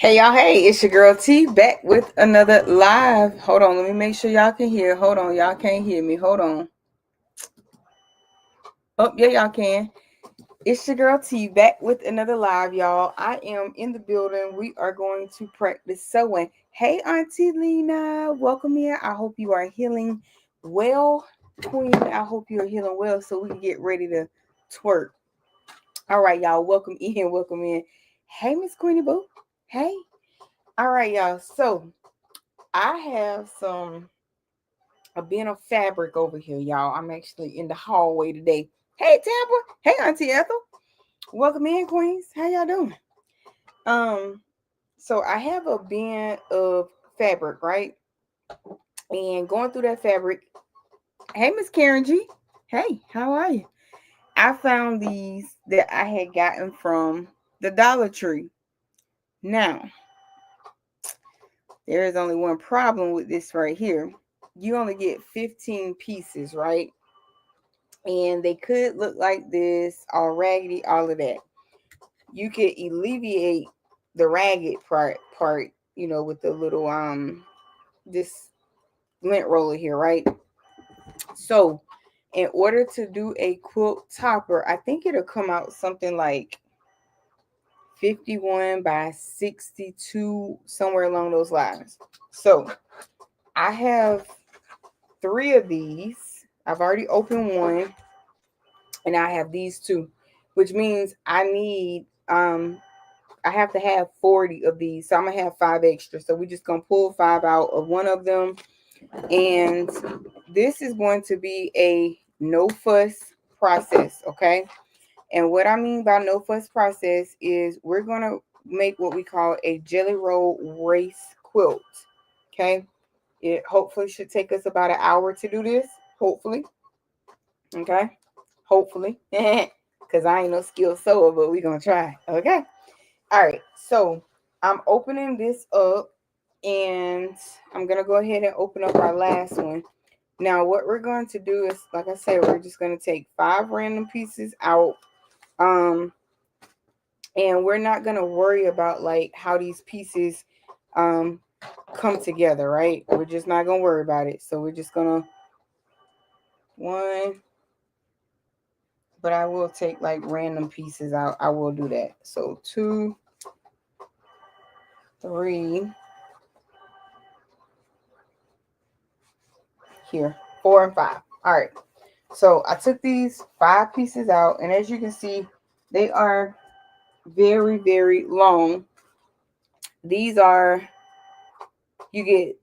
Hey y'all, hey, it's your girl T back with another live. Hold on, let me make sure y'all can hear. Hold on, y'all can't hear me. Hold on. Oh, yeah, y'all can. It's your girl T back with another live, y'all. I am in the building. We are going to practice sewing. Hey, Auntie Lena, welcome in. I hope you are healing well, Queen. I hope you are healing well so we can get ready to twerk. All right, y'all, welcome in, welcome in. Hey, Miss Queenie Boo. Hey. All right, y'all. So I have a bin of fabric over here, y'all. I'm actually in the hallway today. Hey, Tampa. Hey, Auntie Ethel. Welcome in, Queens. How y'all doing? Um, so I have a bin of fabric, right? And going through that fabric. Hey, Miss Karen G. Hey, how are you? I found these that I had gotten from the Dollar Tree. Now, there is only one problem with this right here. You only get 15 pieces, right? And they could look like this, all raggedy, all of that. You could alleviate the ragged part, with the little this lint roller here, right? So in order to do a quilt topper, I think it'll come out something like 51 by 62, somewhere along those lines. So I have three of these. I've already opened one, and I have these two, which means I have to have 40 of these. So I'm gonna have five extra. So we're just gonna pull five out of one of them. And this is going to be a no fuss process, okay? And what I mean by no fuss process is we're gonna make what we call a jelly roll race quilt. Okay. It hopefully should take us about an hour to do this. Hopefully. Okay. Hopefully. Because I ain't no skilled sewer, but we're gonna try. Okay. All right, so I'm opening this up, and I'm gonna go ahead and open up our last one. Now, what we're going to do is, like I said, we're just gonna take five random pieces out, um, and we're not gonna worry about like how these pieces um come together, right? We're just not gonna worry about it. So we're just gonna one, but I will take like random pieces out. I will do that. So two, three. Here, four and five. All right. So I took these five pieces out, and as you can see, they are very, very long. These are, you get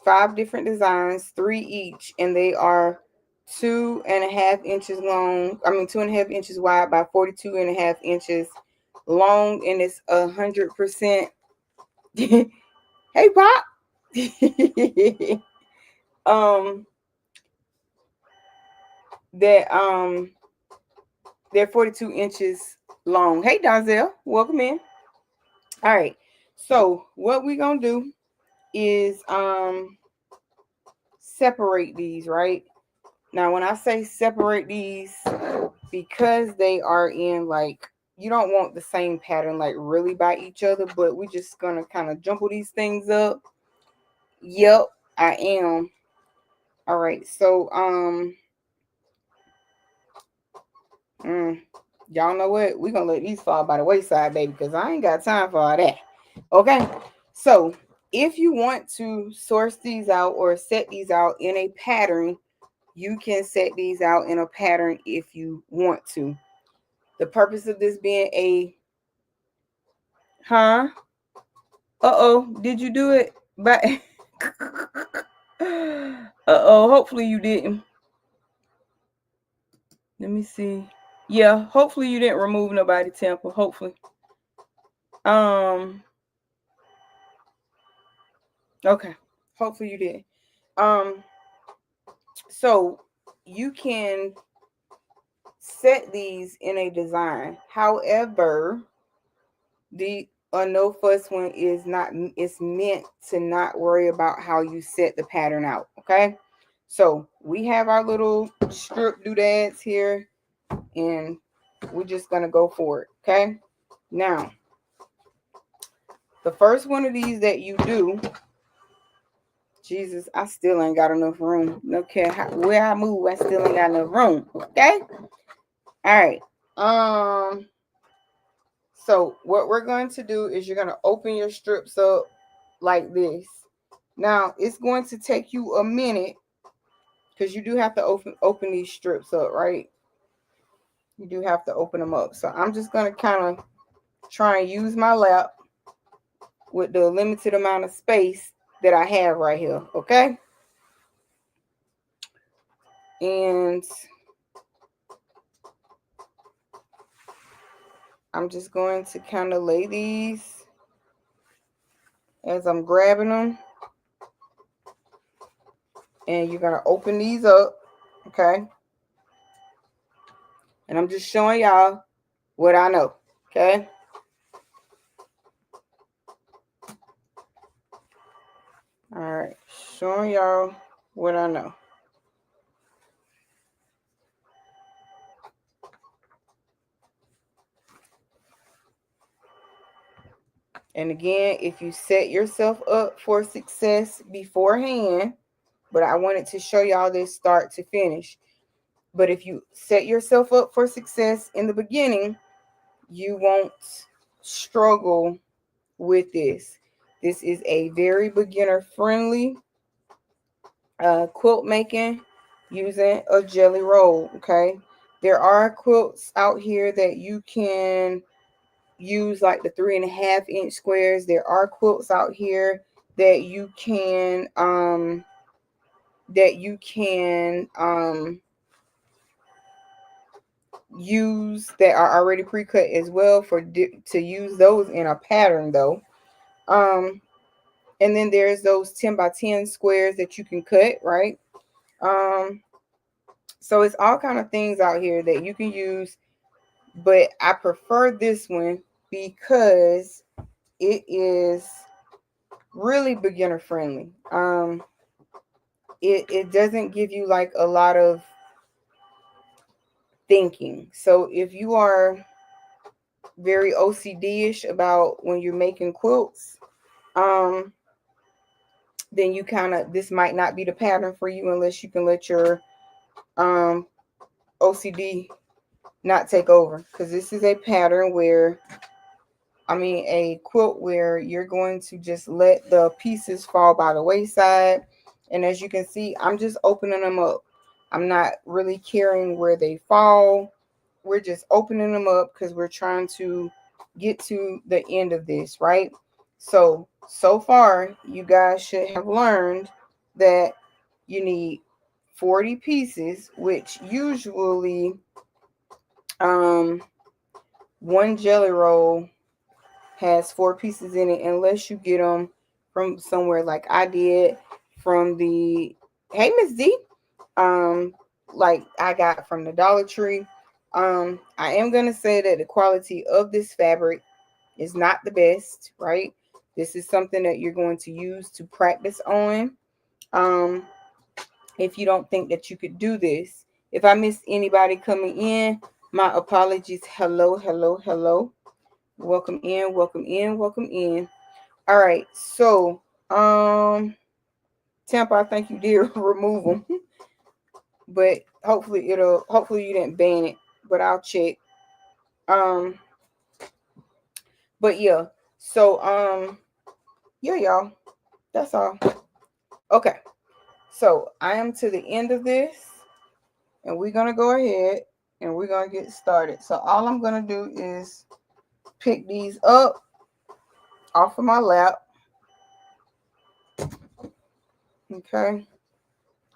five different designs, three each, and they are 2.5 inches long. I mean 2.5 inches wide by 42.5 inches long, and it's 100%. Hey Pop. um that They're 42 inches long. Hey, Donzel, welcome in. All right. So what we're gonna do is separate these, right? Now, when I say separate these, because they are in like you don't want the same pattern like really by each other, but we're just gonna kind of jumble these things up. Yep, I am. All right. So mm, y'all know what? We're gonna let these fall by the wayside, baby, because I ain't got time for all that. Okay. So if you want to source these out or set these out in a pattern, you can set these out in a pattern if you want to. The purpose of this being a uh-oh, did you do it? But uh-oh, hopefully you didn't. Let me see. Yeah, hopefully you didn't remove nobody, Temple. Hopefully. Um, okay. Hopefully you did. Um, so you can set these in a design. However, the a no fuss one is not, it's meant to not worry about how you set the pattern out. Okay. So we have our little strip doodads here, and we're just gonna go for it. Okay. Now The first one of these that you do, Jesus, I still ain't got enough room. No care where I move, I still ain't got enough room. Okay. All right. So what we're going to do is you're going to open your strips up like this. Now it's going to take you a minute because you do have to open these strips up, right? You do have to open them up. So I'm just going to kind of try and use my lap with the limited amount of space that I have right here, okay? And I'm just going to kind of lay these as I'm grabbing them. And you're going to open these up, okay? And I'm just showing y'all what I know, okay? All right, showing y'all what I know. And again, if you set yourself up for success beforehand, but I wanted to show y'all this start to finish. But if you set yourself up for success in the beginning, you won't struggle with this. This is a very beginner friendly quilt making using a jelly roll, okay? There are quilts out here that you can use like the 3.5-inch squares. There are quilts out here that you can use that are already pre-cut as well to use those in a pattern though. And then there's those 10x10 squares that you can cut, right? So it's all kind of things out here that you can use, but I prefer this one because it is really beginner friendly. It doesn't give you like a lot of thinking. So if you are very OCD-ish about when you're making quilts, then you kind of, this might not be the pattern for you unless you can let your OCD not take over, because this is a pattern where, a quilt where you're going to just let the pieces fall by the wayside. And as you can see, I'm just opening them up. I'm not really caring where they fall. We're just opening them up because we're trying to get to the end of this, right? So far, you guys should have learned that you need 40 pieces, which usually one jelly roll has 4 pieces in it, unless you get them from somewhere like I did from the, hey Miss D, like I got from the Dollar Tree. I am gonna say that the quality of this fabric is not the best, right? This is something that you're going to use to practice on. If you don't think that you could do this. If I missed anybody coming in, my apologies. Hello, hello, hello. Welcome in, welcome in, welcome in. All right, so Tampa, I think you did remove them, but hopefully you didn't ban it, but I'll check. But yeah, so yeah, y'all, that's all. Okay, so I am to the end of this, and we're gonna go ahead and we're gonna get started. So all I'm gonna do is pick these up off of my lap. Okay,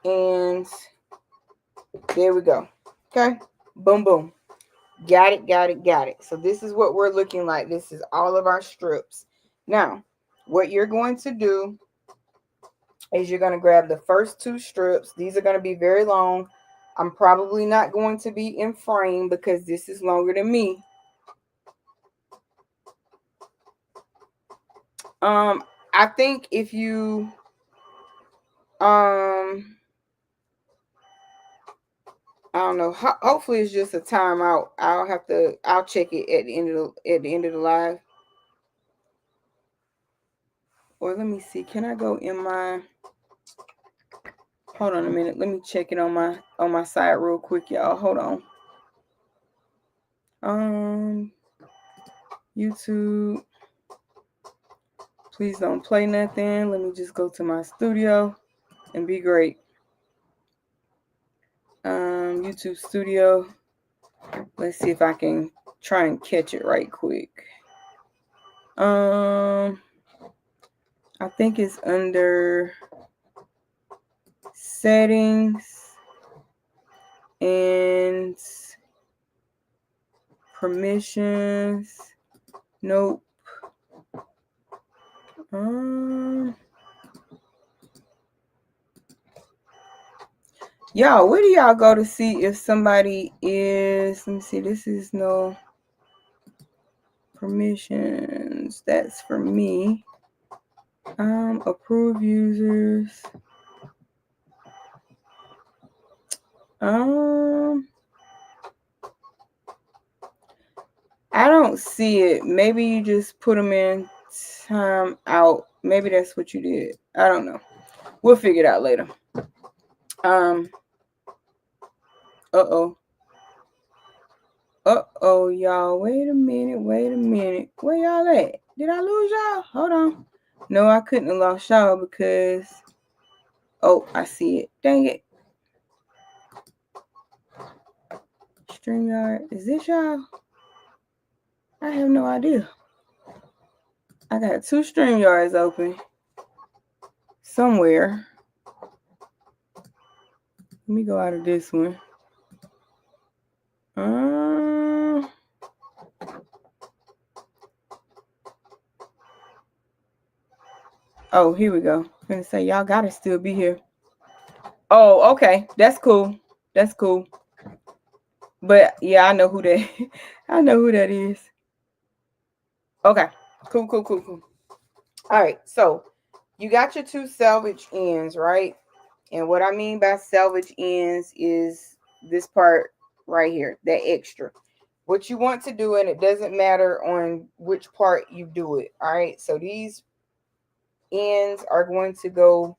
and there we go. Okay, boom, boom. Got it, got it, got it. So this is what we're looking like. This is all of our strips. Now, what you're going to do is you're going to grab the first 2 strips. These are going to be very long. I'm probably not going to be in frame because this is longer than me. I think if you I don't know. Hopefully it's just a timeout. I'll check it at the end of the live. or let me see, can I go in my, hold on a minute, let me check it on my side real quick, y'all. Hold on. YouTube, please don't play nothing. Let me just go to my studio and be great. YouTube studio, let's see if I can try and catch it right quick. I think it's under settings and permissions. Nope. Y'all, where do y'all go to see if somebody is, let me see, this is no permissions. That's for me. Approve users. I don't see it. Maybe you just put them in time out. Maybe that's what you did. I don't know. We'll figure it out later. Y'all. Wait a minute. Where y'all at? Did I lose y'all? Hold on. No, I couldn't have lost y'all because, oh, I see it. Dang it. StreamYard. Is this y'all? I have no idea. I got 2 StreamYards open somewhere. Let me go out of this one. Oh, here we go. I'm gonna say y'all gotta still be here. Oh, okay. That's cool. But yeah, I know who that I know who that is. Okay. Cool. All right. So you got your 2 salvage ends, right? And what I mean by salvage ends is this part right here, that extra. What you want to do, and it doesn't matter on which part you do it. All right. So these ends are going to go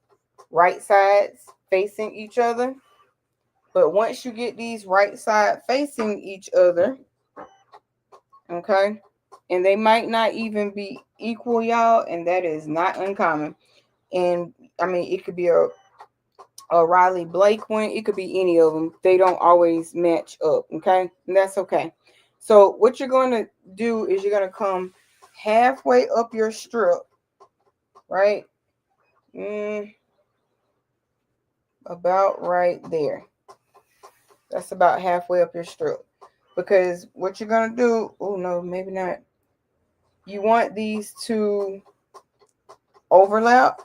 right sides facing each other. But once you get these right side facing each other, okay, and they might not even be equal, y'all, and that is not uncommon. And I mean, it could be a Riley Blake one, it could be any of them. They don't always match up, okay, and that's okay. So what you're going to do is you're going to come halfway up your strip, right? About right there. That's about halfway up your strip. Because what you're going to do, oh no, maybe not. You want these to overlap.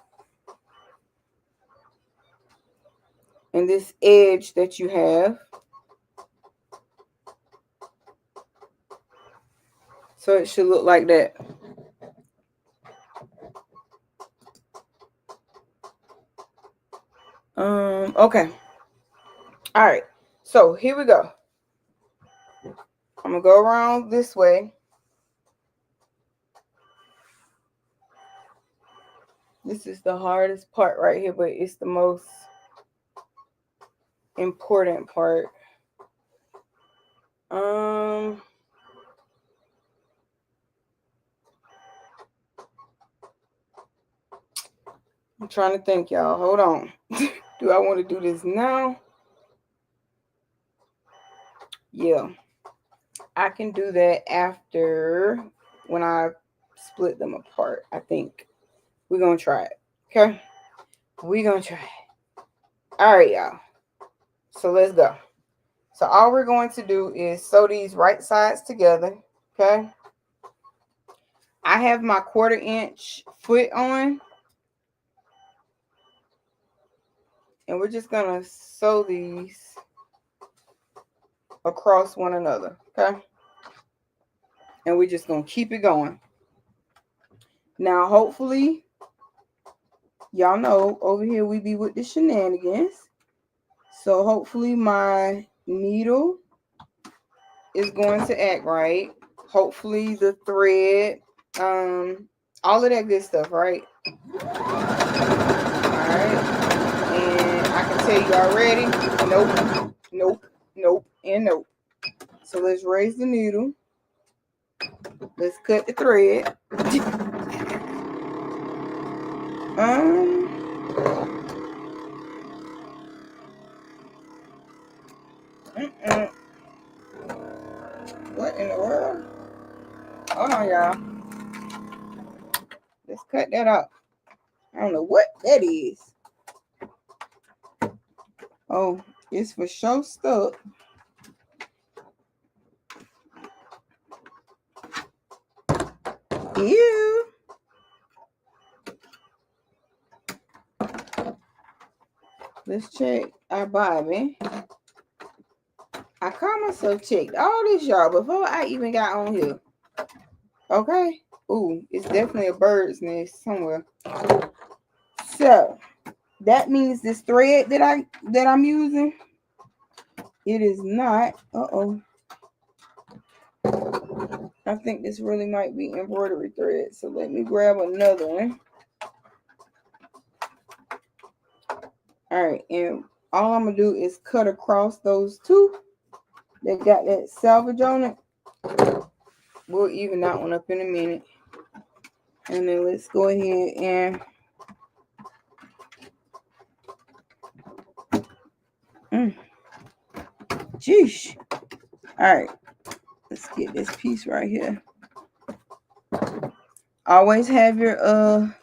And this edge that you have. So it should look like that. Okay. All right. So here we go. I'm going to go around this way. This is the hardest part right here, but it's the most important part. I'm trying to think, y'all. Hold on. Do I want to do this now? Yeah. I can do that after when I split them apart, I think. We're going to try it. Okay? We're going to try it. All right, y'all. So let's go. So all we're going to do is sew these right sides together. Okay? I have my 1/4 inch foot on. And we're just going to sew these across one another. Okay? And we're just going to keep it going. Now, hopefully, y'all know over here we be with the shenanigans. So hopefully my needle is going to act right. Hopefully the thread, all of that good stuff, right? Alright. And I can tell you already, nope, nope, nope, and nope. So let's raise the needle. Let's cut the thread. What in the world? Hold on, y'all. Let's cut that out. I don't know what that is. Oh, it's for sure stuck. Ew. Let's check our Bobby. I call myself checked all this, y'all, before I even got on here. Okay. Ooh, it's definitely a bird's nest somewhere. So that means this thread that I'm using, it is not. I think this really might be embroidery thread. So let me grab another one. All right, and all I'm gonna do is cut across those two that got that salvage on it. We'll even that one up in a minute. And then let's go ahead and Jeesh. All right, let's get this piece right here. Always have your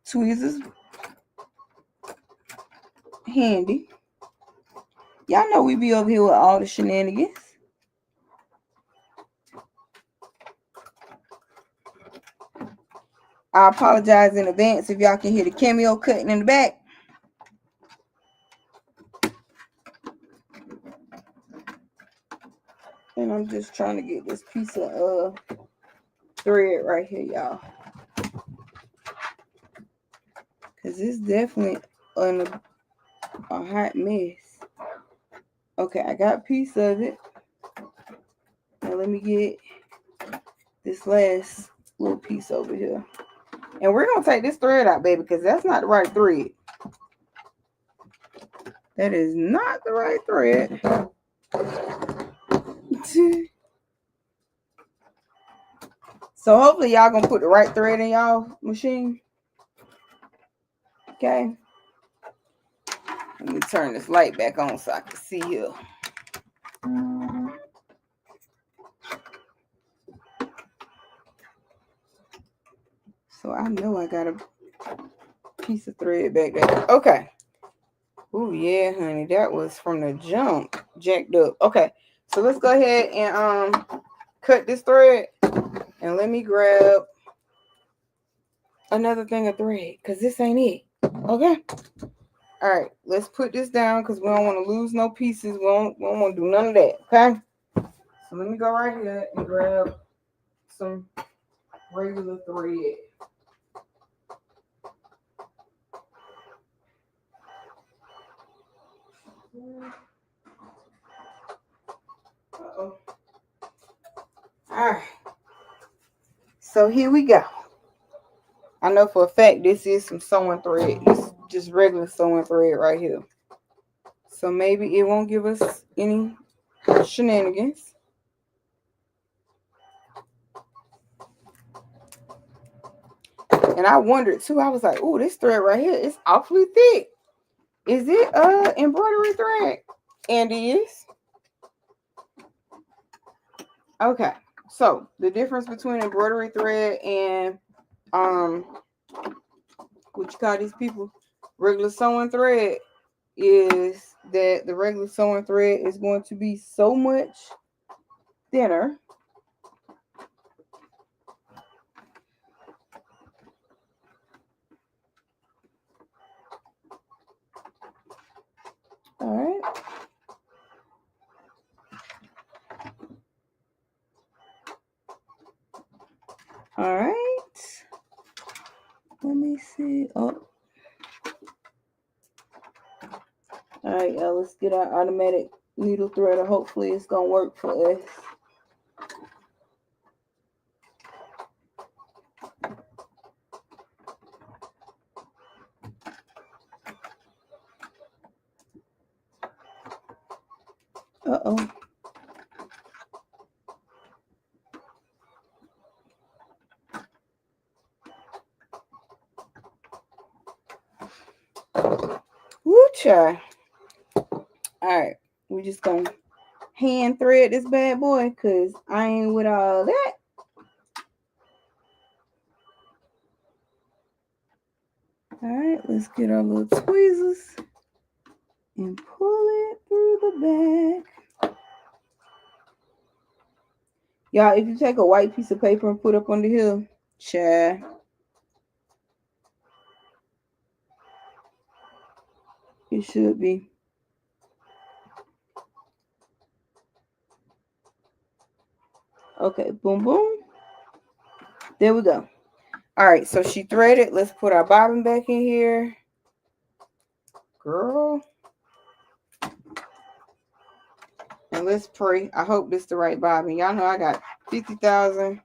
tweezers handy. Y'all know we be over here with all the shenanigans. I apologize in advance if y'all can hear the cameo cutting in the back. And I'm just trying to get this piece of thread right here, y'all. Because it's definitely a hot mess. Okay, I got a piece of it. Now let me get this last little piece over here. And we're going to take this thread out, baby, because that's not the right thread. That is not the right thread. So hopefully y'all going to put the right thread in y'all machine. Okay. Let me turn this light back on so I can see you. So I know I got a piece of thread back there. Okay. Oh yeah, honey. That was from the jump. Jacked up. Okay. So let's go ahead and cut this thread. And let me grab another thing of thread. Because this ain't it. Okay. All right. Let's put this down because we don't want to lose no pieces. We don't want to do none of that. Okay. So let me go right here and grab some regular thread. Uh-oh. All right. So here we go. I know for a fact this is some sewing thread. This is just regular sewing thread right here. So maybe it won't give us any shenanigans. And I wondered too. I was like, "Oh, this thread right here is awfully thick. Is it embroidery thread?" And it is. Okay. So the difference between embroidery thread and what you call these people, regular sewing thread, is that the regular sewing thread is going to be so much thinner. All right. All right. Let me see. Oh. All right, y'all. Let's get our automatic needle threader. Hopefully, it's gonna work for us. Uh-oh. Woo, child. All right. We just gonna hand thread this bad boy because I ain't with all that. All right, let's get our little tweezers and pull it through the back. Y'all, if you take a white piece of paper and put up under here, child, it should be. Okay, boom, boom. There we go. All right, so she threaded. Let's put our bobbin back in here. Girl. And let's pray. I hope this is the right bobbin. Y'all know I got 50,000.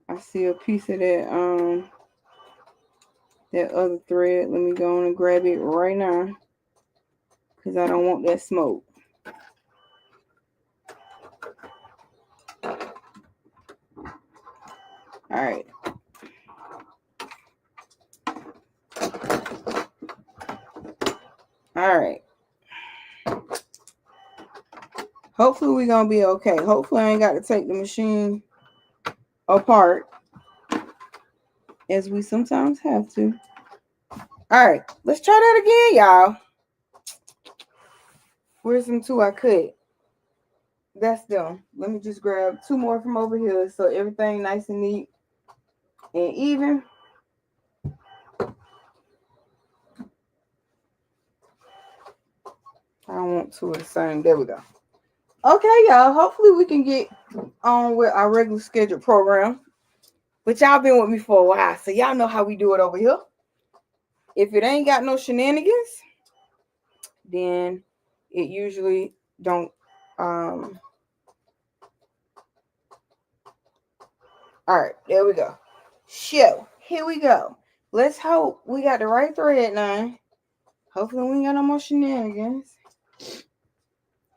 I see a piece of that that other thread. Let me go on and grab it right now because I don't want that smoke. All right. All right. Hopefully we're going to be okay. Hopefully I ain't got to take the machine apart as we sometimes have to. All right. Let's try that again, y'all. Where's them two I cut? That's them. Let me just grab two more from over here so everything nice and neat and even. I don't want two of the same. There we go. Okay, y'all. Hopefully we can get on with our regular scheduled program. But y'all been with me for a while, so y'all know how we do it over here. If it ain't got no shenanigans, then it usually don't. All right, there we go. So here we go. Let's hope we got the right thread now. Hopefully we ain't got no more shenanigans.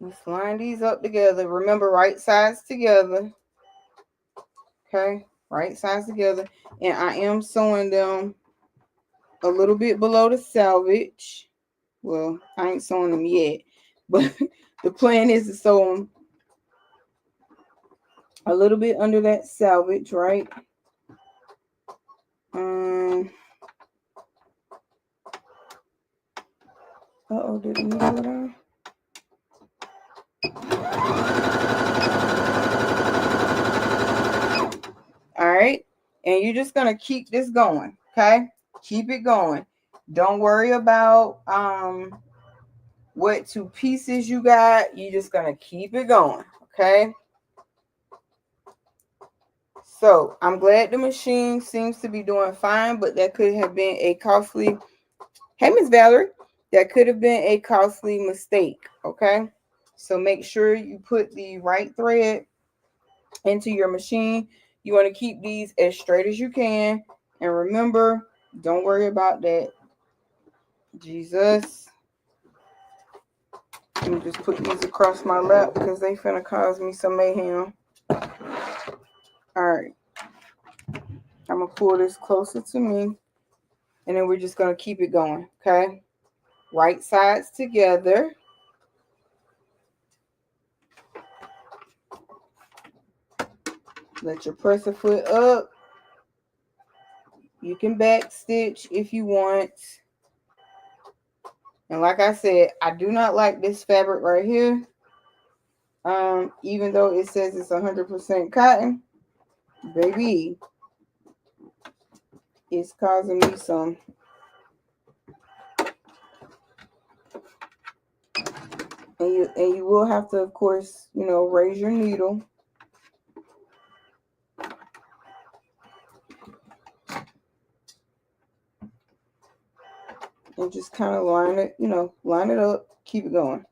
Let's line these up together. Remember, right sides together. Okay, right sides together. And I am sewing them a little bit below the selvage. Well, I ain't sewing them yet, but the plan is to sew them a little bit under that selvage, right? Uh-oh, did it go down? All right, and you're just gonna keep this going, okay? Keep it going. Don't worry about what two pieces you got. You're just gonna keep it going, okay? So I'm glad the machine seems to be doing fine, but that could have been a costly. Hey, Miss Valerie, that could have been a costly mistake, okay? So make sure you put the right thread into your machine. You want to keep these as straight as you can. And remember, don't worry about that. Jesus. Let me just put these across my lap because they finna cause me some mayhem. All right. I'm going to pull this closer to me. And then we're just going to keep it going, okay? Right sides together. Let your presser foot up. You can back stitch if you want. And like I said, I do not like this fabric right here. Even though it says it's 100% cotton, baby, it's causing me some. And you will have to, of course, raise your needle. And just kind of line it up, keep it going.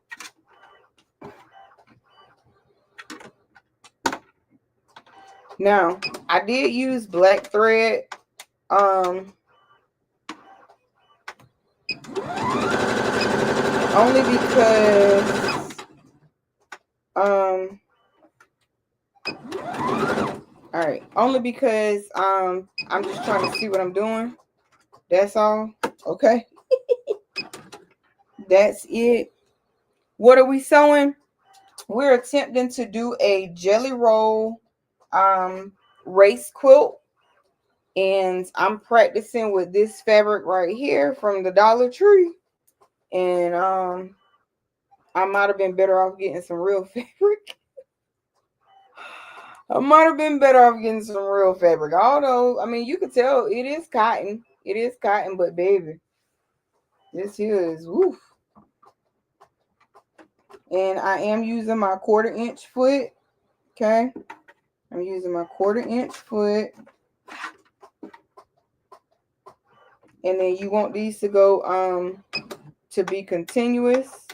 Now, I did use black thread. Only because all right, only because I'm just trying to see what I'm doing. That's all. Okay. That's it. What are we sewing? We're attempting to do a jelly roll race quilt, and I'm practicing with this fabric right here from the Dollar Tree. And I might have been better off getting some real fabric. I might have been better off getting some real fabric. Although, I mean, you could tell it is cotton. It is cotton, but baby, this here is woof. And I am using my 1/4 inch foot. Okay. I'm using my 1/4 inch foot. And then you want these to go to be continuous.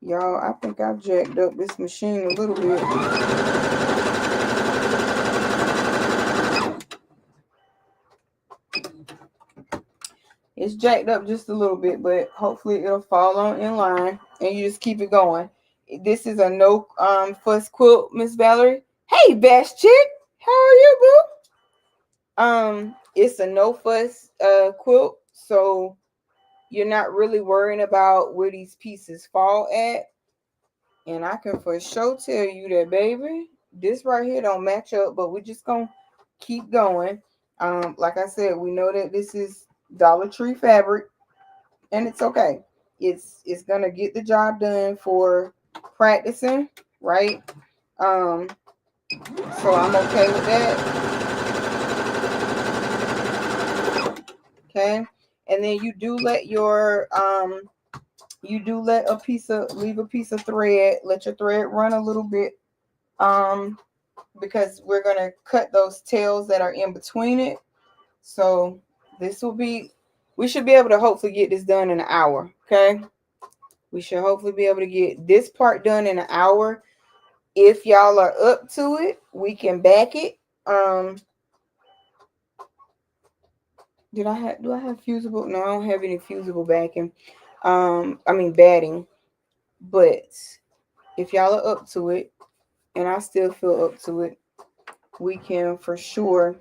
Y'all, I think I've jacked up this machine a little bit. It's jacked up just a little bit, but hopefully it'll fall on in line, and you just keep it going. This is a no fuss quilt, Miss Valerie. Hey, Bash Chick, how are you, boo? It's a no fuss quilt, so you're not really worrying about where these pieces fall at. And I can for sure tell you that, baby, this right here don't match up, but we're just gonna keep going. Like I said, we know that this is Dollar Tree fabric, and it's okay. It's gonna get the job done for practicing, right? So I'm okay with that. Okay, and then you do let your leave a piece of thread, let your thread run a little bit, because we're gonna cut those tails that are in between it. So we should be able to hopefully get this done in an hour. Okay, we should hopefully be able to get this part done in an hour. If y'all are up to it, we can back it. Do I have fusible? No, I don't have any fusible backing. Batting. But if y'all are up to it, and I still feel up to it, we can for sure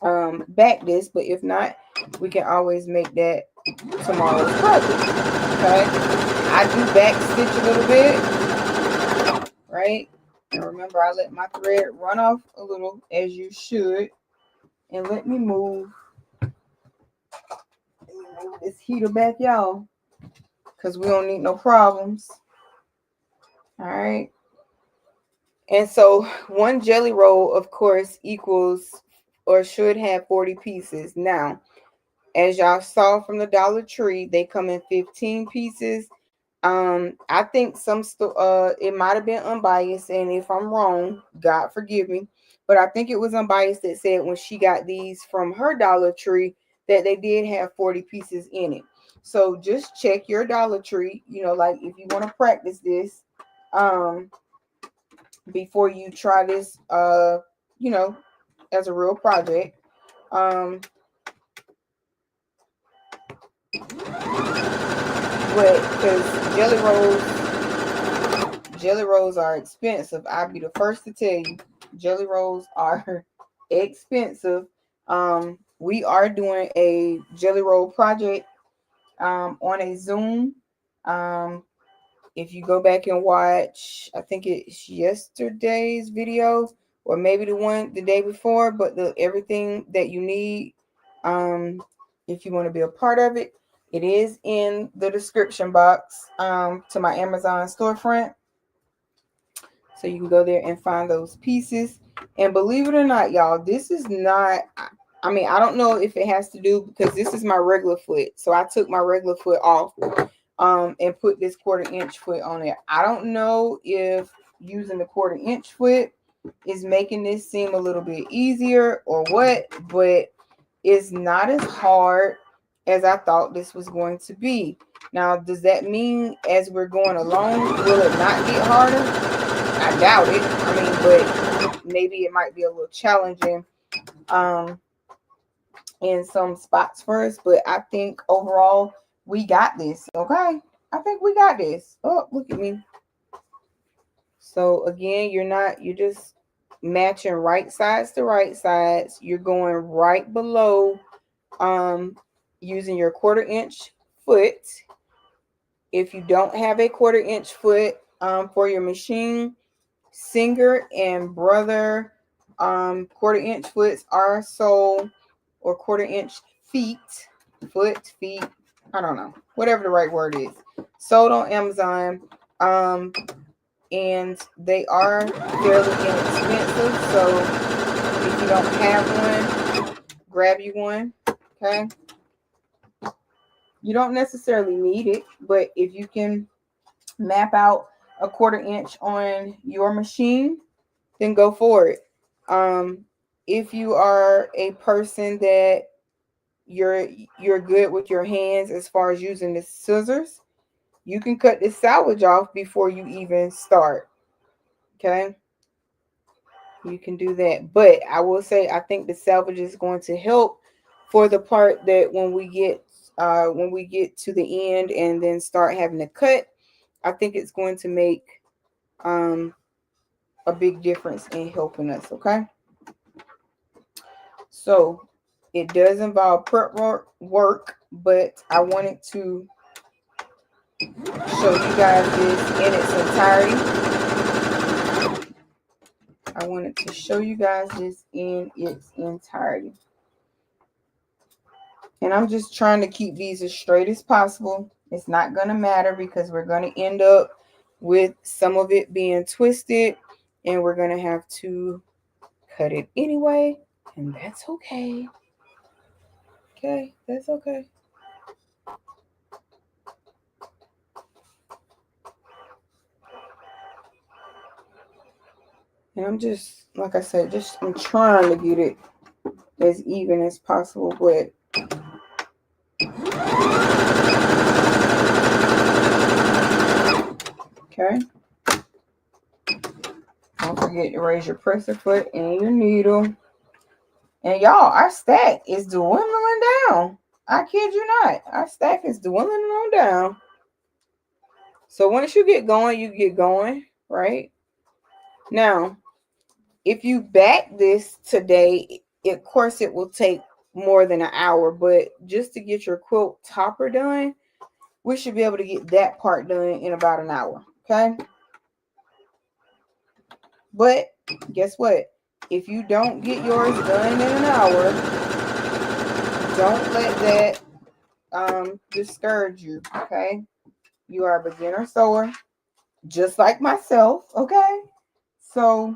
back this. But if not, we can always make that tomorrow's project. Okay, I do back stitch a little bit, right? And remember, I let my thread run off a little, as you should. And let me move this heater back, y'all, because we don't need no problems. All right. And so one jelly roll, of course, equals or should have 40 pieces. Now, as y'all saw from the Dollar Tree, they come in 15 pieces. I think it might have been Unbiased, and if I'm wrong, God forgive me, but I think it was Unbiased that said when she got these from her Dollar Tree that they did have 40 pieces in it. So just check your Dollar Tree, like if you want to practice this, before you try this, as a real project. But because jelly rolls are expensive. I'll be the first to tell you, jelly rolls are expensive. We are doing a jelly roll project on a Zoom. If you go back and watch, I think it's yesterday's video or maybe the one the day before, but everything that you need, if you want to be a part of it, it is in the description box to my Amazon storefront. So you can go there and find those pieces. And believe it or not, y'all, this is not, I don't know if it has to do because this is my regular foot. So I took my regular foot off and put this 1/4 inch foot on there. I don't know if using the 1/4 inch foot is making this seem a little bit easier or what, but it's not as hard as I thought this was going to be. Now, does that mean as we're going along, will it not get harder? I doubt it. But maybe it might be a little challenging in some spots for us, but I think overall we got this. Okay, I think we got this. Oh, look at me. So again, you're just matching right sides to right sides. You're going right below using your 1/4 inch foot. If you don't have a 1/4 inch foot for your machine, Singer and Brother 1/4 inch foots are sold, or 1/4 inch feet, feet, I don't know, whatever the right word is, sold on Amazon. And they are fairly inexpensive. So if you don't have one, grab you one. Okay. You don't necessarily need it, but if you can map out a 1/4 inch on your machine, then go for it. If you are a person that you're good with your hands as far as using the scissors, you can cut this salvage off before you even start. Okay, you can do that. But I will say I think the salvage is going to help for the part that when we get to the end and then start having to cut, I think it's going to make a big difference in helping us. Okay, so it does involve prep work, but I wanted to show you guys this in its entirety. I wanted to show you guys this in its entirety. And I'm just trying to keep these as straight as possible. It's not going to matter because we're going to end up with some of it being twisted, and we're going to have to cut it anyway, and that's okay. Okay, that's okay. And I'm just, like I said, I'm trying to get it as even as possible, but okay. Don't forget to raise your presser foot and your needle. And y'all, our stack is dwindling down. I kid you not. Our stack is dwindling on down. So once you get going, right? Now, if you back this today, of course it will take more than an hour, but just to get your quilt topper done, we should be able to get that part done in about an hour. Okay. But guess what? If you don't get yours done in an hour, don't let that discourage you. Okay. You are a beginner sewer, just like myself. Okay. So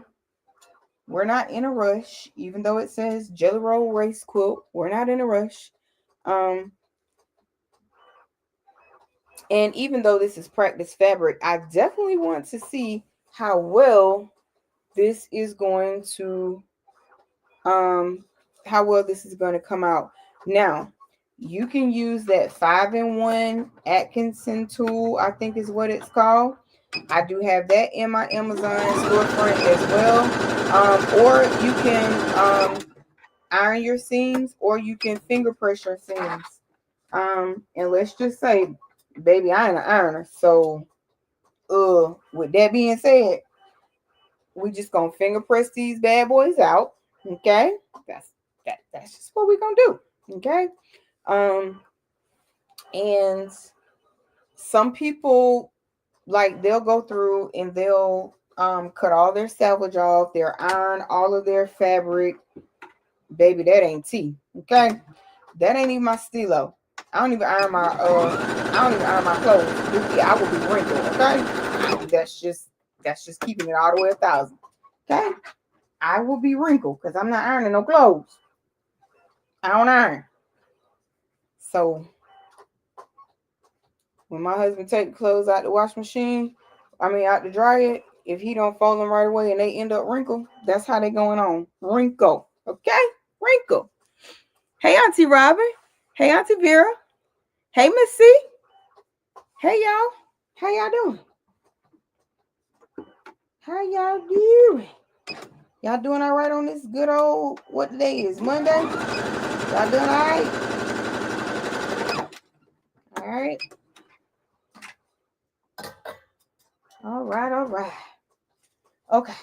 we're not in a rush, even though it says Jelly Roll Race Quilt. We're not in a rush. And even though this is practice fabric, I definitely want to see how well this is going to come out. Now, you can use that 5-in-1 Atkinson tool, I think is what it's called. I do have that in my Amazon storefront as well. Or you can iron your seams, or you can finger press your seams. And let's just say, baby, I ain't an ironer. So with that being said, we just gonna finger press these bad boys out. Okay. That's just what we're gonna do. Okay. And some people, like, they'll go through and they'll cut all their salvage off, they'll iron all of their fabric. Baby, that ain't tea. Okay. That ain't even my stilo. I don't even iron my clothes. I will be wrinkled. Okay. That's just keeping it all the way 1,000. Okay. I will be wrinkled because I'm not ironing no clothes. I don't iron. So when my husband take clothes out the wash machine, out the dryer, if he don't fold them right away and they end up wrinkled, that's how they going on. Wrinkle. Okay? Wrinkle. Hey, Auntie Robin. Hey, Auntie Vera. Hey, Miss C. Hey, y'all. How y'all doing? How y'all doing? Y'all doing all right on this good old, what day is? Monday? Y'all doing all right? All right. All right, all right. Okay.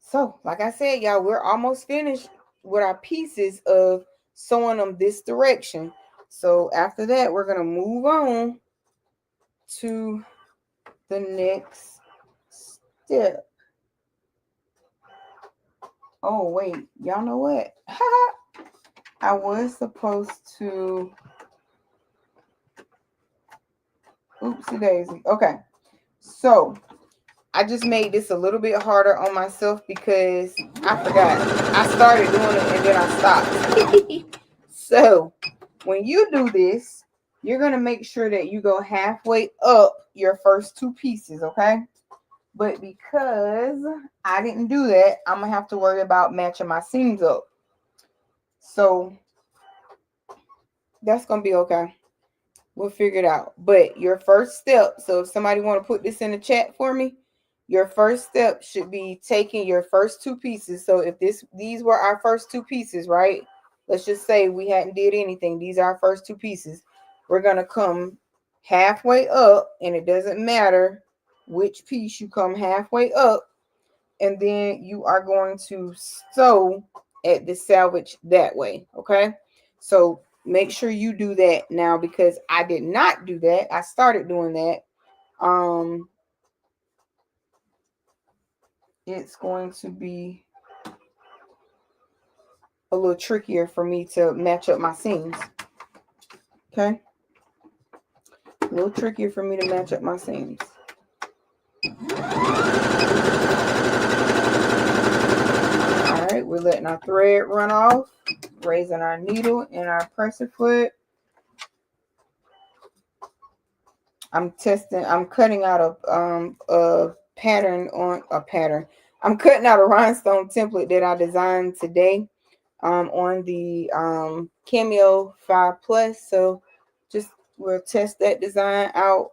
So, like I said, y'all, we're almost finished with our pieces of sewing them this direction. So after that, we're going to move on to the next step. Oh, wait. Y'all know what? I was supposed to... Oopsie daisy. Okay. So I just made this a little bit harder on myself because I forgot. I started doing it and then I stopped. So when you do this, you're going to make sure that you go halfway up your first two pieces, okay? But because I didn't do that, I'm going to have to worry about matching my seams up. So that's going to be okay. We'll figure it out. But your first step, so if somebody want to put this in the chat for me, your first step should be taking your first two pieces. So if these were our first two pieces, right? Let's just say we hadn't did anything. These are our first two pieces. We're going to come halfway up, and it doesn't matter which piece you come halfway up, and then you are going to sew at the selvage that way, okay? So make sure you do that now, because I did not do that. I started doing that. It's going to be a little trickier for me to match up my seams. Okay? A little trickier for me to match up my seams. Alright, we're letting our thread run off, raising our needle and our presser foot. I'm cutting out a pattern on a pattern. I'm cutting out a rhinestone template that I designed today on the Cameo 5 Plus. So just we'll test that design out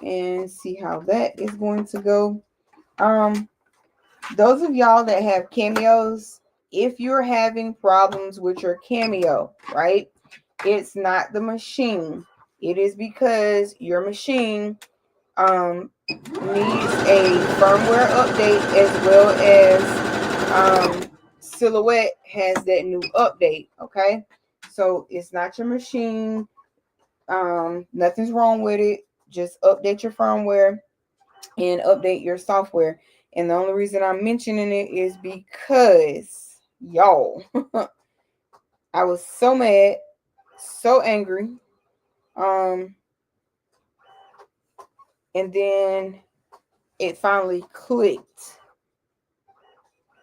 and see how that is going to go. Those of y'all that have Cameos, if you're having problems with your Cameo, right, it's not the machine. It is because your machine needs a firmware update, as well as Silhouette has that new update. Okay, so it's not your machine. Nothing's wrong with it. Just update your firmware and update your software. And the only reason I'm mentioning it is because y'all, I was so mad, so angry. And then it finally clicked.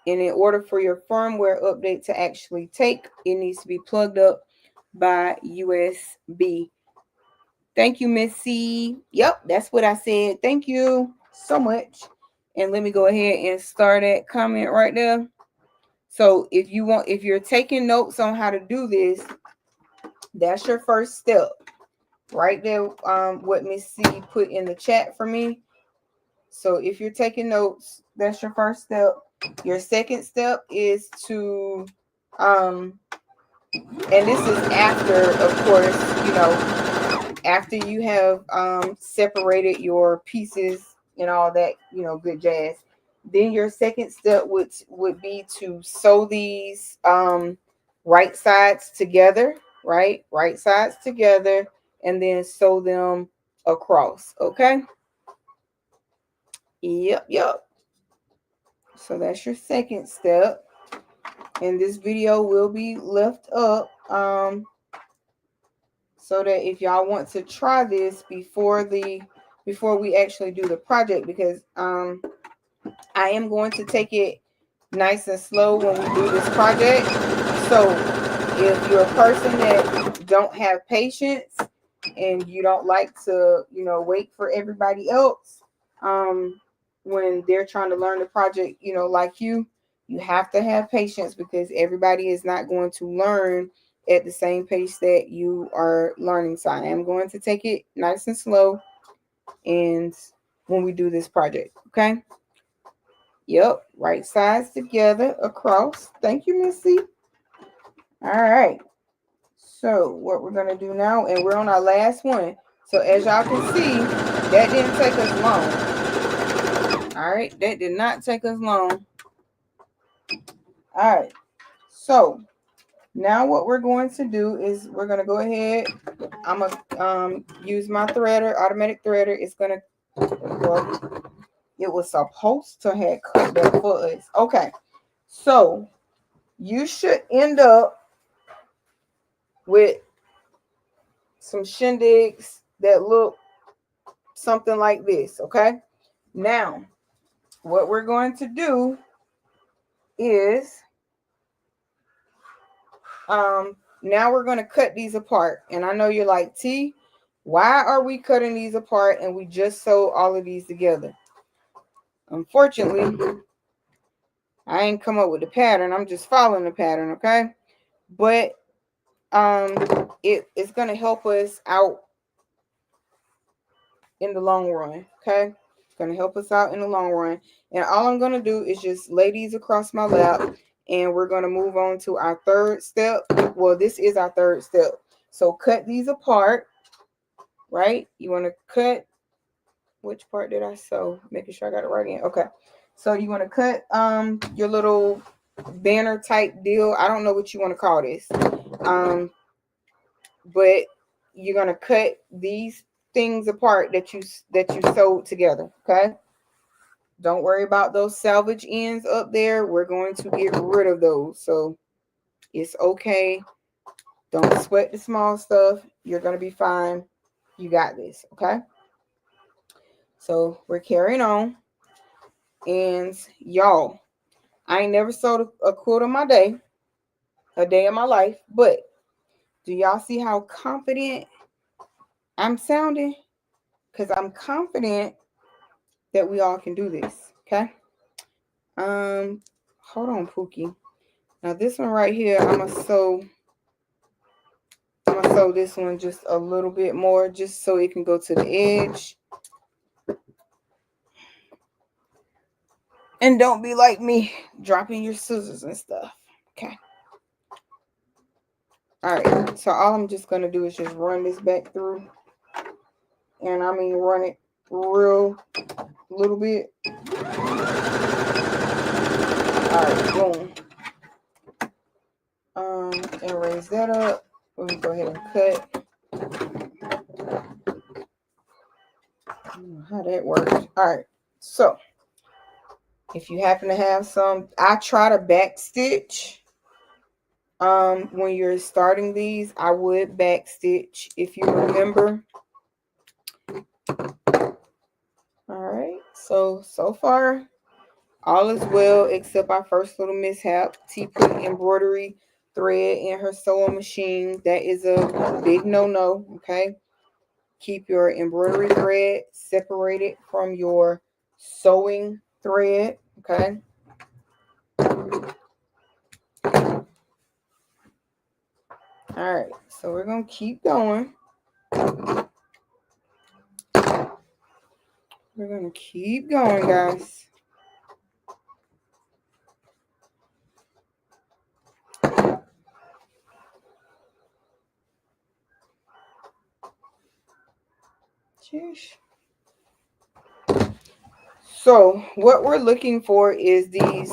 And in order for your firmware update to actually take, it needs to be plugged up by USB. Thank you, Miss C. Yep, that's what I said. Thank you so much. And let me go ahead and start that comment right there. So if you're taking notes on how to do this, that's your first step. Right there, what Miss C put in the chat for me. So if you're taking notes, that's your first step. Your second step is to, and this is after, of course, after you have separated your pieces and all that, good jazz. Then your second step would be to sew these right sides together, right sides together, and then sew them across. Okay. Yep. So that's your second step. And this video will be left up so that if y'all want to try this before we actually do the project, because I am going to take it nice and slow when we do this project. So if you're a person that don't have patience and you don't like to, wait for everybody else when they're trying to learn the project, like you have to have patience, because everybody is not going to learn at the same pace that you are learning. So I am going to take it nice and slow and when we do this project, okay? Yep, right sides together across. Thank you, Missy. All right. So what we're gonna do now, and we're on our last one. So as y'all can see, that didn't take us long. All right, that did not take us long. All right. So now what we're going to do is we're gonna go ahead. I'm gonna use my threader, automatic threader. It's gonna, well, it was supposed to have cut that for us. Okay. So you should end up with some shindigs that look something like this. Okay. Now, what we're going to do is now we're going to cut these apart. And I know you're like, T, why are we cutting these apart and we just sewed all of these together? Unfortunately, I ain't come up with the pattern. I'm just following the pattern, okay? But it's going to help us out in the long run, okay? It's going to help us out in the long run. And all I'm going to do is just lay these across my lap, and we're going to move on to our third step. Well, this is our third step. So cut these apart, right? You want to cut, which part did I sew? Making sure I got it right again. Okay. So you want to cut your little banner type deal. I don't know what you want to call this. But you're going to cut these things apart that you sewed together, okay? Don't worry about those salvage ends up there. We're going to get rid of those. So it's okay. Don't sweat the small stuff. You're going to be fine. You got this, okay? So we're carrying on. And y'all, I ain't never sewed a quilt in my day, a day of my life. But do y'all see how confident I'm sounding? Because I'm confident that we all can do this, okay? Hold on, Pookie. Now this one right here, I'm gonna sew this one just a little bit more, just so it can go to the edge. And don't be like me, dropping your scissors and stuff, okay? All right, so all I'm just gonna do is just run this back through, and I mean run it real little bit. All right, boom. And raise that up. We're gonna go ahead and cut. I don't know how that works. All right, so if you happen to have some, I try to back stitch. When you're starting these, I would back stitch if you remember. All right, so far all is well except our first little mishap. T put embroidery thread in her sewing machine. That is a big no-no, okay? Keep your embroidery thread separated from your sewing thread, okay? All right, so we're going to keep going. We're going to keep going, guys. So what we're looking for is these,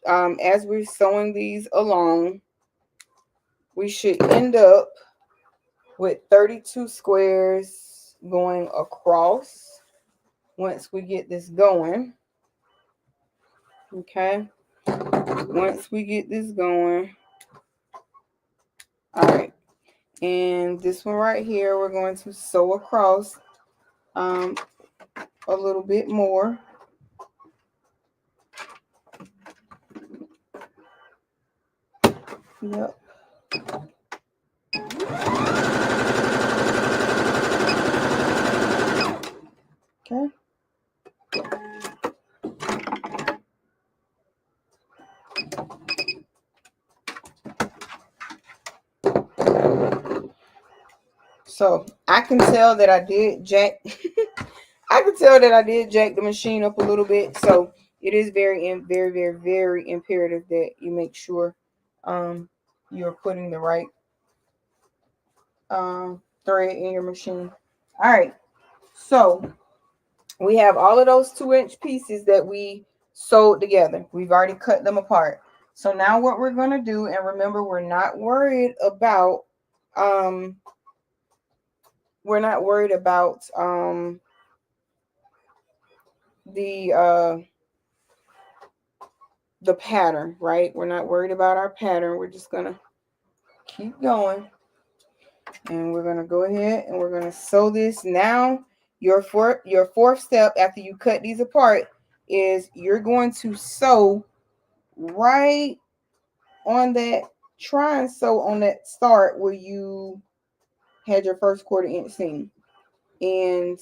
as we're sewing these along, we should end up with 32 squares going across once we get this going. Okay. Once we get this going. All right. And this one right here, we're going to sew across a little bit more. Yep. Okay. So I can tell that I did jack I can tell that I did jack the machine up a little bit. So it is very imperative that you make sure you're putting the right thread in your machine. All right, so we have all of those 2-inch pieces that we sewed together. We've already cut them apart. So now what we're going to do, and remember, we're not worried about the pattern, right? We're not worried about our pattern. We're just going to keep going. And we're going to go ahead and we're going to sew this. Now, your fourth step after you cut these apart is you're going to sew right on that, try and sew on that start where you had your first 1/4 inch seam. And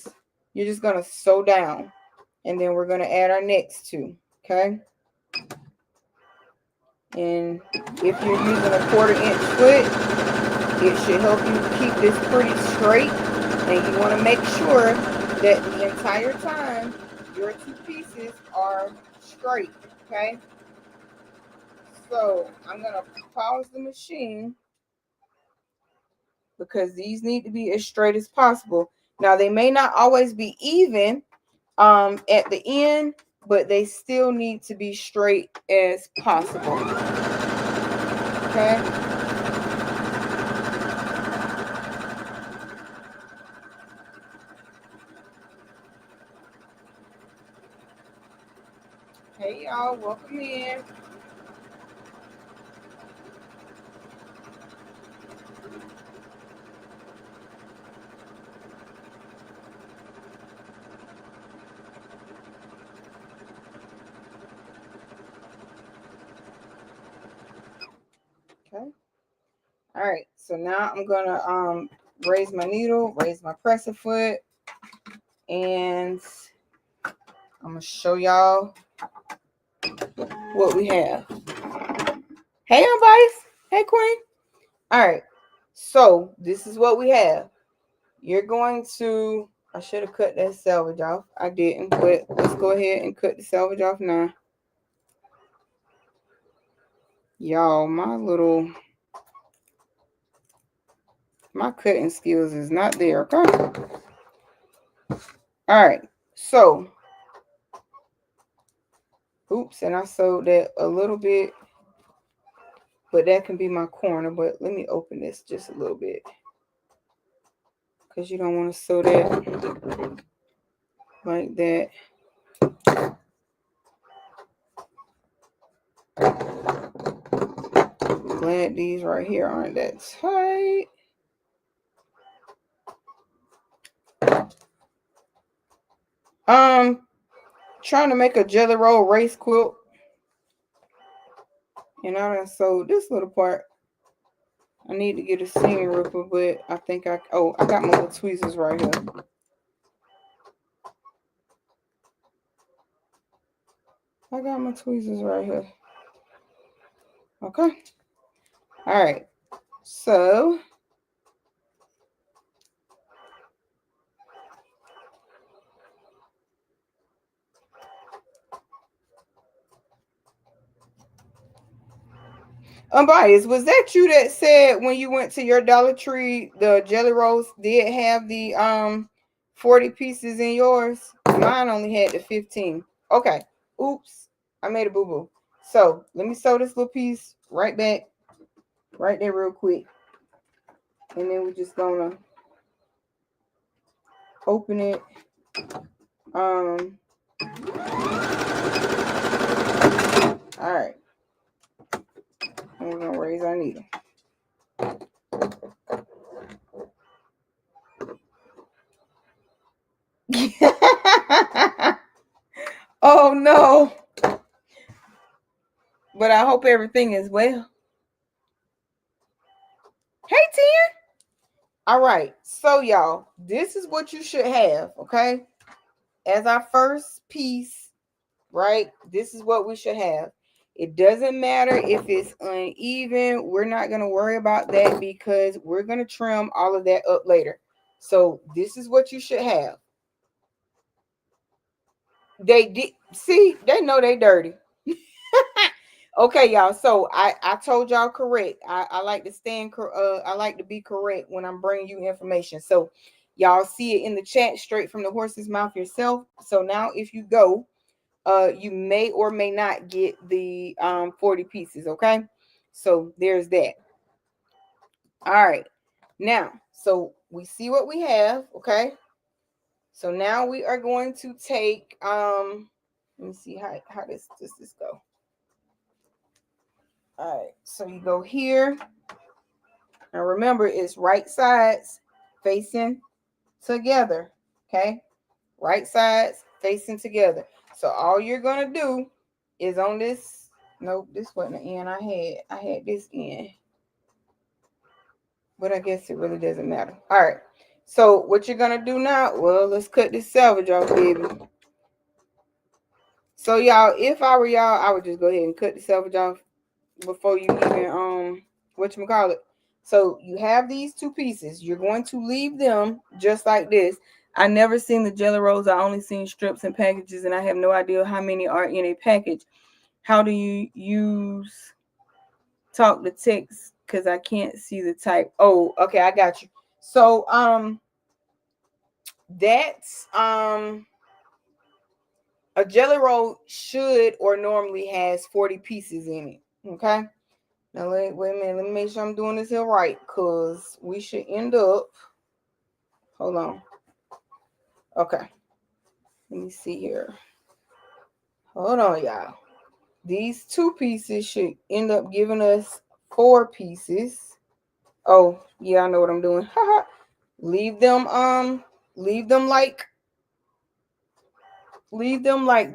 you're just going to sew down. And then we're going to add our next 2. Okay. And if you're using a 1/4 inch foot, it should help you keep this pretty straight. And you want to make sure that the entire time your 2 pieces are straight. Okay. So I'm going to pause the machine because these need to be as straight as possible. Now, they may not always be even at the end, but they still need to be straight as possible. Okay. Hey, y'all, welcome in. Okay. All right. So now I'm gonna raise my needle, raise my presser foot, and I'm gonna show y'all what we have. Hey, Vice. Hey, Queen. All right. So this is what we have. You're going to, I should have cut that selvage off. I didn't, but let's go ahead and cut the selvage off now. Y'all, my cutting skills is not there, okay? All right. So, oops, and I sewed that a little bit, but that can be my corner. But let me open this just a little bit because you don't want to sew that like that. Glad these right here aren't that tight. Trying to make a jelly roll race quilt, and I done sewed this little part. I need to get a seam ripper, but I think I got my little tweezers right here. I got my tweezers right here. Okay. All right. So Unbiased, was that you that said when you went to your Dollar Tree, the jelly rolls did have the 40 pieces in yours? Mine only had the 15. Okay. Oops. I made a boo-boo. So let me sew this little piece right back, right there real quick. And then we're just gonna open it. All right. And we're gonna raise our needle. Oh no. But I hope everything is well. Hey, Tin. All right. So, y'all, this is what you should have, okay? As our first piece, right? This is what we should have. It doesn't matter if it's uneven. We're not going to worry about that because we're going to trim all of that up later. So, this is what you should have. They did see, they know they dirty. Okay, y'all. So I told y'all correct. I like to I like to be correct when I'm bringing you information. So y'all see it in the chat straight from the horse's mouth yourself. So now if you go, you may or may not get the 40 pieces, okay? So there's that. All right. Now, so we see what we have, okay? So now we are going to take let me see how this go. All right, so you go here, and remember it's right sides facing together, okay? Right sides facing together. So all you're gonna do is on this, nope, this wasn't the end I had this end, but I guess it really doesn't matter. All right, so what you're gonna do now, well, let's cut this selvage off, baby. So y'all, if I were y'all, I would just go ahead and cut the selvage off before you even whatchamacallit. So you have these two pieces. You're going to leave them just like this. I never seen the jelly rolls. I only seen strips and packages, and I have no idea how many are in a package. How do you use talk to text? Because I can't see the type. Oh, okay, I got you. So that's a jelly roll should or normally has 40 pieces in it. Okay. Now wait a minute. Let me make sure I'm doing this here right, because we should end up. Hold on. Okay. Let me see here. Hold on, y'all. These two pieces should end up giving us 4 pieces. Oh, yeah, I know what I'm doing. leave them leave them like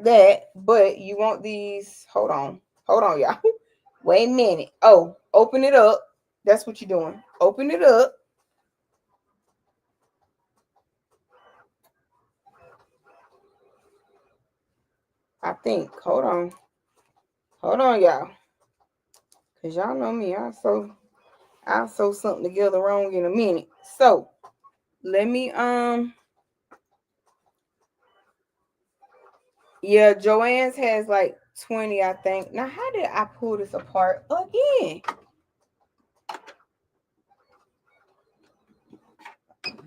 that, but you want these. Hold on, y'all. Wait a minute. Oh, open it up. That's what you're doing. Open it up. I think. Hold on, y'all. Cause y'all know me. I'll sew something together wrong in a minute. So let me yeah, Joann's has like 20, I think. Now, how did I pull this apart again?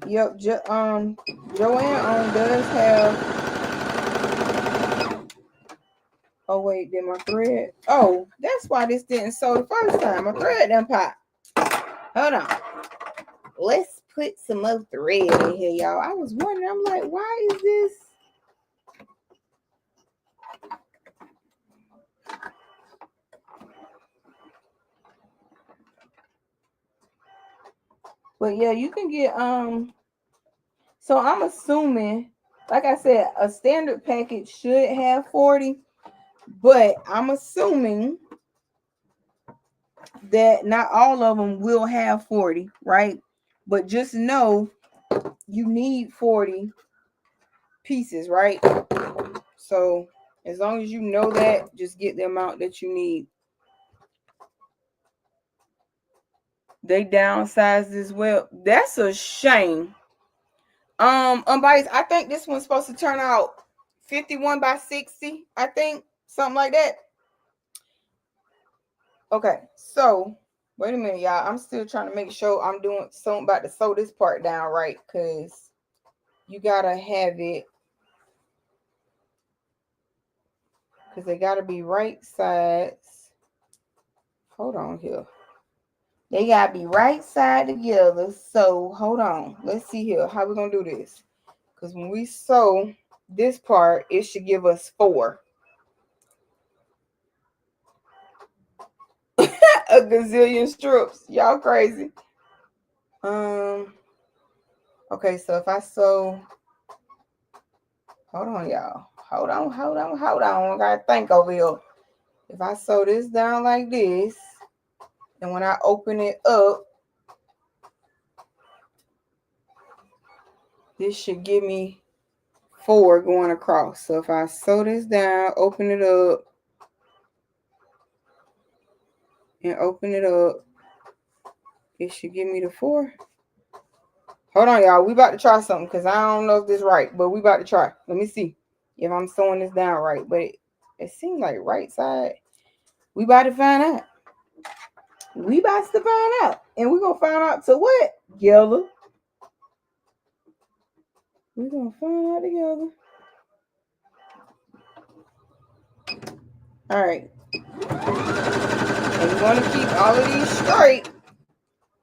Yep, Joann does have. Oh wait, did my thread? Oh, that's why this didn't sew the first time. My thread done pop. Hold on. Let's put some more thread in here, y'all. I was wondering. I'm like, why is this? But yeah, you can get so I'm assuming, like I said, a standard package should have 40, but I'm assuming that not all of them will have 40, right? But just know you need 40 pieces, right? So as long as you know that, just get the amount that you need. They downsized as well. That's a shame. Unbiased, I think this one's supposed to turn out 51 by 60, I think, something like that. Okay, so wait a minute, y'all. I'm still trying to make sure I'm doing so. I'm about to sew this part down right, because you gotta have it, because they gotta be right sides. Hold on here. They gotta be right side together. So hold on. Let's see here. How we gonna do this? Because when we sew this part, it should give us 4. A gazillion strips. Y'all crazy. Okay, so if I sew, hold on, y'all. Hold on. I gotta think over here. If I sew this down like this, and when I open it up, this should give me 4 going across. So if I sew this down, open it up, and open it up, it should give me the 4. Hold on, y'all. We about to try something, because I don't know if this is right, but we about to try. Let me see. if I'm sewing this down right, but it seems like right side. We about to find out. We about to find out. And we're going to find out to what? Together. We're going to find out together. All right. And you want to keep all of these straight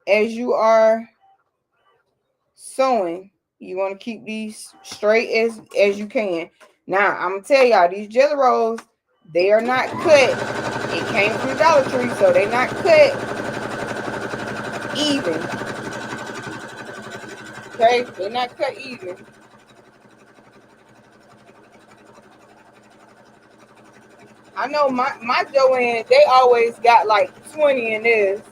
as you are sewing. You want to keep these straight as you can. Now, I'm going to tell y'all, these jelly rolls, they are not cut. It came from the Dollar Tree, so they're not cut even. Okay? They're not cut even. I know my Joanne, they always got like 20 in this.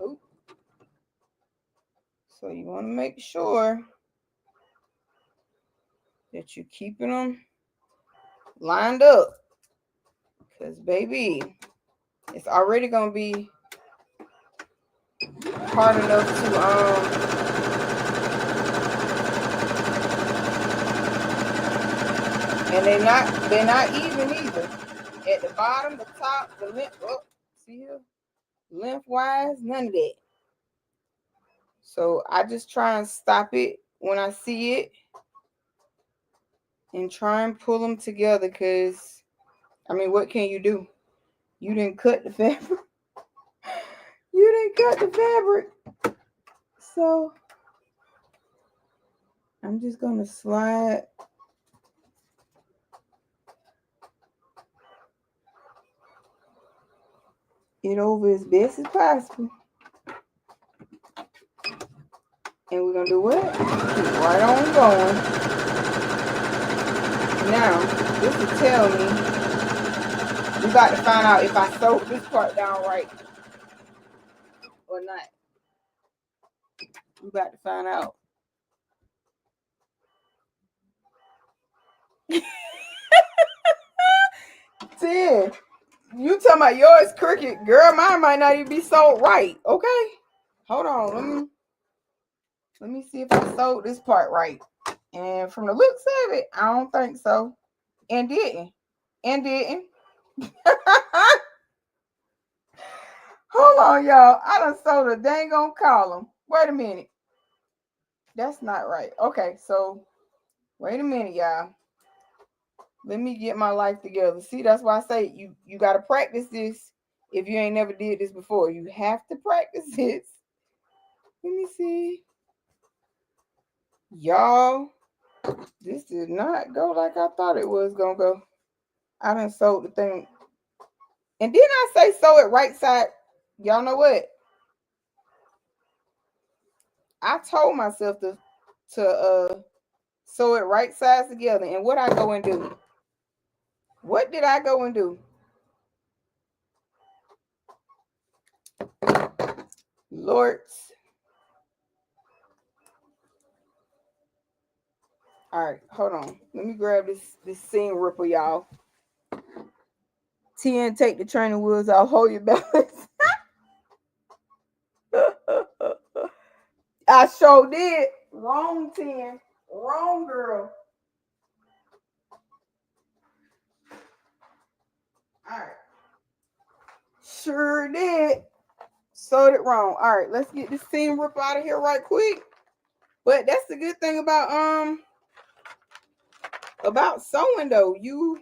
Ooh. So you want to make sure that you're keeping them lined up. Because, baby, it's already going to be hard enough to, and they're not even either. At the bottom, the top, the length, oh, see here? Lengthwise, none of that. So I just try and stop it when I see it and try and pull them together because, I mean, what can you do? You didn't cut the fabric. You didn't cut the fabric. So I'm just going to slide it over as best as possible. And we're going to do what? Keep right on going. Now, this will tell me, we got to find out if I sewed this part down right or not. We got to find out. Ten. You talking about yours crooked. Girl, mine might not even be sewed right. Okay. Hold on. Let me see if I sewed this part right. And from the looks of it, I don't think so. And didn't. Hold on, y'all. I done sewed a dang on column. Wait a minute. That's not right. Okay, so wait a minute, y'all. Let me get my life together. See, that's why I say you got to practice this if you ain't never did this before. You have to practice this. Let me see. Y'all, this did not go like I thought it was going to go. I done sewed the thing. And didn't I say sew it right side? Y'all know what? I told myself to sew it right sides together. And what I go and do? What did I go and do? Lords. All right, hold on. Let me grab this seam ripper, y'all. 10, take the training wheels off. Hold your balance. I sure did. Wrong 10. Wrong girl. All right. Sure did. Sewed it wrong. All right, let's get this seam ripper out of here right quick. But that's the good thing about sewing though. You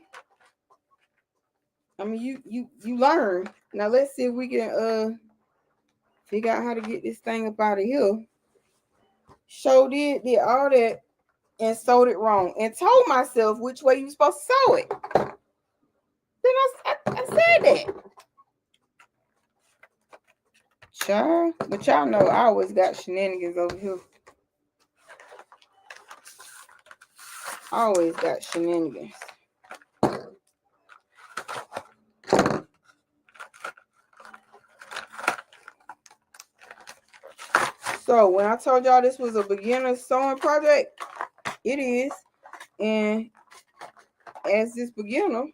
learn. Now let's see if we can figure out how to get this thing up out of here. Sure did all that and sewed it wrong and told myself which way you supposed to sew it. Then I said that. Child, but y'all know I always got shenanigans over here. Always got shenanigans. So when I told y'all this was a beginner sewing project, it is. And as this beginner,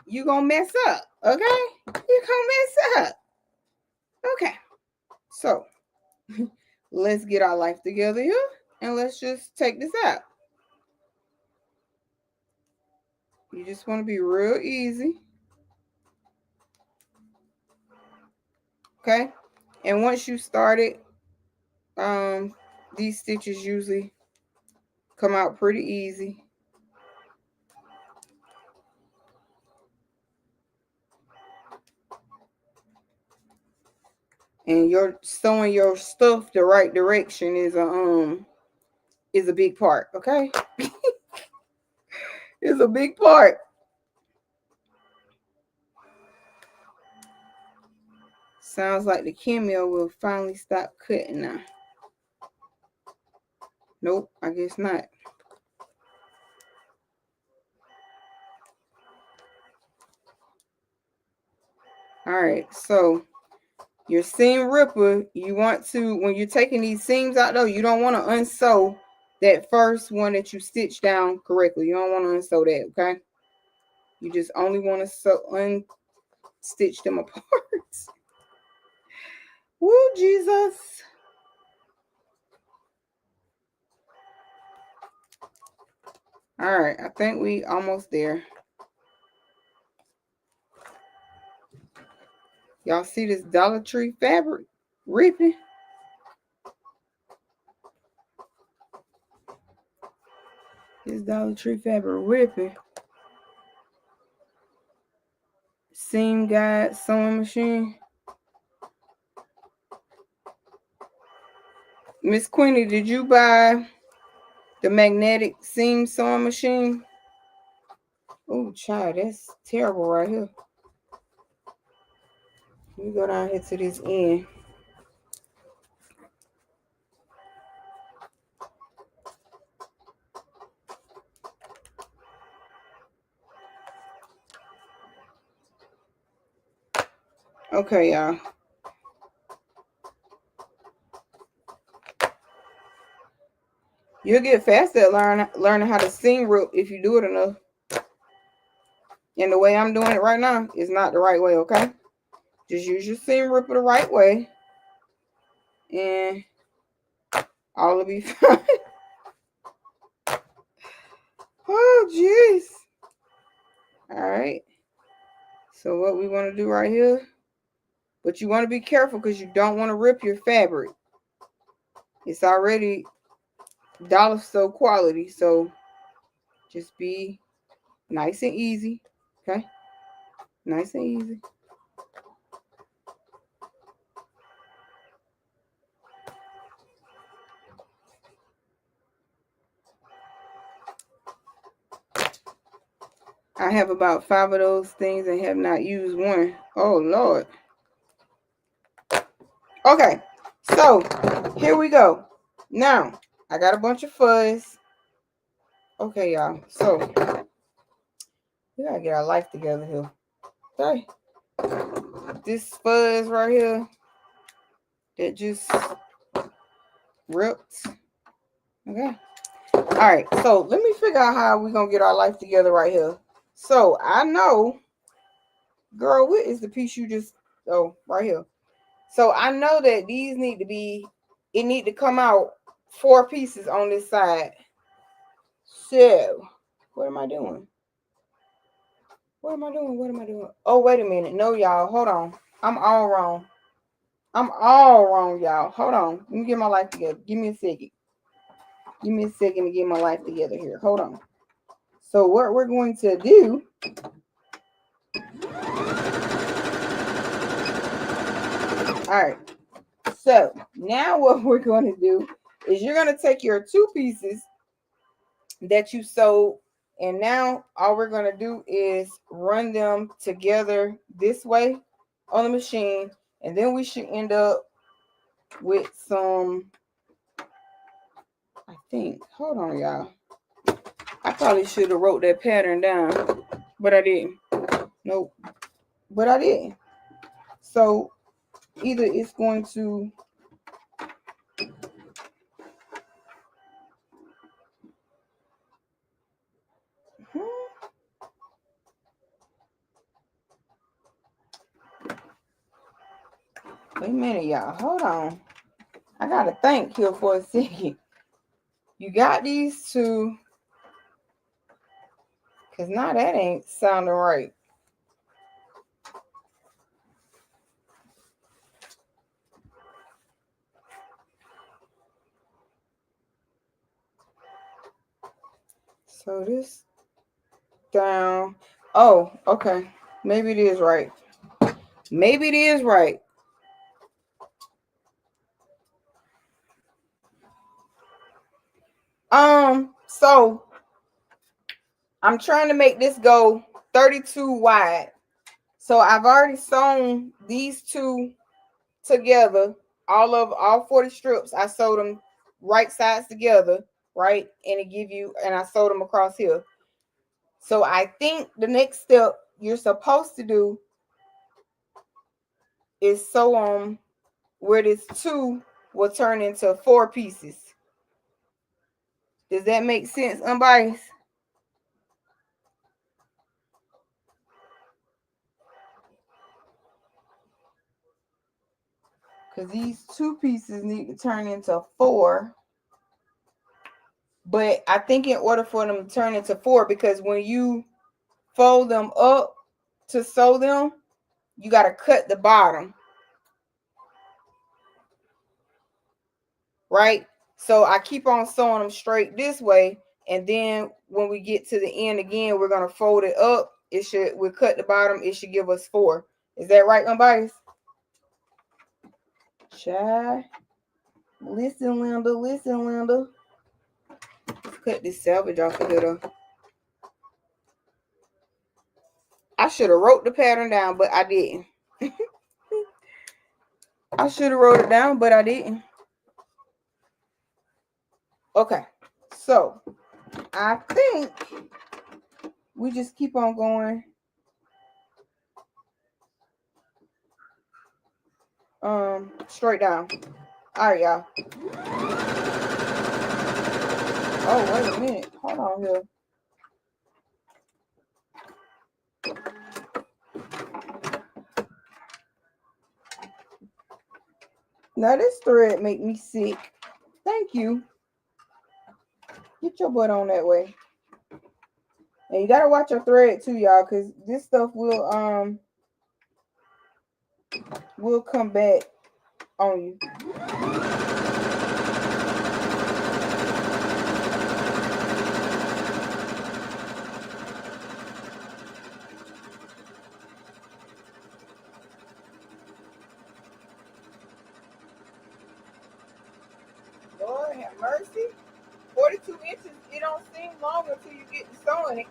you're going to mess up, okay? You're going to mess up. Okay. So let's get our life together here And let's just take this out. You just want to be real easy. Okay. And once you start it, these stitches usually come out pretty easy. And your sewing your stuff the right direction is a big part, okay? It's a big part. Sounds like the camel will finally stop cutting now. Nope, I guess not. All right, so your seam ripper, you want to, when you're taking these seams out though, you don't want to unsew that first one that you stitched down correctly. You don't want to unsew that, okay? You just only want to unstitch them apart. Woo, Jesus. All right, I think we almost there. Y'all see this Dollar Tree fabric ripping? This Dollar Tree fabric ripping. Seam Guide sewing machine. Miss Queenie, did you buy the magnetic seam sewing machine? Oh, child, that's terrible right here. Let me go down here to this end. Okay, y'all. You'll get faster at learning how to seam rip if you do it enough. And the way I'm doing it right now is not the right way, okay? Just use your seam ripper the right way. And all will be fine. Oh, jeez. All right. So what we want to do right here, but you want to be careful because you don't want to rip your fabric. It's already dollar store quality, so just be nice and easy, okay? Nice and easy. I have about 5 of those things and have not used one. Oh, Lord. Okay, so here we go. Now, I got a bunch of fuzz. Okay, y'all. So, we got to get our life together here. Okay. This fuzz right here that just ripped. Okay. All right. So, let me figure out how we're going to get our life together right here. So, I know, girl, what is the piece you just, oh, right here. So I know that these need to be, it need to come out 4 pieces on this side. So, what am I doing? What am I doing? What am I doing? Oh, wait a minute. No, y'all. Hold on. I'm all wrong. I'm all wrong, y'all. Hold on. Let me get my life together. Give me a second. Give me a second to get my life together here. Hold on. So what we're going to do, all right. So now what we're going to do is you're going to take your 2 pieces that you sewed, and now all we're going to do is run them together this way on the machine, and then we should end up with some, I think, hold on, y'all. I probably should have wrote that pattern down, but I didn't. Nope. But I didn't. So either it's going to, wait a minute, y'all. Hold on. I gotta think here for a second. You got these two, because now that ain't sounding right. So this down. Oh, okay. Maybe it is right. Maybe it is right. So I'm trying to make this go 32 wide. So I've already sewn these two together. All 40 strips. I sewed them right sides together, right? And it give you, and I sewed them across here. So I think the next step you're supposed to do is sew on where this 2 will turn into 4 pieces. Does that make sense, unbiased? Because these 2 pieces need to turn into 4. But I think in order for them to turn into 4, because when you fold them up to sew them, you got to cut the bottom. Right? So I keep on sewing them straight this way. And then when we get to the end again, we're going to fold it up. We'll cut the bottom. It should give us 4. Is that right, unbiased? Child. Listen, Linda. Listen, Linda. Let's cut this selvage off of here. I should have wrote the pattern down, but I didn't. I should have wrote it down, but I didn't. Okay. So, I think we just keep on going. Straight down. All right, y'all. Oh, wait a minute. Hold on here. Now this thread make me sick. Thank you. Get your butt on that way. And you gotta watch your thread too, y'all, because this stuff will come back on you. Lord have mercy. 42 inches, it don't seem long until you get to sewing it.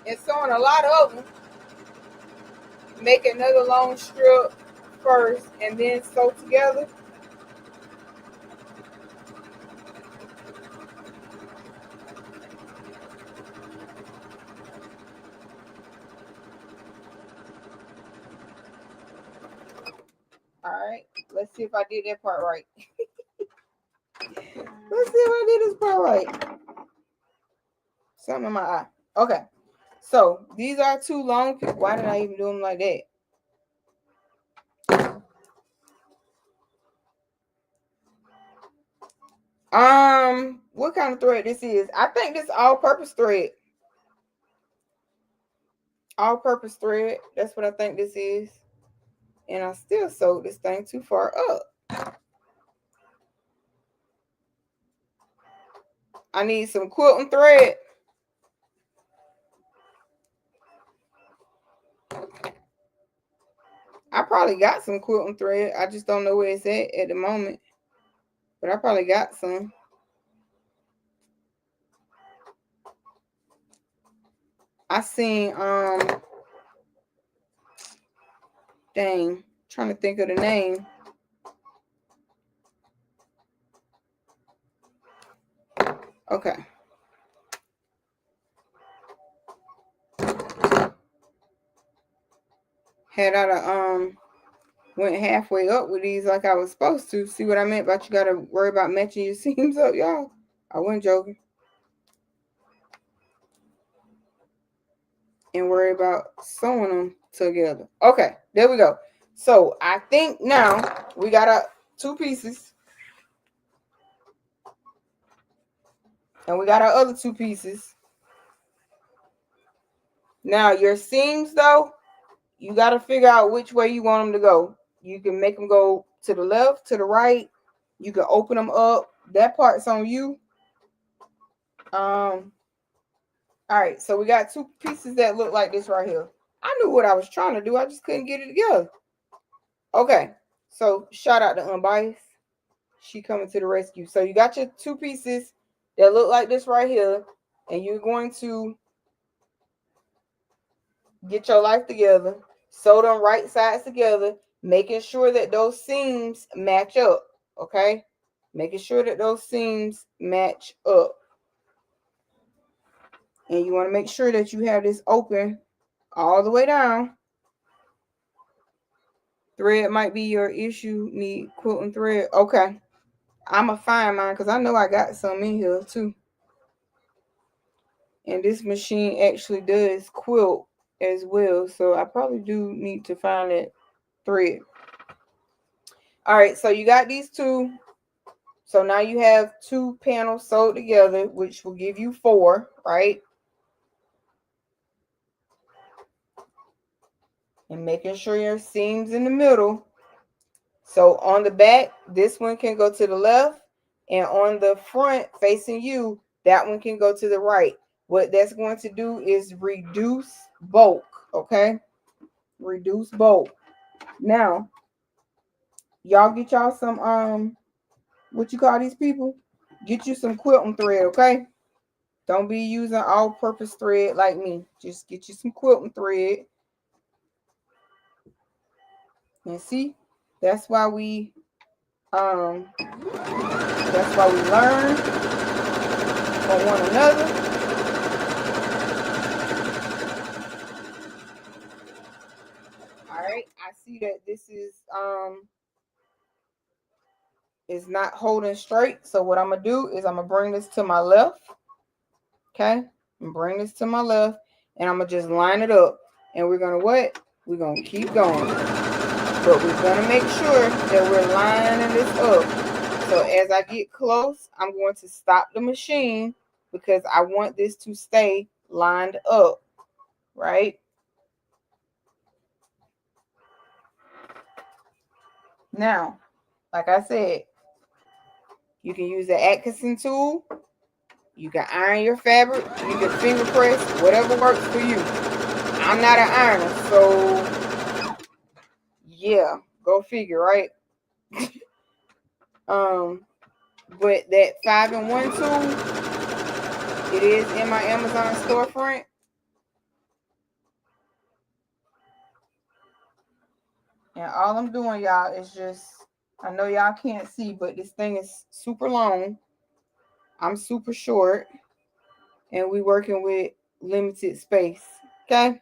And sewing a lot of them. Make another long strip first and then sew together. All right, let's see if I did that part right. Let's see if I did this part right. Something in my eye. Okay, so these are 2 long. Why did I even do them like that? What kind of thread this is? I think this all-purpose thread. All-purpose thread. That's what I think this is. And I still sewed this thing too far up. I need some quilting thread. I probably got some quilting thread. I just don't know where it's at the moment. But I probably got some. I seen dang, trying to think of the name. Okay. Had I went halfway up with these like I was supposed to. See what I meant about you gotta worry about matching your seams up, y'all? I wasn't joking. And worry about sewing them together. Okay, there we go. So I think now we got 2 pieces. And we got our other 2 pieces. Now your seams though, you got to figure out which way you want them to go. You can make them go to the left, to the right. You can open them up. That part's on you. All right, so we got 2 pieces that look like this right here. I knew what I was trying to do. I just couldn't get it together. Okay, so shout out to Unbiased. She coming to the rescue. So you got your 2 pieces that look like this right here, and you're going to get your life together, sew them right sides together, making sure that those seams match up, okay? Making sure that those seams match up. And you want to make sure that you have this open all the way down. Thread might be your issue. Need quilting thread. Okay. I'm going to find mine because I know I got some in here too. And this machine actually does quilt as well. So I probably do need to find that thread. All right. So you got these 2. So now you have 2 panels sewed together, which will give you 4, right? And making sure your seams in the middle. So on the back, this one can go to the left, and on the front facing you, that one can go to the right. What that's going to do is reduce bulk, okay? Reduce bulk. Now, y'all get y'all some what you call these people? Get you some quilting thread, okay? Don't be using all-purpose thread like me. Just get you some quilting thread. And see, that's why we learn from one another. All right, I see that this is not holding straight. So what I'm gonna do is I'm gonna bring this to my left. Okay, and bring this to my left, and I'm gonna just line it up. And we're gonna what? We're gonna keep going. But we're gonna make sure that we're lining this up. So as I get close, I'm going to stop the machine because I want this to stay lined up, right? Now, like I said, you can use the Atkinson tool. You can iron your fabric. You can finger press, whatever works for you. I'm not an ironer, so yeah, go figure, right? But that 5-in-1 tool, it is in my Amazon storefront. And all I'm doing, y'all, is just, I know y'all can't see, but this thing is super long. I'm super short. And we working with limited space. Okay?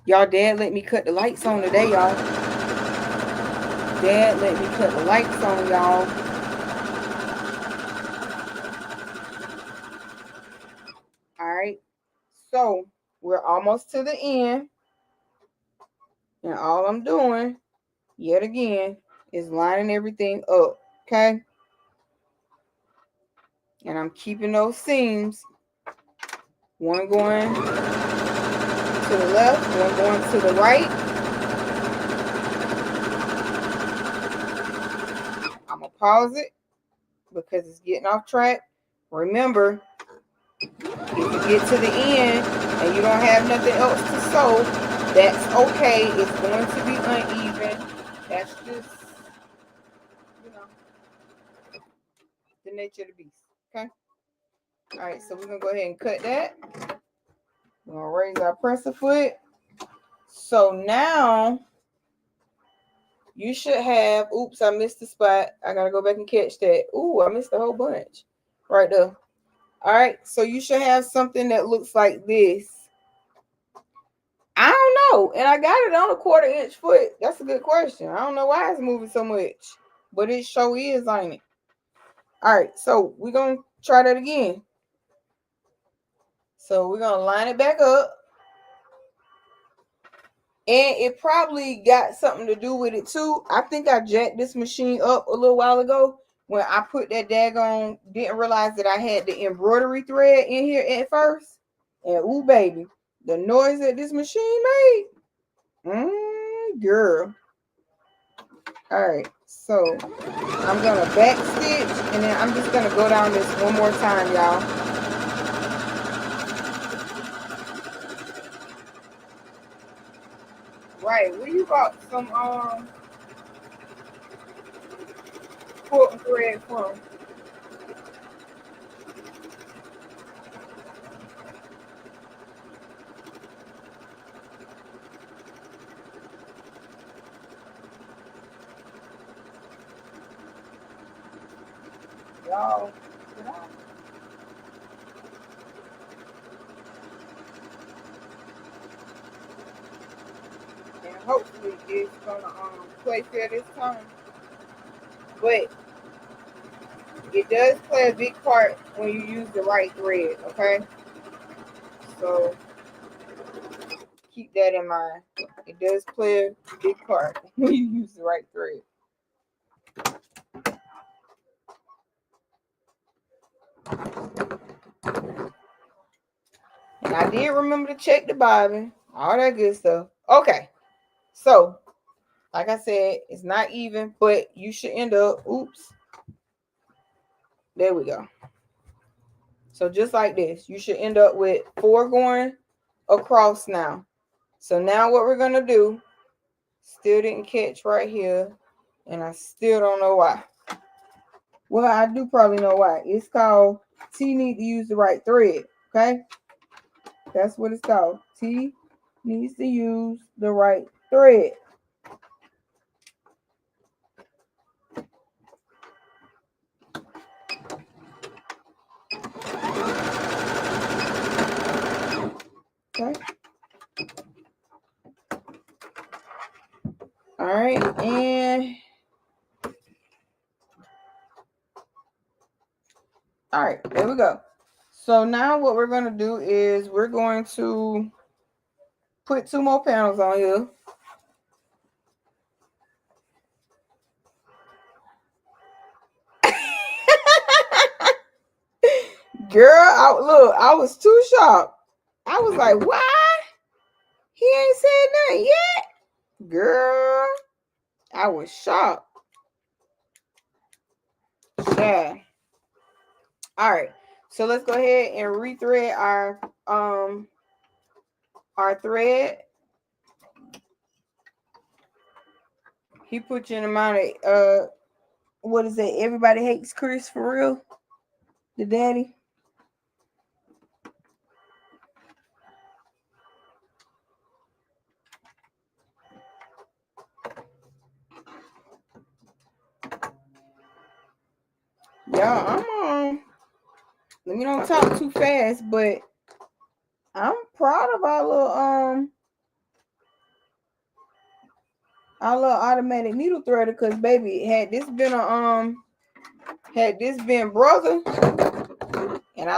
Y'all, Dad let me cut the lights on today, y'all. Dad let me cut the lights on, y'all. All right. So we're almost to the end. And all I'm doing, yet again, is lining everything up. Okay? And I'm keeping those seams. One going to the left, one going to the right. I'm going to pause it because it's getting off track. Remember, if you get to the end and you don't have nothing else to sew, that's okay. It's going to be uneven. That's just, the nature of the beast. Okay? All right, so we're going to go ahead and cut that. We're going to raise our presser foot. So now you should have, oops, I missed the spot. I got to go back and catch that. Ooh, I missed a whole bunch right there. All right, so you should have something that looks like this. I don't know. And I got it on a 1/4-inch foot. That's a good question. I don't know why it's moving so much, but it sure is, ain't it? All right, so we're going to try that again. So we're going to line it back up. And it probably got something to do with it too. I think I jacked this machine up a little while ago when I put that daggone, didn't realize that I had the embroidery thread in here at first. And ooh, baby, the noise that this machine made. Girl. All right, so I'm gonna back stitch, and then I'm just gonna go down this one more time, y'all. Right, where you got some quilting thread from? Y'all, and hopefully it's gonna play fair this time. But it does play a big part when you use the right thread, okay? So keep that in mind. It does play a big part when you use the right thread. And I did remember to check the bobbin, all that good stuff. Okay, so like I said, it's not even, but you should end up, oops, there we go. So just like this, you should end up with 4 going across now. So now what we're gonna do, still didn't catch right here, and I still don't know why. Well, I do probably know why. It's called T need to use the right thread, okay? That's what it's called. T needs to use the right thread. Okay. All right, and all right, there we go. So now what we're going to do is we're going to put 2 more panels on here. Girl, look, I was too shocked. I was like, why? He ain't said nothing yet. Girl, I was shocked. Yeah. All right. So let's go ahead and rethread our thread. He put you in the amount of what is it? Everybody hates Chris for real? The daddy? Yeah, I'm let me don't talk too fast, but I'm proud of our little automatic needle threader, because baby, had this been brother, and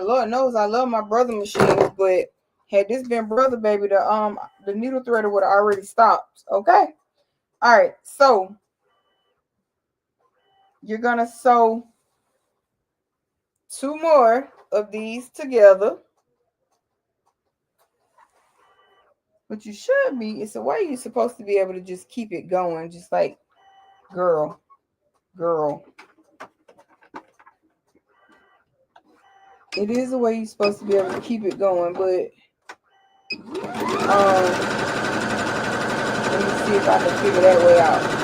Lord knows I love my brother machines, but had this been brother, baby, the needle threader would have already stopped. Okay. All right, so you're gonna sew 2 more of these together. What you should be, it's a way you're supposed to be able to just keep it going, just like girl. It is a way you're supposed to be able to keep it going, but let me see if I can figure that way out.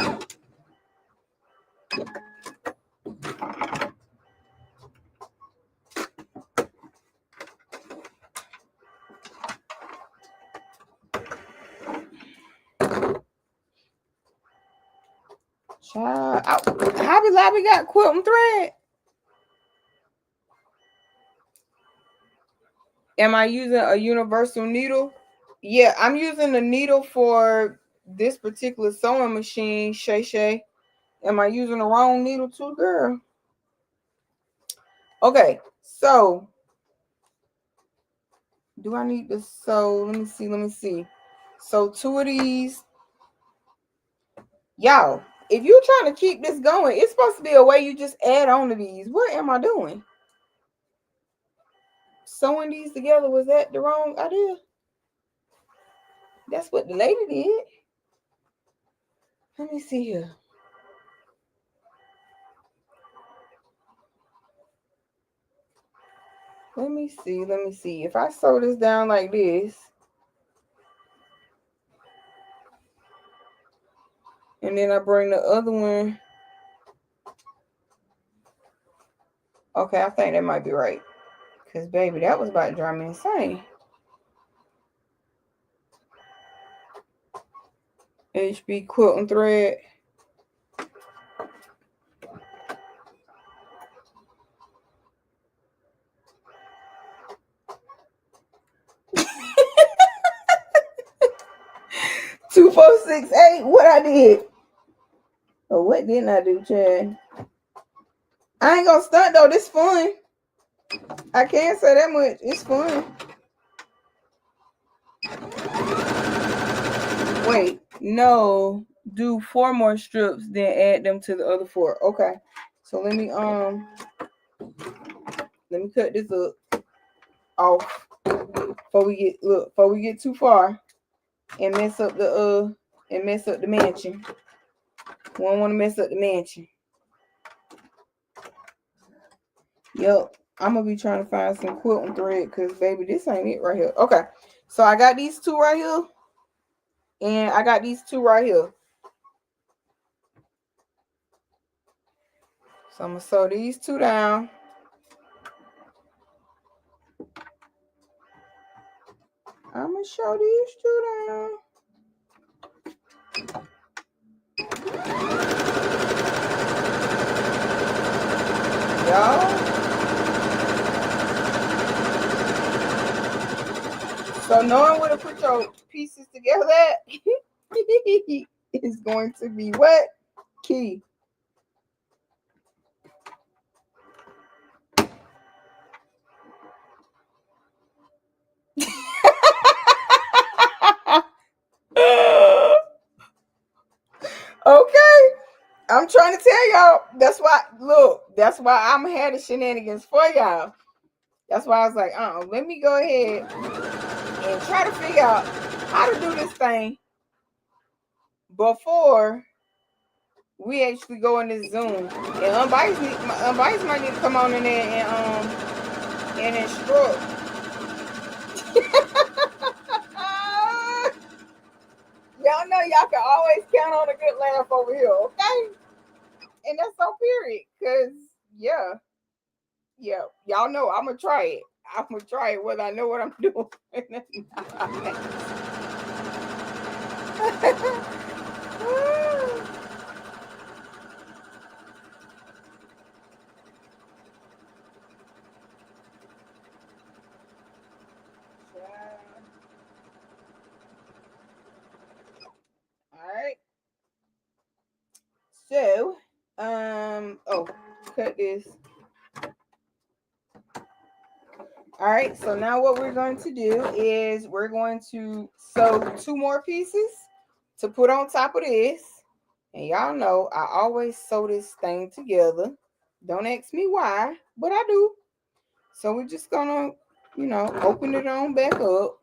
Child, Hobby Lobby got quilting thread. Am I using a universal needle? Yeah, I'm using the needle for this particular sewing machine, Shay. Am I using the wrong needle too, girl? Okay, so do I need to sew? Let me see. So 2 of these, y'all, if you're trying to keep this going, it's supposed to be a way you just add on to these. What am I doing? Sewing these together, was that the wrong idea? That's what the lady did. Let me see here. Let me see. If I sew this down like this, and then I bring the other one. Okay, I think that might be right. Because, baby, that was about to drive me insane. HB quilt and thread. Two, 4, 6, 8. What I did? Oh, what didn't I do, Chad? I ain't gonna stunt though. This fun. I can't say that much. It's fun. Wait, no. Do 4 more strips, then add them to the other 4. Okay. So let me cut this up off before we get too far and mess up the mansion. We don't want to mess up the mansion. Yep. I'm gonna be trying to find some quilting thread because baby, this ain't it right here. Okay. So I got these 2 right here. And I got these 2 right here. So I'm gonna sew these 2 down. I'm gonna show these 2 down. Y'all. So knowing where to put your pieces together at is going to be what? Key. Okay. I'm trying to tell y'all. That's why I'm had the shenanigans for y'all. That's why I was like, let me go ahead and try to figure out how to do this thing before we actually go in this Zoom. And Unbites might need to come on in there and instruct. Y'all know y'all can always count on a good laugh over here, okay? And that's so period. Cause yeah, y'all know I'm gonna try it. I'm gonna try it whether I know what I'm doing. All right. So, cut this. All right, so now what we're going to do is we're going to sew 2 more pieces to put on top of this. And y'all know I always sew this thing together. Don't ask me why, but I do. So we're just gonna, open it on back up.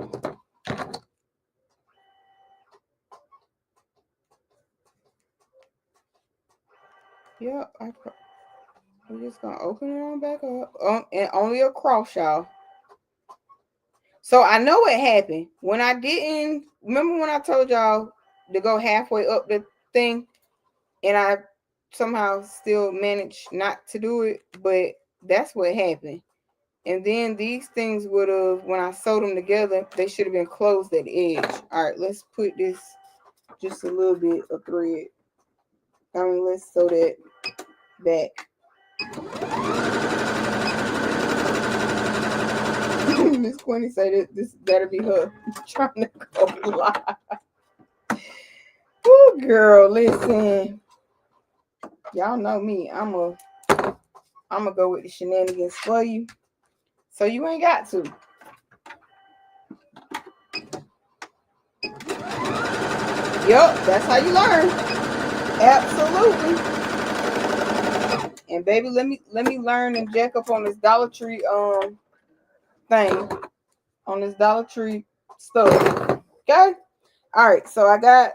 Yep, we're just gonna open it on back up. And only across, y'all. So I know what happened when I didn't remember when I told y'all to go halfway up the thing, and I somehow still managed not to do it, but that's what happened. And then these things would have, when I sewed them together, they should have been closed at the edge. All right, let's put this just a little bit of thread. Let's sew that back. Miss Quinny said this better be her trying to go live. Oh, girl, listen. Y'all know me. I'm gonna go with the shenanigans for you, so you ain't got to. Yup, that's how you learn. Absolutely. And baby, let me learn and jack up on this Dollar Tree thing. On this Dollar Tree stuff. Okay? Alright, so I got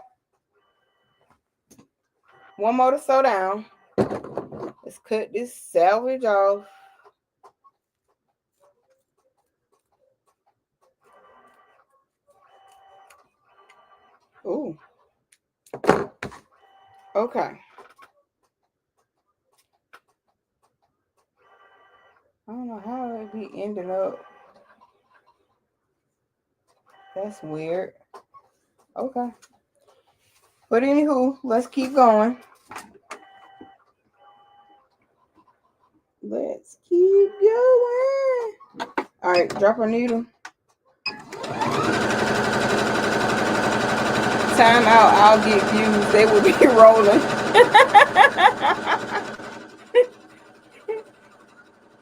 one more to sew down. Let's cut this salvage off. Ooh. Okay. I don't know how it be ending up. That's weird. Okay. But anywho, let's keep going. Let's keep going. All right, drop our needle. Time out, I'll get views. They will be rolling.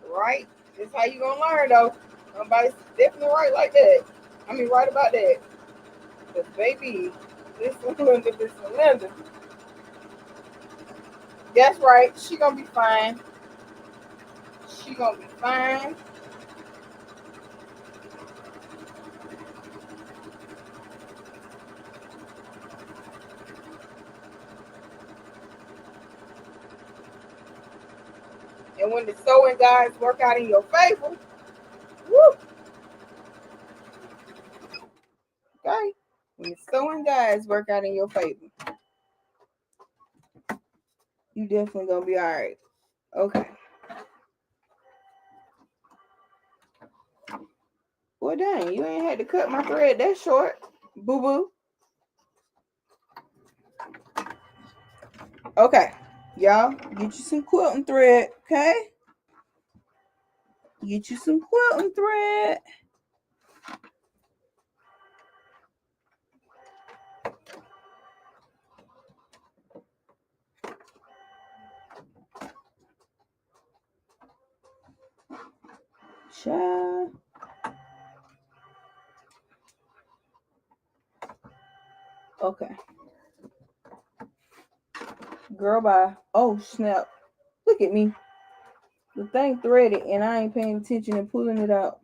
Right? That's how you gonna learn though. Somebody's definitely right like that. I mean right about that. Cause baby, listen Linda. That's right. She gonna be fine. She gonna be fine. And when the sewing guys work out in your favor, woo. Okay. When the sewing guys work out in your favor, you definitely gonna be all right. Okay. Well, dang, you ain't had to cut my thread that short, boo boo. Okay, y'all, get you some quilting thread, okay? Get you some quilting thread. Child. Okay. Girl, bye. Oh, snap. Look at me. The thing threaded and I ain't paying attention and pulling it out.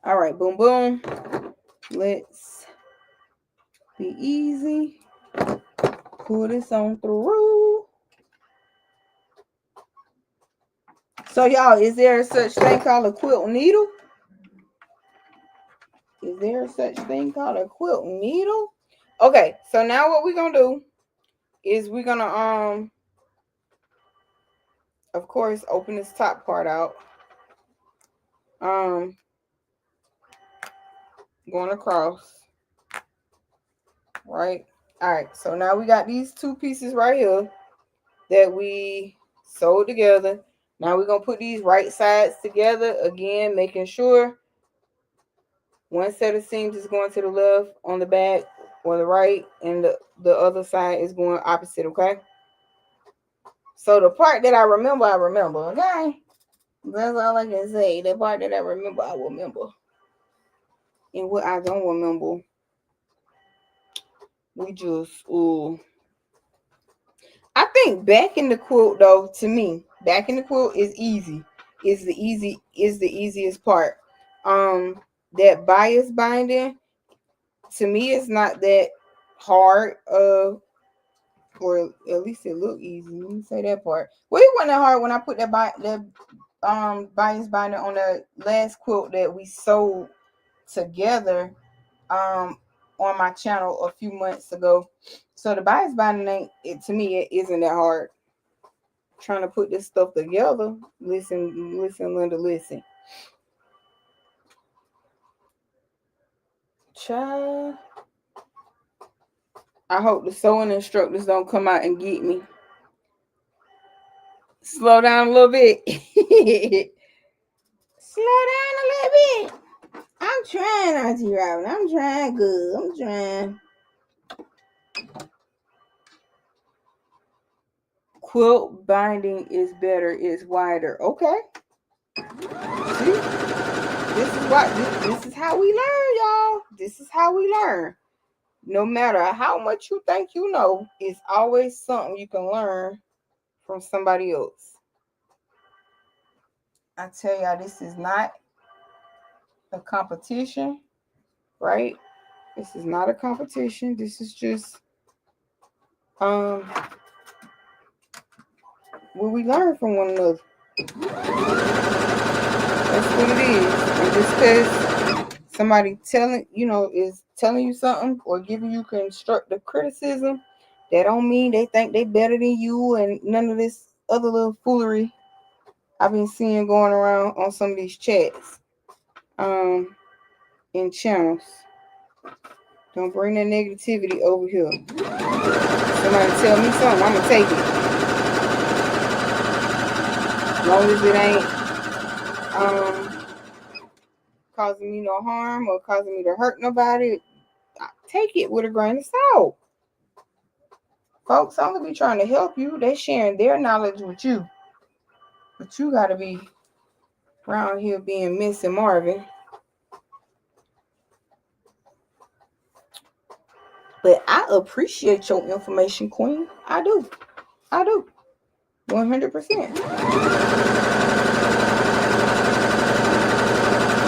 All right, boom, boom. Let's be easy. Pull this on through. So, y'all, is there a such thing called a quilt needle? Is there such thing called a quilt needle? Okay, so now what we're gonna do is we're gonna of course open this top part out. Going across. Right? Alright, so now we got these two pieces right here that we sewed together. Now we're gonna put these right sides together again, making sure one set of seams is going to the left on the back or the right, and the other side is going opposite, okay? So the part that I remember, okay? That's all I can say. The part that I remember, I will remember. And what I don't remember, we just, I think back in the quilt though, to me, back in the quilt is easy. Is the easiest part. That bias binding, to me, it's not that hard. Or at least it look easy. Let me say that part. Well, it wasn't hard when I put that bias binder on the last quilt that we sewed together on my channel a few months ago. So the bias binding ain't, to me, it isn't that hard. Trying to put this stuff together. Listen, Linda, listen. Child. I hope the sewing instructors don't come out and get me. Slow down a little bit. Slow down a little bit. I'm trying, Auntie Robin. I'm trying good. I'm trying. Quilt binding is better. It's wider. Okay. See? This is how we learn, y'all. This is how we learn. No matter how much you think you know, it's always something you can learn from somebody else. I tell y'all, this is not a competition, right? This is not a competition. This is just um what we learn from one another. That's what it is. And just because somebody is telling you something or giving you constructive criticism, that don't mean they think they better than you and none of this other little foolery I've been seeing going around on some of these chats in channels. Don't bring that negativity over here. Somebody tell me something, I'm gonna take it. As long as it ain't causing me no harm or causing me to hurt nobody, I take it with a grain of salt. Folks only be trying to help you. They sharing their knowledge with you. But you gotta be around here being Miss and Marvin. But I appreciate your information, Queen. I do. 100%.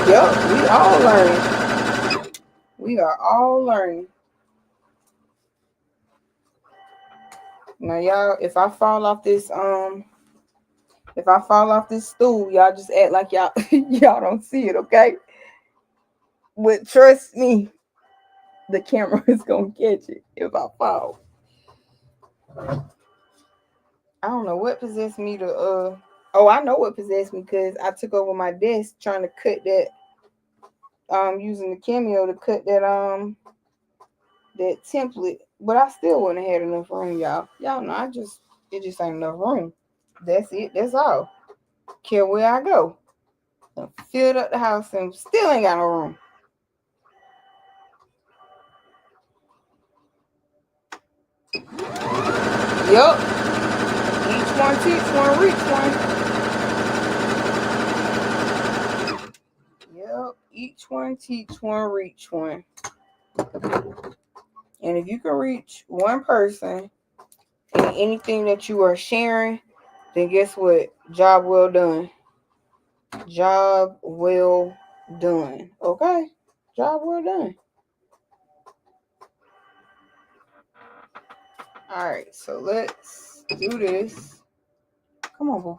Yup, we all learning. We are all learning. Now y'all, if I fall off this stool, y'all just act like y'all y'all don't see it, okay? But trust me, the camera is gonna catch it if I fall. I don't know what possessed me to I know what possessed me because I took over my desk trying to cut that using the Cameo to cut that template, but I still wouldn't have had enough room, y'all. Y'all know it just ain't enough room. That's it, that's all. Care where I go. I filled up the house and still ain't got no room. Yup. Each one teach one, reach one. Yep. Each one teach one, reach one. And if you can reach one person in anything that you are sharing, then guess what? Job well done. Job well done. Okay? Job well done. All right, so let's do this. Come on, boo.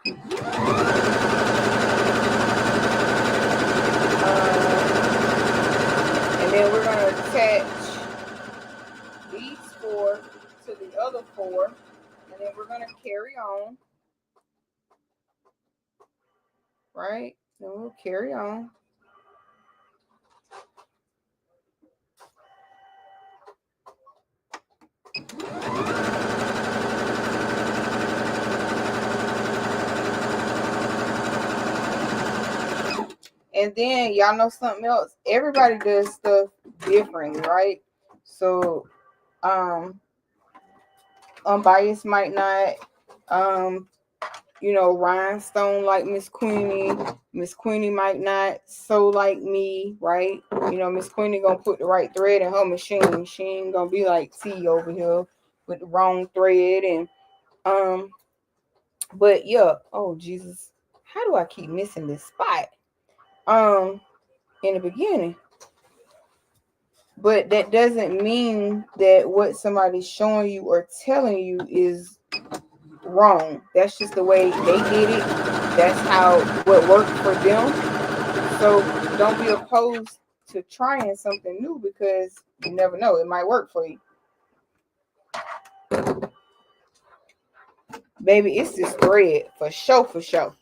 And then we're going to attach these 4 to the other 4. And then we're going to carry on. Right? Then we'll carry on. And then y'all know something else. Everybody does stuff differently, right? So Unbiased might not rhinestone like Miss Queenie. Miss Queenie might not sew like me, right? Miss Queenie gonna put the right thread in her machine. She ain't gonna be like T over here with the wrong thread. And but yeah, oh Jesus, how do I keep missing this spot? In the beginning. But that doesn't mean that what somebody's showing you or telling you is wrong. That's just the way they did it. That's what worked for them. So don't be opposed to trying something new because you never know. It might work for you. Baby, it's this thread for sure.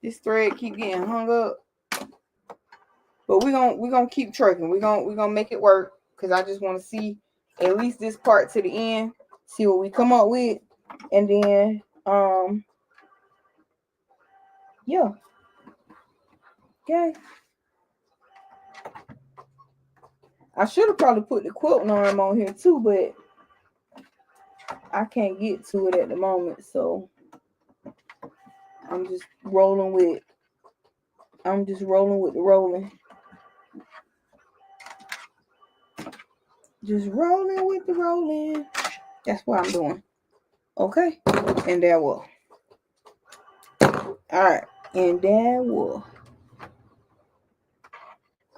This thread keep getting hung up. But we're gonna keep trucking. We're gonna make it work because I just want to see at least this part to the end, see what we come up with, and then yeah. Okay. I should have probably put the quilting arm on here too, but I can't get to it at the moment, so I'm just rolling with the rolling. Just rolling with the rolling. That's what I'm doing. Okay. And there will. Alright. And there will.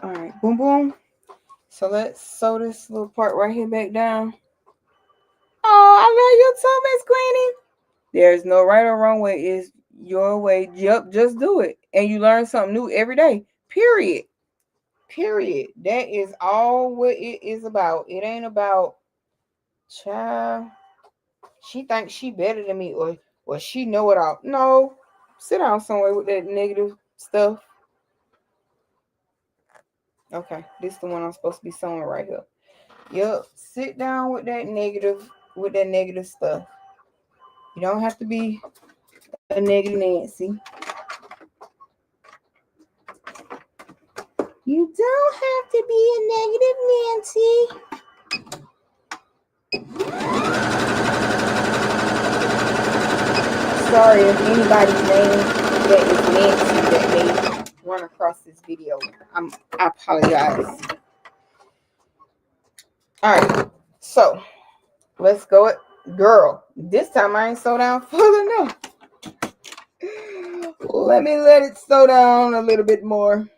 Alright. Boom boom. So let's sew this little part right here back down. Oh, I love you too, Miss Queenie. There's no right or wrong way. It's your way. Yep, just do it. And you learn something new every day. Period. Period. That is all what it is about. It ain't about, child, she thinks she better than me, or she know it all. No. Sit down somewhere with that negative stuff. Okay, this is the one I'm supposed to be sewing right here. Yep. Sit down with that negative stuff. You don't have to be a negative Nancy. You don't have to be a negative Nancy. Sorry if anybody's name that is Nancy that may run across this video. I apologize. Alright, so let's go. Girl, this time I ain't sew down full enough. Let it sew down a little bit more.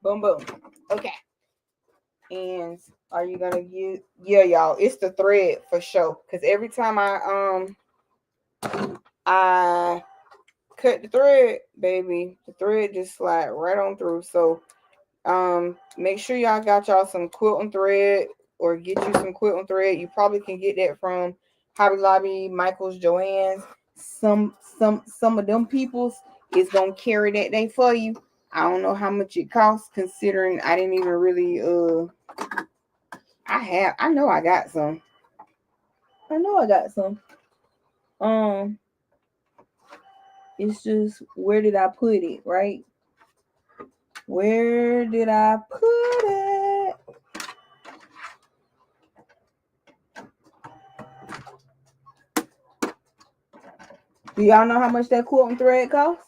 Boom, boom. Okay. And are you gonna use? Yeah, y'all. It's the thread for sure. Cause every time I cut the thread, baby, the thread just slide right on through. So make sure y'all got y'all some quilting thread, or get you some quilting thread. You probably can get that from Hobby Lobby, Michael's, Joann's. Some of them peoples is gonna carry that day for you. I don't know how much it costs, considering I didn't even really I know I got some. It's just, where did I put it, right? Where did I put it? Do y'all know how much that quilting thread costs?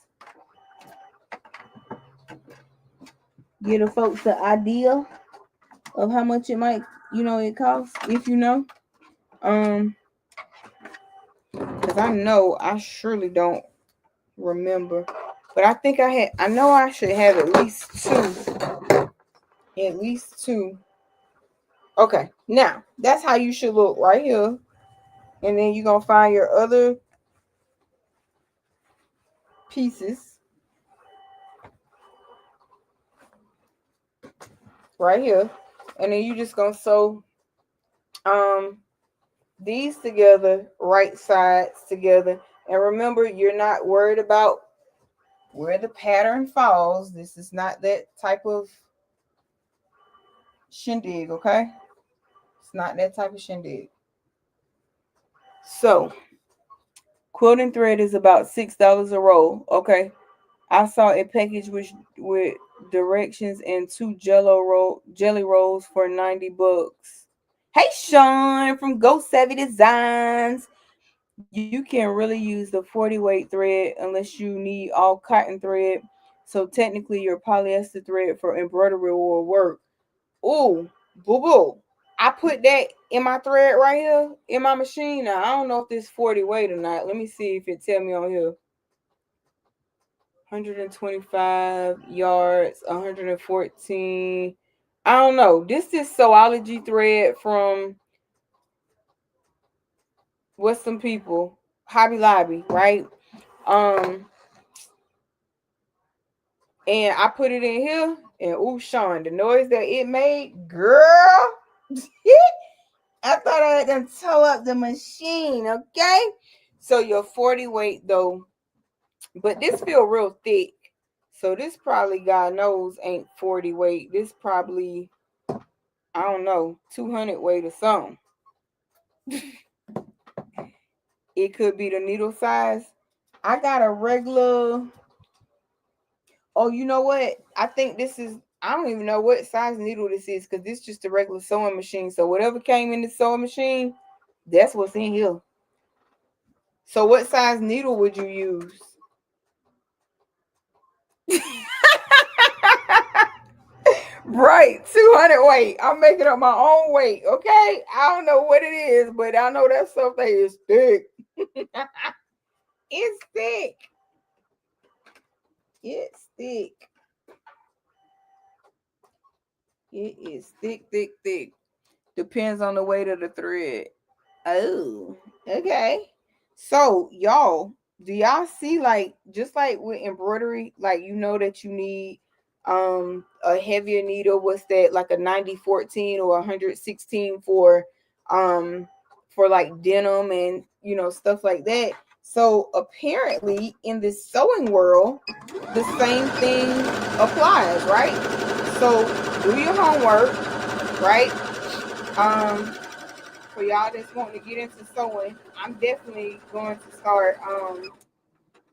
Give the folks the idea of how much it might, it costs, if you know. Because I surely don't remember. But I think I know I should have at least two. Okay, now that's how you should look right here. And then you're going to find your other pieces right here. And then you just going to sew these together, right sides together. And remember, you're not worried about where the pattern falls. This is not that type of shindig, okay? It's not that type of shindig. So, quilting thread is about $6 a roll, okay? I saw a package with directions and 2 jelly rolls for $90. Hey, Sean from Go Savvy Designs. You can really use the 40 weight thread unless you need all cotton thread. So technically your polyester thread for embroidery will work. Ooh, boo boo. I put that in my thread right here in my machine. Now I don't know if this 40 weight or not. Let me see if it tell me on here. 125 yards, 114. I don't know. This is Sewology thread from what's some people? Hobby Lobby, right? And I put it in here, and ooh, Sean, the noise that it made, girl. I thought I had to tow up the machine, okay? So your 40 weight though, but this feel real thick. So this probably, God knows, ain't 40 weight. This probably, I don't know, 200 weight or something. It could be the needle size. I got a regular. Oh, you know what? I think this is. I don't even know what size needle this is because this is just a regular sewing machine. So whatever came in the sewing machine, that's what's in here. So what size needle would you use? Right, 200 weight. I'm making up my own weight, okay? I don't know what it is, but I know that something is thick. It's thick. It's thick. It is thick, thick, thick. Depends on the weight of the thread. Oh, okay. So, y'all, do y'all see, like, just like with embroidery, like, you know that you need a heavier needle? What's that, like a 90-14 or 116 for like denim and stuff like that? So apparently in the sewing world, the same thing applies, right? So do your homework, right? For y'all that's wanting to get into sewing, I'm definitely going to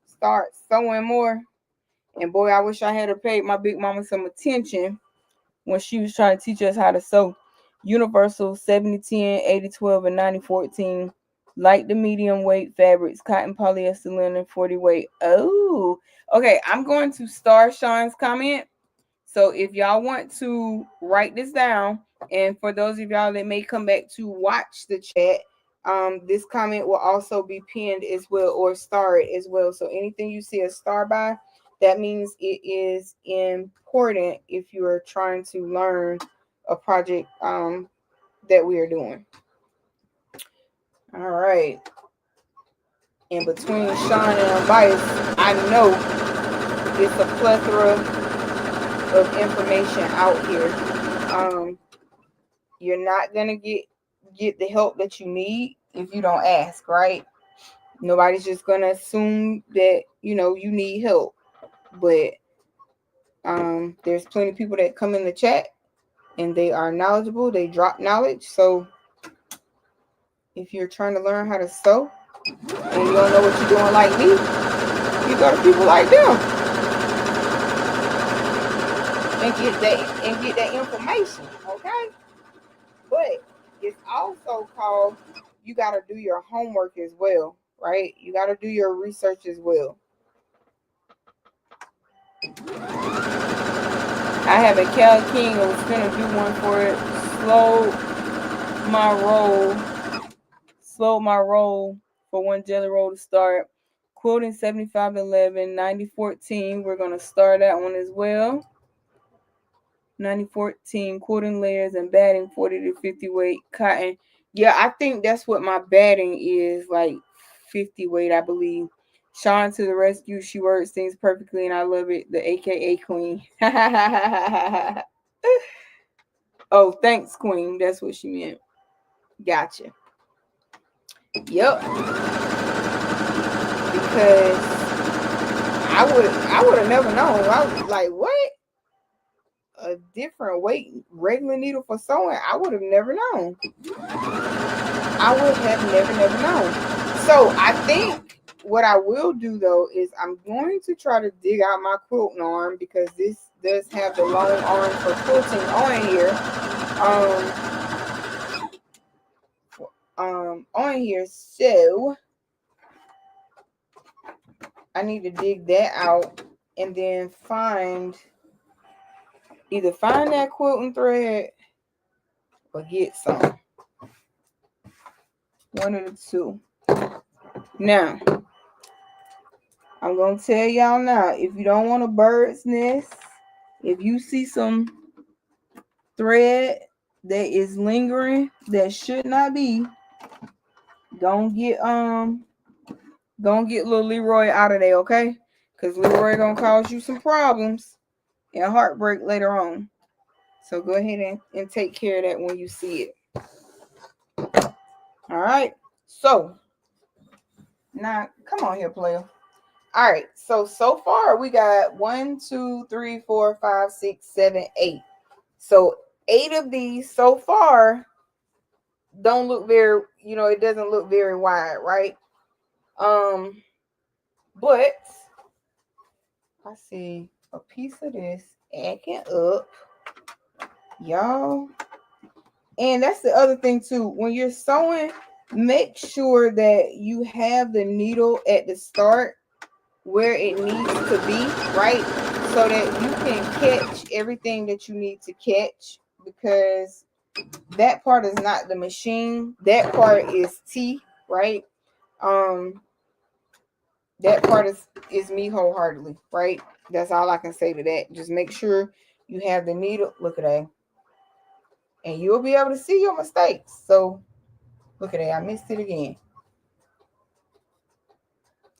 start sewing more. And boy, I wish I had paid my big mama some attention when she was trying to teach us how to sew. Universal 70-10, 80-12, and 90-14. Light to medium weight fabrics, cotton, polyester, linen, 40 weight. Oh, okay. I'm going to star Sean's comment. So if y'all want to write this down, and for those of y'all that may come back to watch the chat, this comment will also be pinned as well or starred as well. So anything you see a star by, that means it is important if you are trying to learn a project that we are doing. All right. And between Sean and Vice, I know it's a plethora of information out here. You're not gonna get the help that you need if you don't ask, right? Nobody's just gonna assume that you need help. But there's plenty of people that come in the chat and they are knowledgeable, they drop knowledge. So if you're trying to learn how to sew and you don't know what you're doing like me, you go to people like them and get that information, okay? But it's also called, you got to do your homework as well, right? You got to do your research as well. I have a Cal King. I was going to do one for it. Slow my roll for one jelly roll to start. Quoting 75-11, 90-14. We're going to start that one as well. 90-14, quoting layers and batting 40-50 weight cotton. Yeah, I think that's what my batting is, like 50 weight, I believe. Sean to the rescue. She works things perfectly and I love it. The AKA Queen. Oh, thanks, Queen. That's what she meant. Gotcha. Yep. Because I would have never known. I was like, what? A different weight regular needle for sewing? I would have never known. I would have never known. So I think what I will do though is I'm going to try to dig out my quilting arm because this does have the long arm for quilting on here. On here, so I need to dig that out and then either find that quilting thread or get some. One of the two. Now, I'm going to tell y'all now, if you don't want a bird's nest, if you see some thread that is lingering that should not be, don't get little Leroy out of there, okay? Because Leroy gonna cause you some problems and heartbreak later on. So go ahead and take care of that when you see it. All right. So now come on here, player. All right. So far we got 1, 2, 3, 4, 5, 6, 7, 8. So 8 of these so far don't look very, it doesn't look very wide, right? But I see a piece of this acting up, y'all. And that's the other thing too. When you're sewing, make sure that you have the needle at the start where it needs to be, right? So that you can catch everything that you need to catch, because that part is not the machine. That part is T, right? That part is me wholeheartedly, right? That's all I can say to that. Just make sure you have the needle. Look at that. And you'll be able to see your mistakes. So look at that. I missed it again.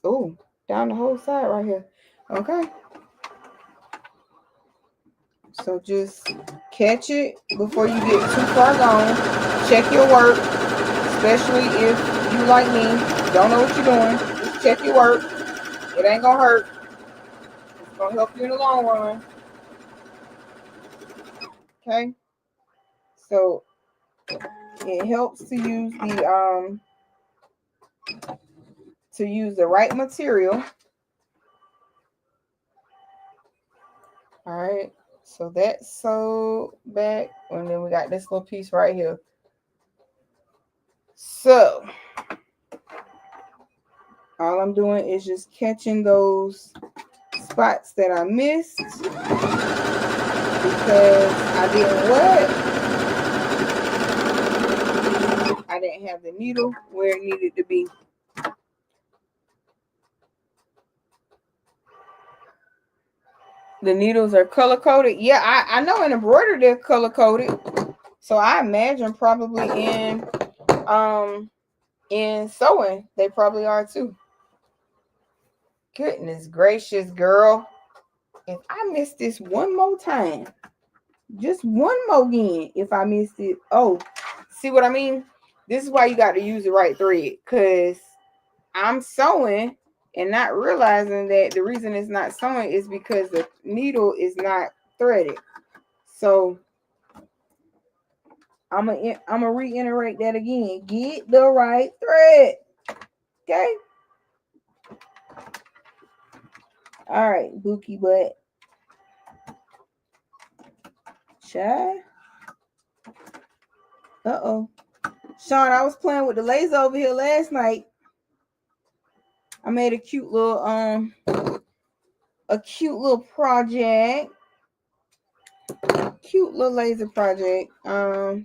Oh, down the whole side right here. Okay. So just catch it before you get too far gone. Check your work, especially if you, like me, don't know what you're doing. Just check your work. It ain't gonna hurt. It's gonna help you in the long run. Okay. So it helps to use the right material. All right. So that's sewed back, and then we got this little piece right here. So all I'm doing is just catching those spots that I missed because I didn't what? I didn't have the needle where it needed to be. The needles are color coded. Yeah, I know in embroidery they're color coded. So I imagine probably in sewing they probably are too. Goodness gracious, girl. If I miss this one more time, just one more again, if I missed it. Oh, see what I mean? This is why you got to use the right thread, because I'm sewing and not realizing that the reason it's not sewing is because the needle is not threaded. So I'm gonna reiterate that again. Get the right thread. Okay. All right, Bookie butt. Shy. Uh-oh. Sean, I was playing with the laser over here last night. I made a cute little project. Cute little laser project. I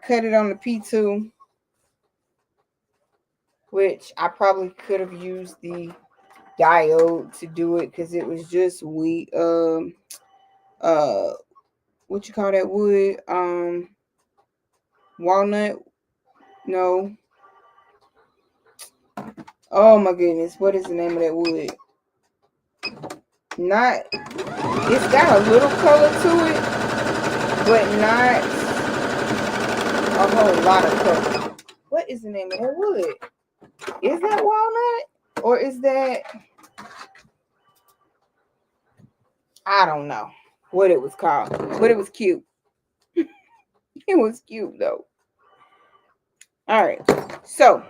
cut it on the P2, which I probably could have used the diode to do it because it was just what you call that wood? Walnut? No. Oh my goodness, what is the name of that wood? Not, it's got a little color to it, but not a whole lot of color. What is the name of that wood? Is that walnut? Or is that, I don't know what it was called, but it was cute. It was cute though. All right, so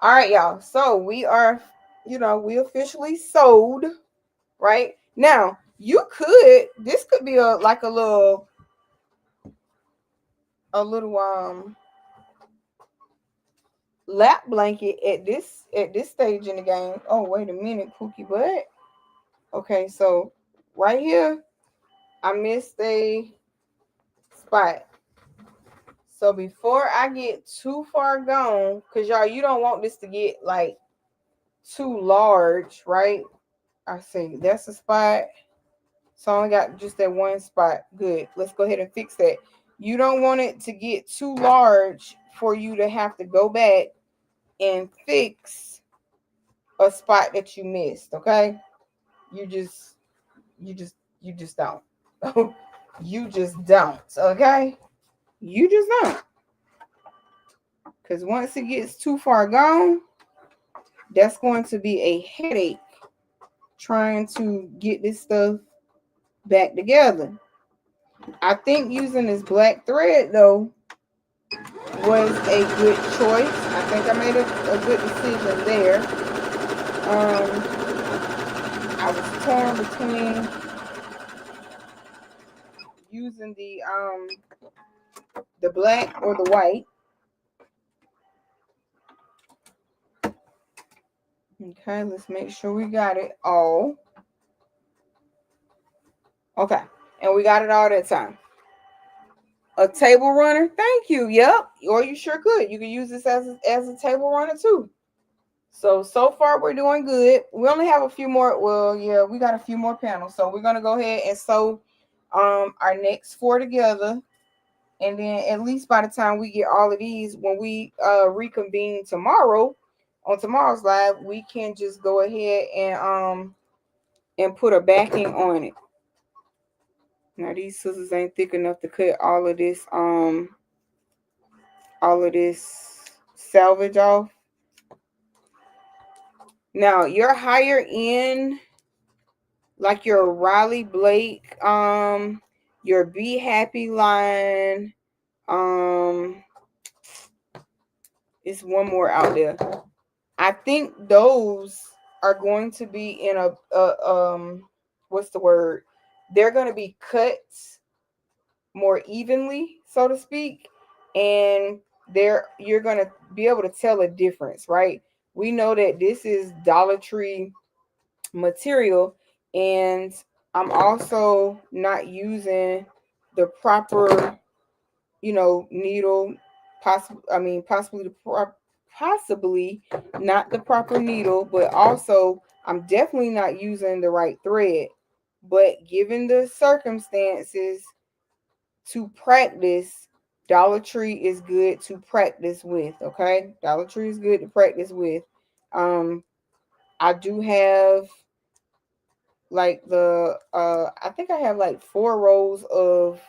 all right, y'all. So we are, we officially sold, right? Now, this could be a little lap blanket at this stage in the game. Oh, wait a minute, Pookie butt. Okay, so right here, I missed a spot. So before I get too far gone, because y'all, you don't want this to get like too large, right? I see that's a spot. So I only got just that one spot. Good. Let's go ahead and fix that. You don't want it to get too large for you to have to go back and fix a spot that you missed. Okay. You just don't. You just don't. Okay. You just don't. Because once it gets too far gone, that's going to be a headache trying to get this stuff back together. I think using this black thread though was a good choice. I think I made a good decision there. I was torn between using the black or the white. Okay, let's make sure we got it all. Okay, and we got it all that time. A table runner, thank you. Yep, or you sure could. You could use this as a table runner too. So far we're doing good. We only have a few more. Well, yeah, we got a few more panels. So we're gonna go ahead and sew our next 4 together. And then at least by the time we get all of these, when we reconvene tomorrow on tomorrow's live, we can just go ahead and put a backing on it. Now these scissors ain't thick enough to cut all of this salvage off. Now your higher end, like your Riley Blake, your Be Happy line, it's one more out there. I think those are going to be in a what's the word? They're going to be cut more evenly, so to speak, and you're going to be able to tell a difference, right? We know that this is Dollar Tree material, and I'm also not using the proper, needle, possibly not the proper needle, but also I'm definitely not using the right thread. But given the circumstances to practice, Dollar Tree is good to practice with. Okay, Dollar Tree is good to practice with. I do have like I think I have like 4 rows of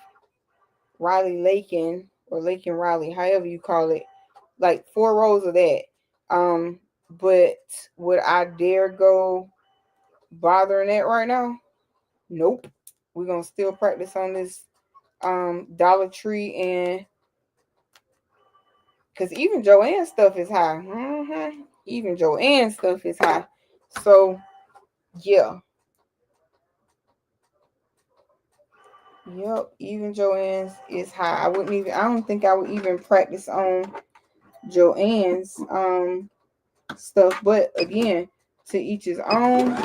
Riley Lakin or Lakin Riley, however you call it, like 4 rows of that. But would I dare go bothering that right now? Nope. We're gonna still practice on this Dollar Tree, and because even Joann's stuff is high. Even Joann's stuff is high. So yeah. Yep, even Joann's is high. I don't think I would even practice on Joann's stuff, but again, to each his own.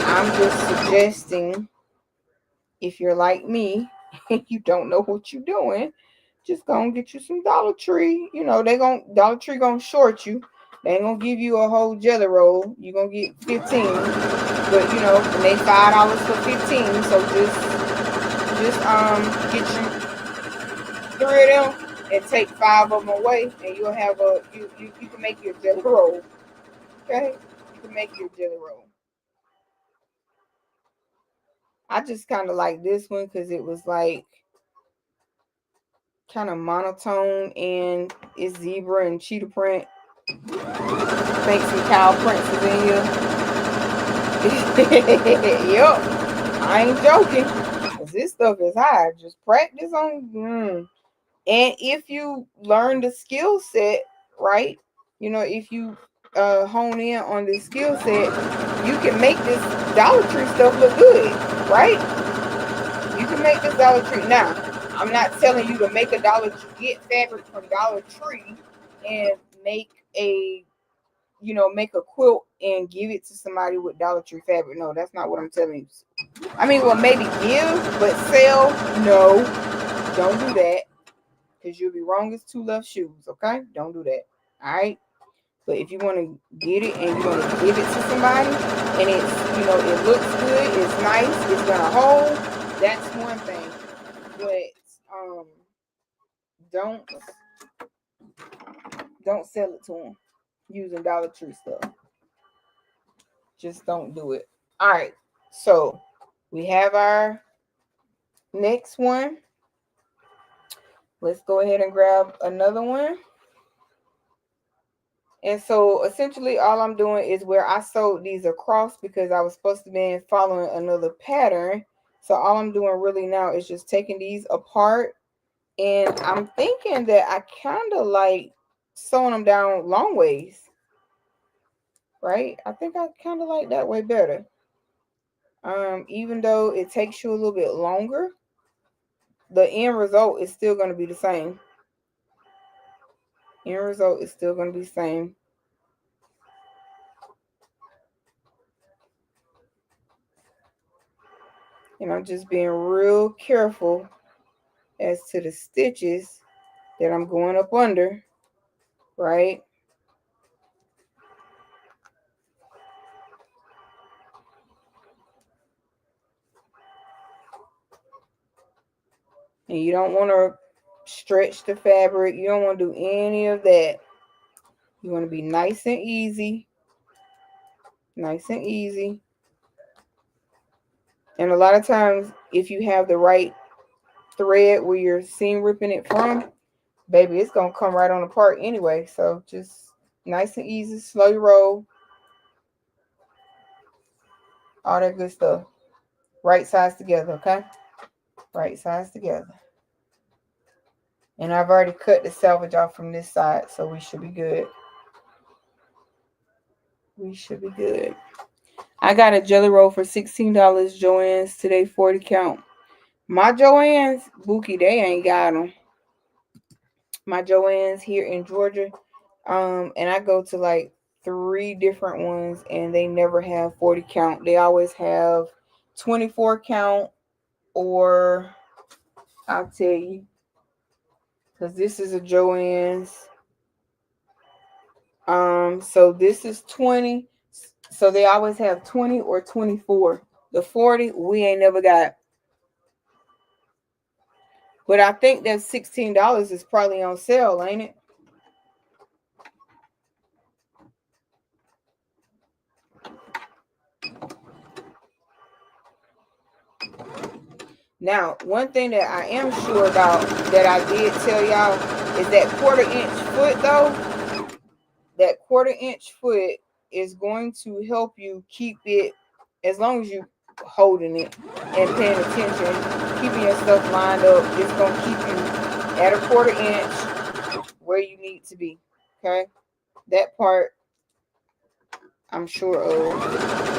I'm just suggesting, if you're like me and you don't know what you're doing, just go and get you some Dollar Tree. Dollar Tree gonna short you. They ain't gonna give you a whole jelly roll. You're gonna get 15. But and they $5 for 15. So just get you 3 of them and take 5 of them away, and you'll have you can make your jelly roll. Okay? You can make your jelly roll. I just kind of like this one because it was like kind of monotone, and it's zebra and cheetah print. Think some cow prints is in here. Yup. I ain't joking. Cause this stuff is high. Just practice on. And if you learn the skill set, right? If you hone in on the skill set, you can make this Dollar Tree stuff look good, right? You can make this Dollar Tree. Now, I'm not telling you to make get fabric from Dollar Tree and make a quilt and give it to somebody with Dollar Tree fabric. No, that's not what I'm telling you. I mean, well, maybe give, but sell, no. Don't do that. Because you'll be wrong as 2 left shoes, okay? Don't do that. All right? But if you want to get it and you want to give it to somebody, and it looks good, it's nice, it's gonna hold, that's one thing. But don't sell it to them using Dollar Tree stuff. Just don't do it. All right. So we have our next one. Let's go ahead and grab another one. And so essentially all I'm doing is where I sewed these across because I was supposed to be following another pattern. So all I'm doing really now is just taking these apart. And I'm thinking that I kind of like sewing them down long ways. Right? I think I kind of like that way better. Even though it takes you a little bit longer. the end result is still going to be the same. End result is still going to be the same. And I'm just being real careful as to the stitches that I'm going up under, right? And you don't want to stretch the fabric. You don't want to do any of that. You want to be nice and easy. Nice and easy. And a lot of times, if you have the right thread where you're seam ripping it from, baby, it's going to come right on apart anyway. So just nice and easy, slow your roll. All that good stuff. Right sides together, okay? Right sides together. And I've already cut the selvage off from this side, so we should be good. We should be good. I got a jelly roll for $16, Joann's today, 40 count. My Joann's, Buki, they ain't got them. My Joann's here in Georgia, and I go to like 3 different ones, and they never have 40 count. They always have 24 count, or I'll tell you, because this is a Joann's. So this is 20. So they always have 20 or 24. The 40 we ain't never got. But I think that $16 is probably on sale, ain't it? Now, one thing that I am sure about that I did tell y'all is that 1/4 inch foot though. That 1/4 inch foot is going to help you keep it, as long as you holding it and paying attention, keeping your stuff lined up. It's going to keep you at a 1/4 inch where you need to be. Okay, that part I'm sure of.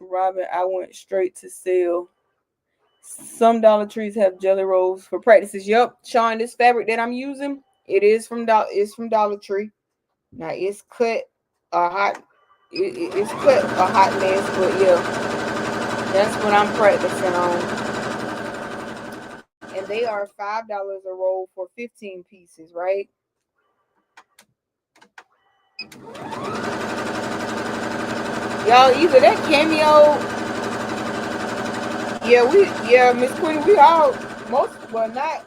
Robin, I went straight to sale. Some Dollar Trees have jelly rolls for practices. Yep, Sean, this fabric that I'm using, it's from Dollar Tree. Now it's cut a hot, it's cut a hot mess, but yeah, that's what I'm practicing on. And they are $5 a roll for 15 pieces, right? Y'all, either that Cameo, Miss Queen, we all not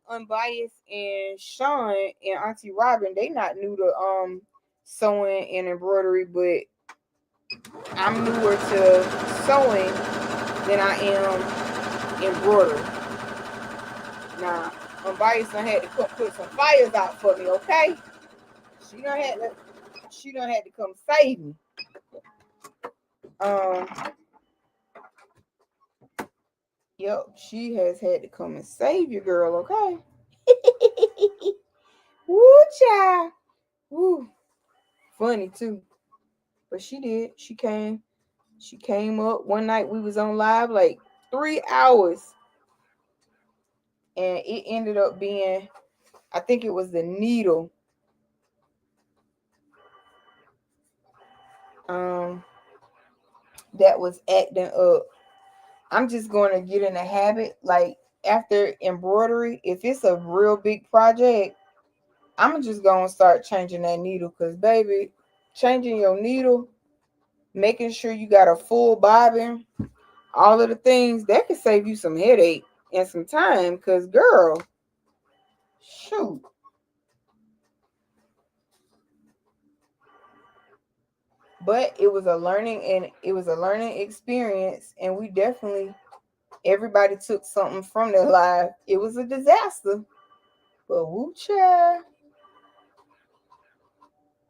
Unbiased and Sean and Auntie Robin, they not new to sewing and embroidery, but I'm newer to sewing than I am embroidery. Now, Unbiased done had to put some fires out for me, okay? She done had to come save me. Yep, she has had to come and save you, girl, okay? Woo, child. Woo. Funny too. But she did. She came up one night. We was on live like 3 hours. And it ended up being, I think it was the needle. That was acting up. I'm just going to get in a habit. Like after embroidery, if it's a real big project, I'm just going to start changing that needle. Because, baby, changing your needle, making sure you got a full bobbin, all of the things, that could save you some headache and some time. Because, girl, shoot. But it was a learning experience, and we definitely, everybody took something from their life. It was a disaster, but woo child.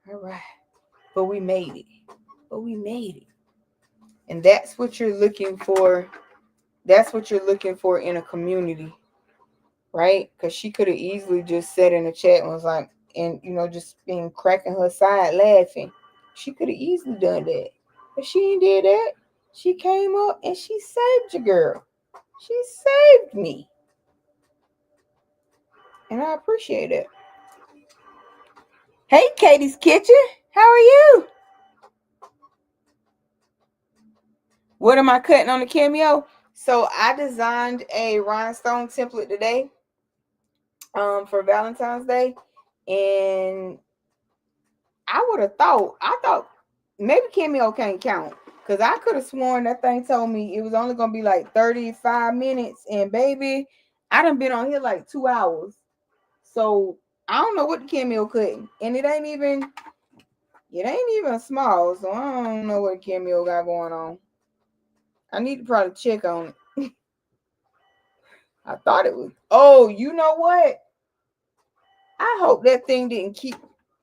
All right, but we made it. And that's what you're looking for. That's what you're looking for in a community, right? Because she could have easily just said in the chat and was like, and just being cracking her side laughing. She could have easily done that. But she ain't did that. She came up and she saved you, girl. She saved me. And I appreciate it. Hey, Katie's Kitchen. How are you? What am I cutting on the Cameo? So I designed a rhinestone template today for Valentine's Day. And I thought maybe Cameo can't count. Because I could have sworn that thing told me it was only going to be like 35 minutes. And baby, I done been on here like 2 hours. So I don't know what the Cameo cutting. And it ain't even small. So I don't know what the Cameo got going on. I need to probably check on it. I thought it was. Oh, you know what? I hope that thing didn't keep.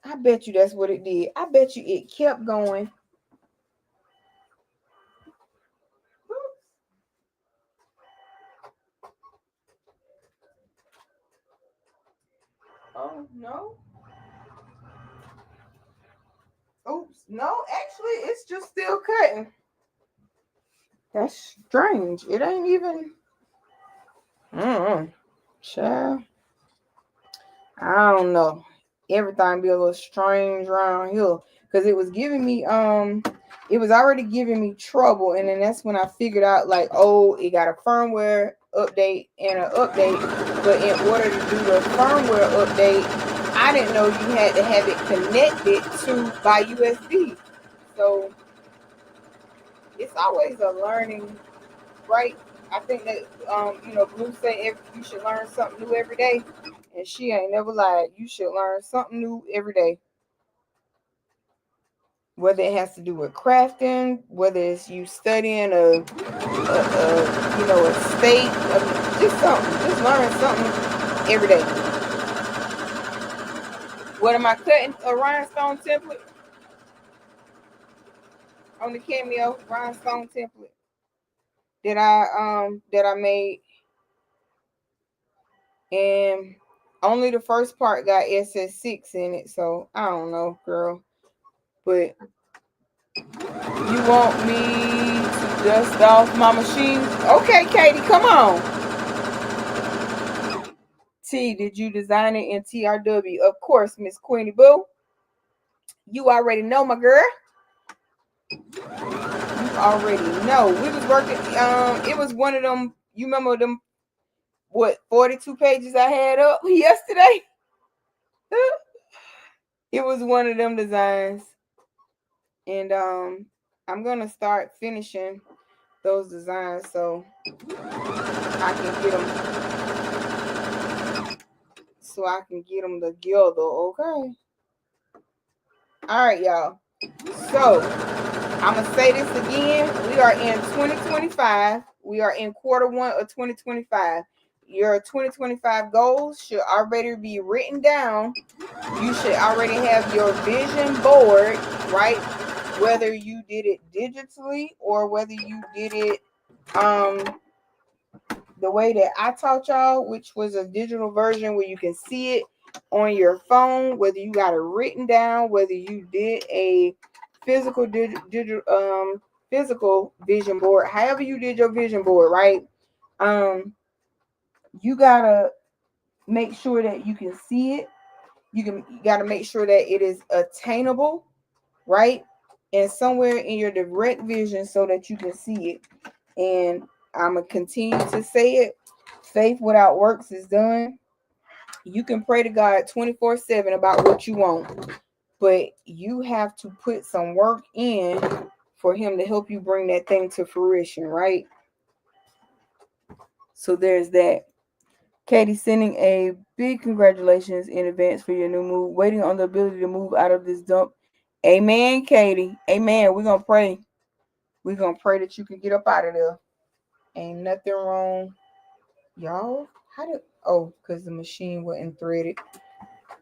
I bet you that's what it did. I bet you it kept going. Oh, no. Oops. No, actually, it's just still cutting. That's strange. It ain't even. Child. I don't know. Everything be a little strange around here. Because it was giving me, it was already giving me trouble. And then that's when I figured out, like, oh, it got a firmware update and an update. But in order to do the firmware update, I didn't know you had to have it connected to by USB. So it's always a learning, right? I think that Blue say you should learn something new every day, and she ain't never lied. You should learn something new every day, whether it has to do with crafting, whether it's you studying a state, just something. Just learn something every day. What am I cutting? A rhinestone template on the Cameo rhinestone template that I made, and only the first part got SS6 in it, so I don't know, girl. But you want me to dust off my machine? Okay, Katie, come on. T, did you design it in TRW? Of course, Miss Queenie Boo. You already know, my girl. You already know. We was working. It was one of them. You remember them? What 42 pages I had up yesterday? It was one of them designs, and I'm gonna start finishing those designs so I can get them together. Okay. All right, y'all. So I'm gonna say this again. We are in 2025. We are in quarter 1 of 2025. Your 2025 goals should already be written down. You should already have your vision board, right? Whether you did it digitally or whether you did it the way that I taught y'all, which was a digital version where you can see it on your phone, whether you got it written down, whether you did a physical physical vision board, however you did your vision board, right? You gotta make sure that you can see it. You gotta make sure that it is attainable, right? And somewhere in your direct vision so that you can see it. And I'm gonna continue to say it. Faith without works is done. You can pray to God 24/7 about what you want, but you have to put some work in for him to help you bring that thing to fruition, right? So there's that. Katie, sending a big congratulations in advance for your new move. Waiting on the ability to move out of this dump. Amen, Katie. Amen. We're going to pray. We're going to pray that you can get up out of there. Ain't nothing wrong. Y'all, because the machine wasn't threaded.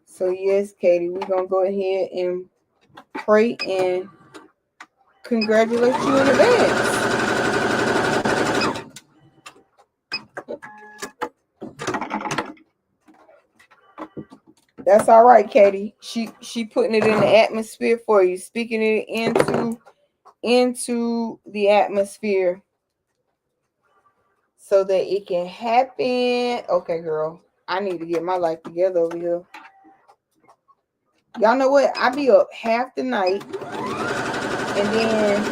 So, yes, Katie, we're going to go ahead and pray and congratulate you in advance. That's all right, Katie. She putting it in the atmosphere for you, speaking it into the atmosphere so that it can happen. Okay, girl. I need to get my life together over here. Y'all know what? I be up half the night, and then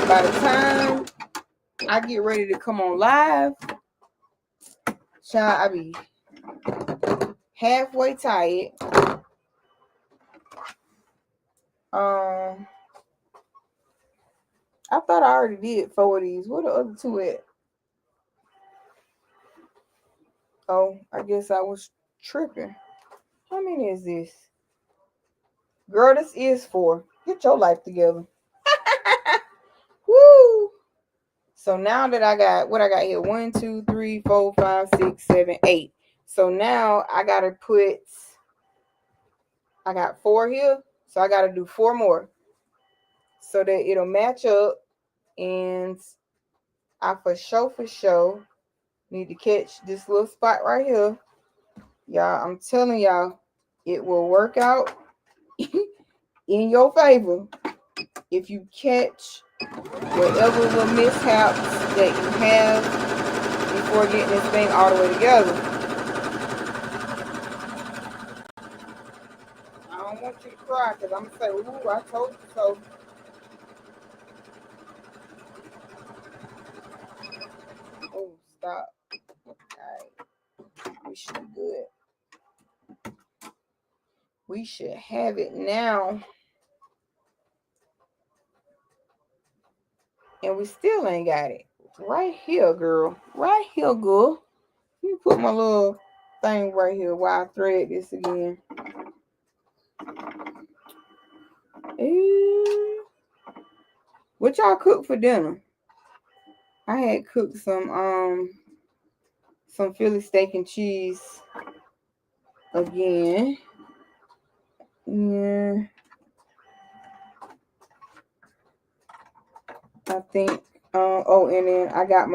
by the time I get ready to come on live, child, I be halfway tired. I thought I already did 4 of these. What are the other 2 at? Oh, I guess I was tripping. How many is this? Girl, this is 4. Get your life together. Woo! So now that I got what I got here, 1, 2, 3, 4, 5, 6, 7, 8. So now I gotta I got 4 here, so I gotta do 4 more so that it'll match up. And I for sure need to catch this little spot right here. Y'all, I'm telling y'all, it will work out in your favor if you catch whatever little mishaps that you have before getting this thing all the way together. I don't want you to cry because I'm going to say, ooh, I told you so. Oh, stop. All right. We should be good. We should have it now. And we still ain't got it. Right here, girl. Right here, girl. Let me put my little thing right here while I thread this again. What y'all cook for dinner? I had cooked some Philly steak and cheese again. Yeah. I think and then I got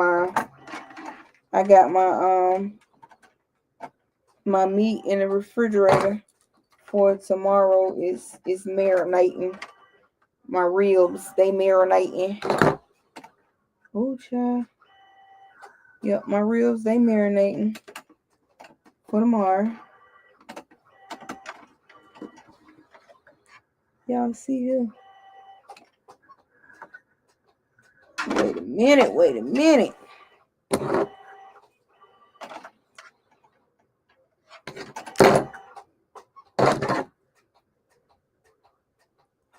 my meat in the refrigerator for tomorrow. Is marinating. My ribs, they marinating. Oh, child. Yep, my ribs, they marinating for tomorrow. Y'all see here? Wait a minute.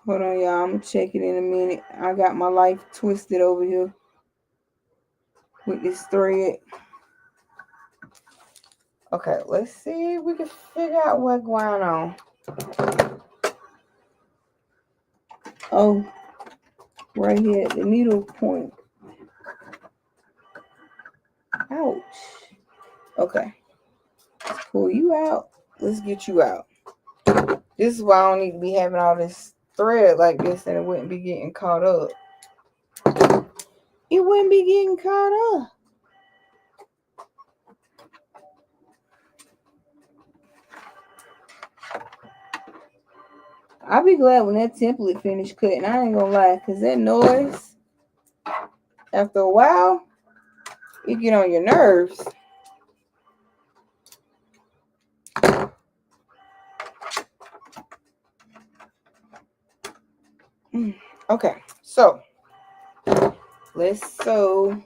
Hold on, y'all. I'm gonna check it in a minute. I got my life twisted over here with this thread. Okay, let's see if we can figure out what's going on. Oh, right here at the needle point. Ouch. Okay. Let's pull you out. Let's get you out. This is why I don't need to be having all this thread like this, and it wouldn't be getting caught up. It wouldn't be getting caught up. I'll be glad when that template finished cutting. I ain't gonna lie, because that noise, after a while, it get on your nerves. Okay, so let's sew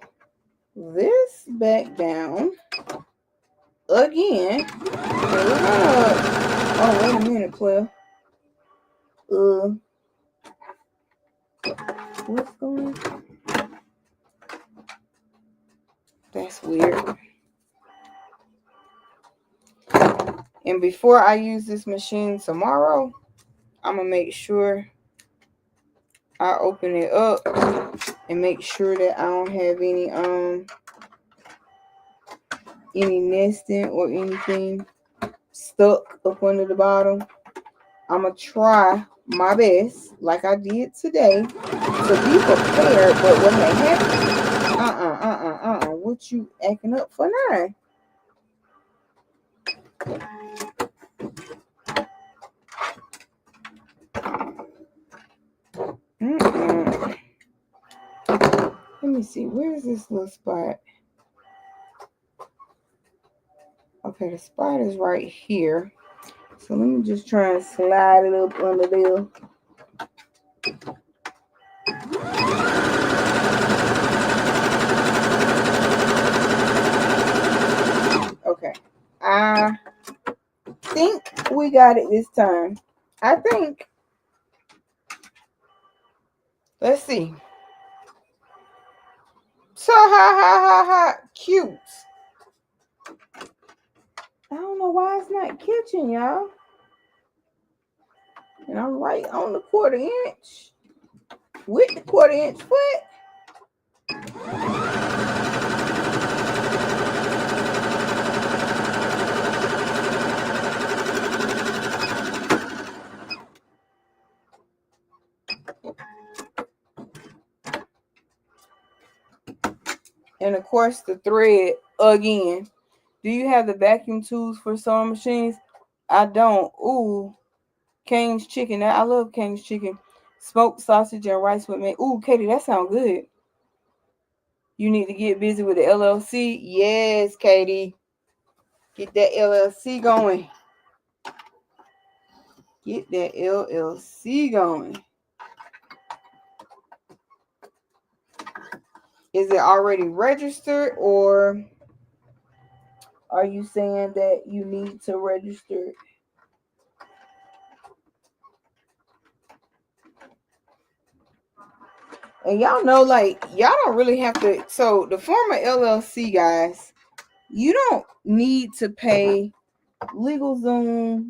this back down again. Oh, wait a minute, player. What's going on? That's weird. And before I use this machine tomorrow, I'm gonna make sure I open it up and make sure that I don't have any nesting or anything stuck up under the bottom. I'm gonna try my best, like I did today, to be prepared. But when they happen, what you acting up for now? Let me see. Where is this little spot? Okay, the spot is right here. So let me just try and slide it up under there. Okay. I think we got it this time. I think. Let's see. So ha. Cute. I don't know why it's not catching, y'all. And I'm right on the 1/4 inch with the 1/4 inch foot. And of course the thread again. Do you have the vacuum tools for sewing machines? I don't. Ooh, Cane's chicken. I love Cane's chicken. Smoked sausage and rice with me. Ooh, Katie, that sounds good. You need to get busy with the LLC. Yes, Katie. Get that LLC going. Get that LLC going. Is it already registered, or are you saying that you need to register? And y'all know, like, y'all don't really have to. So the former LLC, guys, you don't need to pay LegalZoom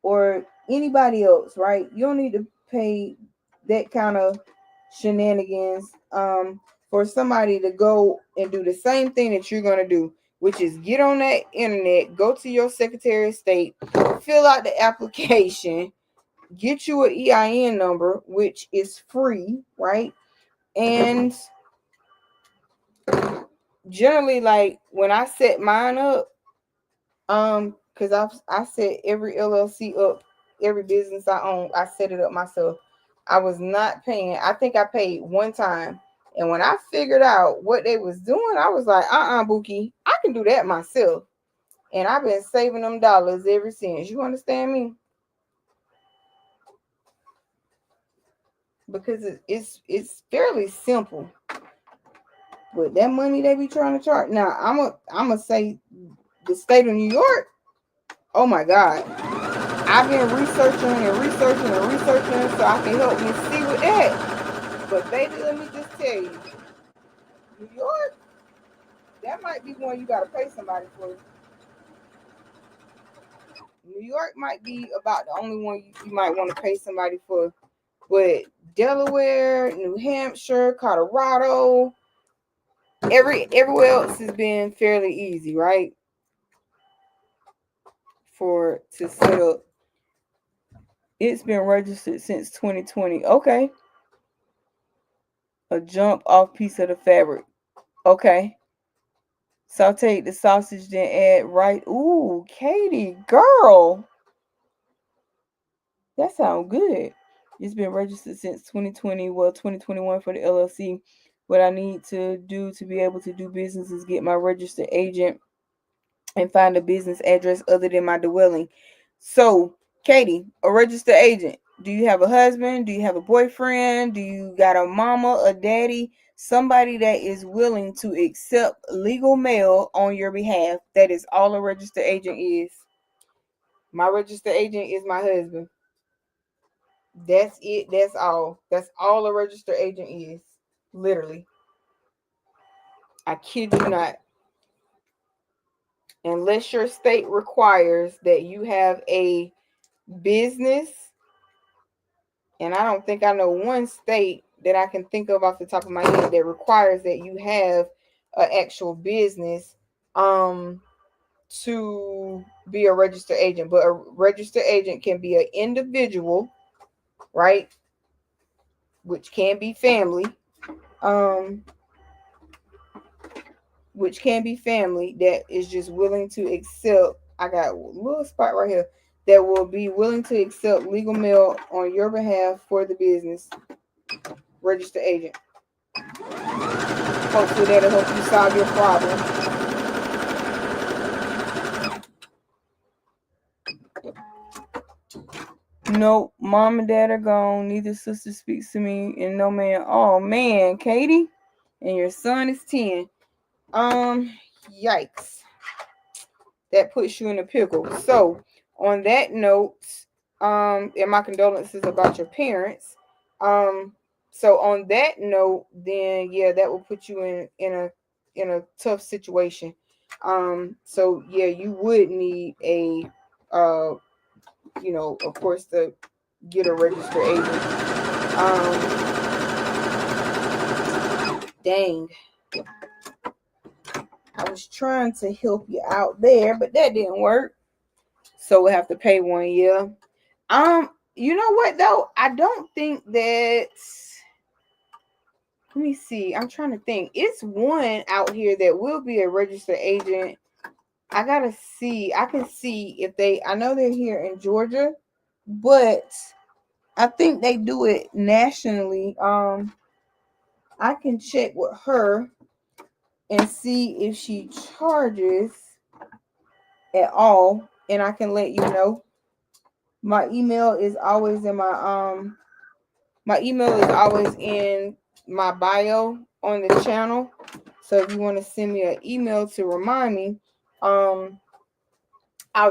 or anybody else, right? You don't need to pay that kind of shenanigans for somebody to go and do the same thing that you're gonna do, which is get on that internet, go to your Secretary of State, fill out the application, get you an EIN number, which is free, right? And generally, like when I set mine up, because I set every LLC up, every business I own, I set it up myself. I was not paying. I think I paid one time, and when I figured out what they was doing, I was like, Bookie, I can do that myself, and I've been saving them dollars ever since. You understand me? Because it's fairly simple, but that money they be trying to charge. Now I'm a say the state of New York. Oh my God. I've been researching so I can help you see with that. But baby, let me just tell you, New York, that might be one you gotta pay somebody for. New York might be about the only one you might want to pay somebody for. But Delaware, New Hampshire, Colorado, everywhere else has been fairly easy, right? To set up. It's been registered since 2020. Okay. A jump off piece of the fabric. Okay. Saute the sausage, then add rice. Ooh, Katie, girl. That sounds good. It's been registered since 2020. Well, 2021 for the LLC. What I need to do to be able to do business is get my registered agent and find a business address other than my dwelling. So, Katie, a registered agent. Do you have a husband? Do you have a boyfriend? Do you got a mama, a daddy? Somebody that is willing to accept legal mail on your behalf. That is all a registered agent is. My registered agent is my husband. That's it. That's all. That's all a registered agent is. Literally. I kid you not. Unless your state requires that you have a business, and I don't think I know one state that I can think of off the top of my head that requires that you have an actual business to be a registered agent. But a registered agent can be an individual, right? Which can be family. Which can be family that is just willing to accept. I got a little spot right here that will be willing to accept legal mail on your behalf for the business. Registered agent. Hopefully that'll help you solve your problem. Nope, mom and dad are gone. Neither sister speaks to me, and no man. Oh man, Katie, and your son is 10. Yikes. That puts you in a pickle. So, on that note, and my condolences about your parents. So on that note, then yeah, that will put you in a tough situation. So yeah, you would need a of course, to get a registered agent. Dang. I was trying to help you out there, but that didn't work. So we'll have to pay one, yeah. You know what though? I don't think that. Let me see. I'm trying to think. It's one out here that will be a registered agent. I gotta see. I can see if they. I know they're here in Georgia, but I think they do it nationally. I can check with her and see if she charges at all, and I can let you know. My email is always in my email is always in my bio on the channel. So if you want to send me an email to remind me, I'll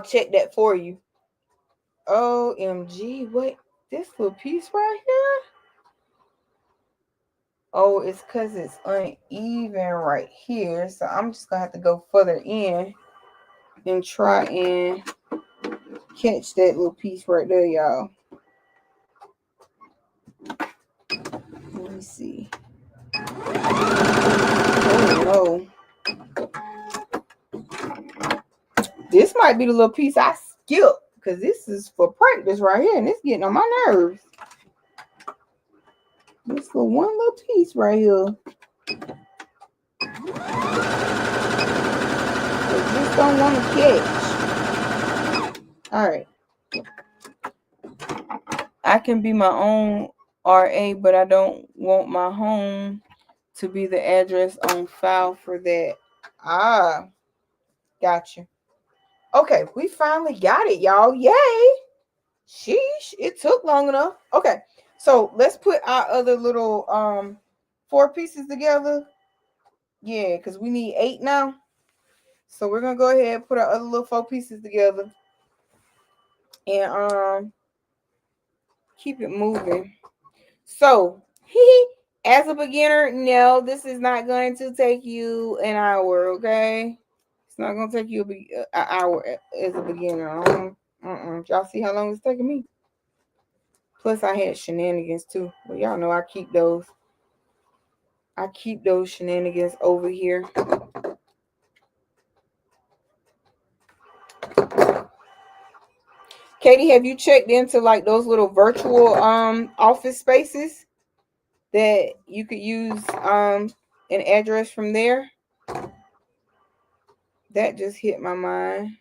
check that for you. OMG, what? This little piece right here? Oh, it's because it's uneven right here. So I'm just going to have to go further in and try and catch that little piece right there, y'all. Let me see. Oh, no. This might be the little piece I skipped because this is for practice right here and it's getting on my nerves. This for one little piece right here. I just don't want to catch. All right. I can be my own RA, but I don't want my home to be the address on file for that. Ah, gotcha. Okay, we finally got it, y'all. Yay! Sheesh, it took long enough. Okay, so let's put our other little 4 pieces together. Yeah, because we need 8 now. So we're gonna go ahead and put our other little 4 pieces together and keep it moving. So as a beginner, no, this is not going to take you an hour, okay? It's not going to take you an hour as a beginner. Y'all see how long it's taking me? Plus, I had shenanigans, too. Well, y'all know I keep those. I keep those shenanigans over here. Katie, have you checked into, like, those little virtual office spaces that you could use an address from there? That just hit my mind.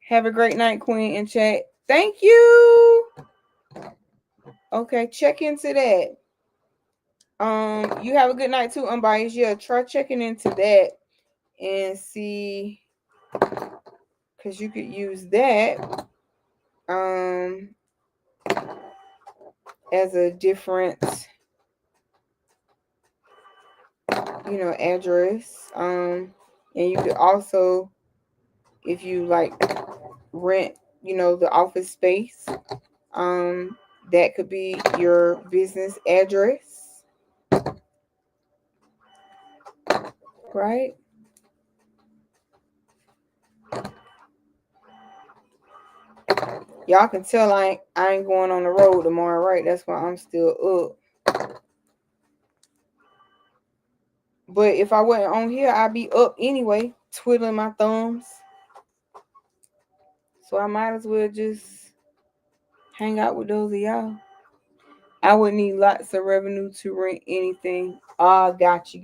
Have a great night, Queen, in chat. Thank you. Okay, check into that. You have a good night too, Unbiased. Yeah, try checking into that and see, because you could use that as a different address. And you could also, if you like rent the office space, that could be your business address, right? Y'all can tell I ain't going on the road tomorrow, right? That's why I'm still up. But if I wasn't on here, I'd be up anyway, twiddling my thumbs. So I might as well just hang out with those of y'all. I would need lots of revenue to rent anything. Gotcha.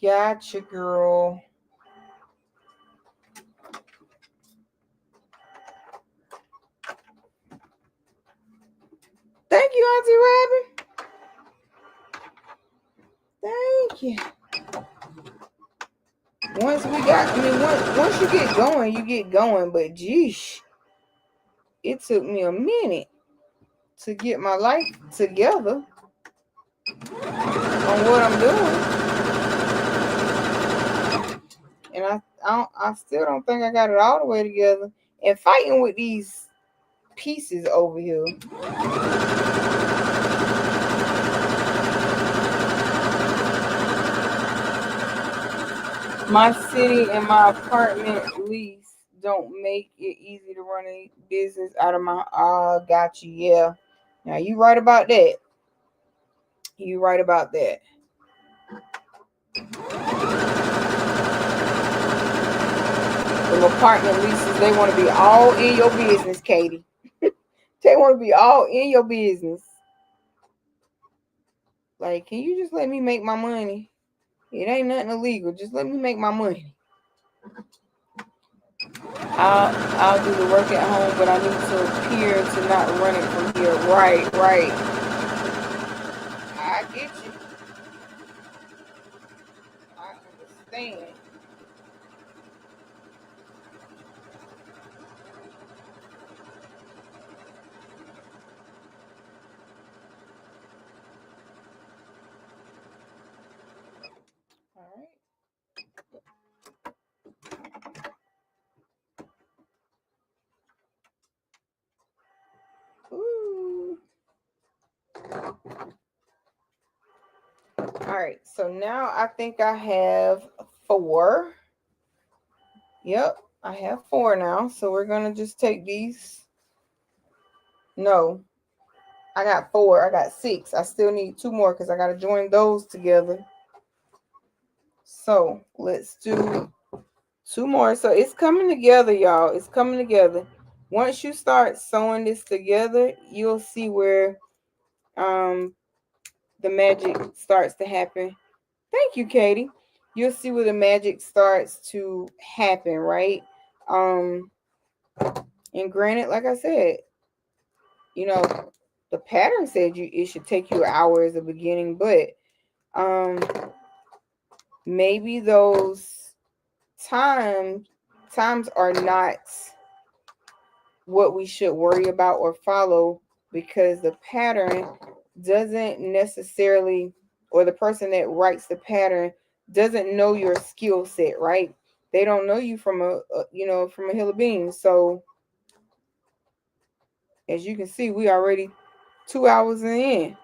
Gotcha, girl. Auntie Robin. Thank you. Once you get going, you get going. But geesh, it took me a minute to get my life together on what I'm doing. And I still don't think I got it all the way together. And fighting with these pieces over here. My city and my apartment lease don't make it easy to run a business out of my got you. Yeah. Now you right about that. You right about that. The apartment leases, they want to be all in your business, Katie. They want to be all in your business. Like, can you just let me make my money? It ain't nothing illegal. Just let me make my money. I'll do the work at home, but I need to appear to not run it from here. Right. I get you. I understand. All right. Ooh. All right, so now I think I have 4. Yep, I have 4 now. So we're gonna just take these. No, I got 4. I got 6. I still need 2 more because I gotta join those together. So let's do 2 more. So it's coming together, y'all. It's coming together. Once you start sewing this together, you'll see where the magic starts to happen. Thank you, Katie. You'll see where the magic starts to happen, right? And granted, like I said, you know, the pattern said it should take you an hour as a beginning, but maybe those times are not what we should worry about or follow, because the pattern doesn't necessarily, or the person that writes the pattern doesn't know your skill set, right? They don't know you from a hill of beans. So as you can see, we already 2 hours in.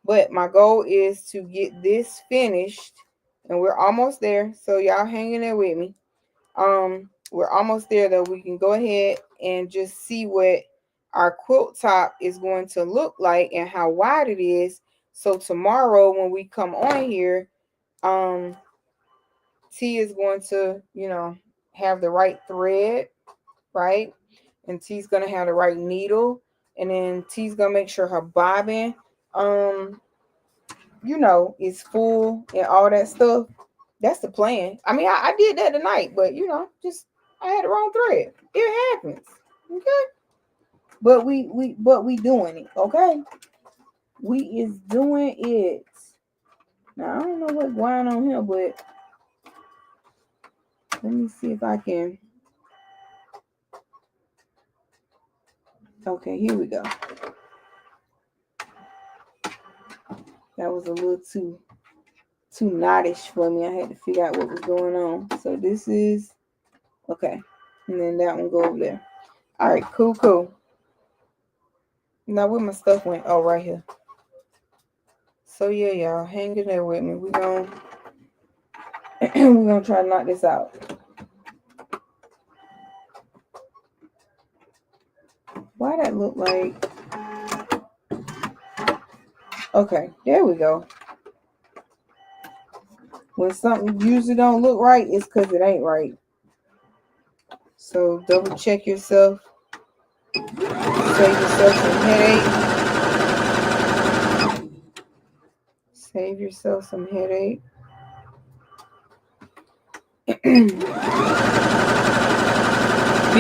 But my goal is to get this finished, and we're almost there. So y'all hanging there with me. We're almost there, though. We can go ahead and just see what our quilt top is going to look like and how wide it is. So tomorrow when we come on here, T is going to, have the right thread, right? And T's going to have the right needle. And then T's going to make sure her bobbin, is full and all that stuff. That's the plan. I mean, I did that tonight, but, I had the wrong thread. It happens. Okay. But we doing it. Okay. We is doing it. Now I don't know what's going on here, but let me see if I can. Okay, here we go. That was a little too knottish for me. I had to figure out what was going on. So this is okay. And then that one go over there. All right, cool. Now where my stuff went? Oh, right here. So yeah, y'all, hang in there with me. We're gonna try to knock this out. Why that look like? Okay, there we go. When something usually don't look right, it's because it ain't right. So double check yourself. Save yourself some headache. Save yourself some headache. Be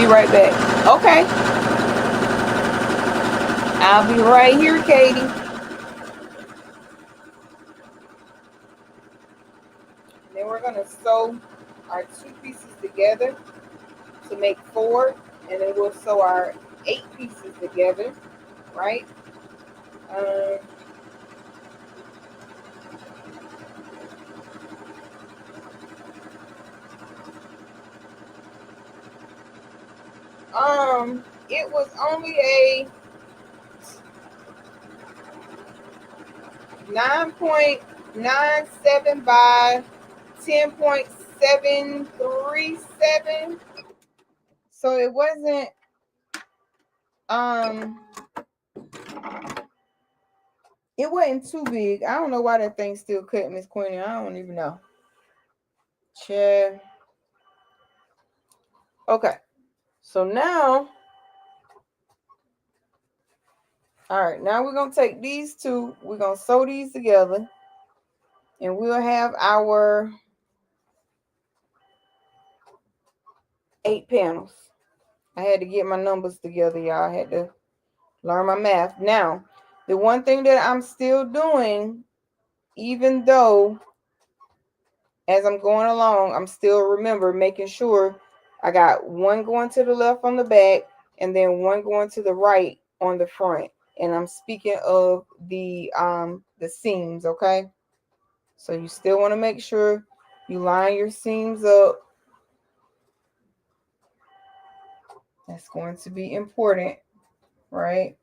right back. Okay. I'll be right here, Katie. Then we're going to sew our 2 pieces together to make 4, and then we'll sew our 8 pieces together, right? It was only a 9.97 by 10.737. So it wasn't it wasn't too big. I don't know why that thing still cut, Miss Queenie. I don't even know. Check. Okay. So now, all right, now we're going to take these 2. We're going to sew these together. And we'll have our 8 panels. I had to get my numbers together, y'all. I had to learn my math. Now, the one thing that I'm still doing, even though as I'm going along, I'm still making sure I got one going to the left on the back and then one going to the right on the front. And I'm speaking of the seams, okay? So you still want to make sure you line your seams up. That's going to be important, right?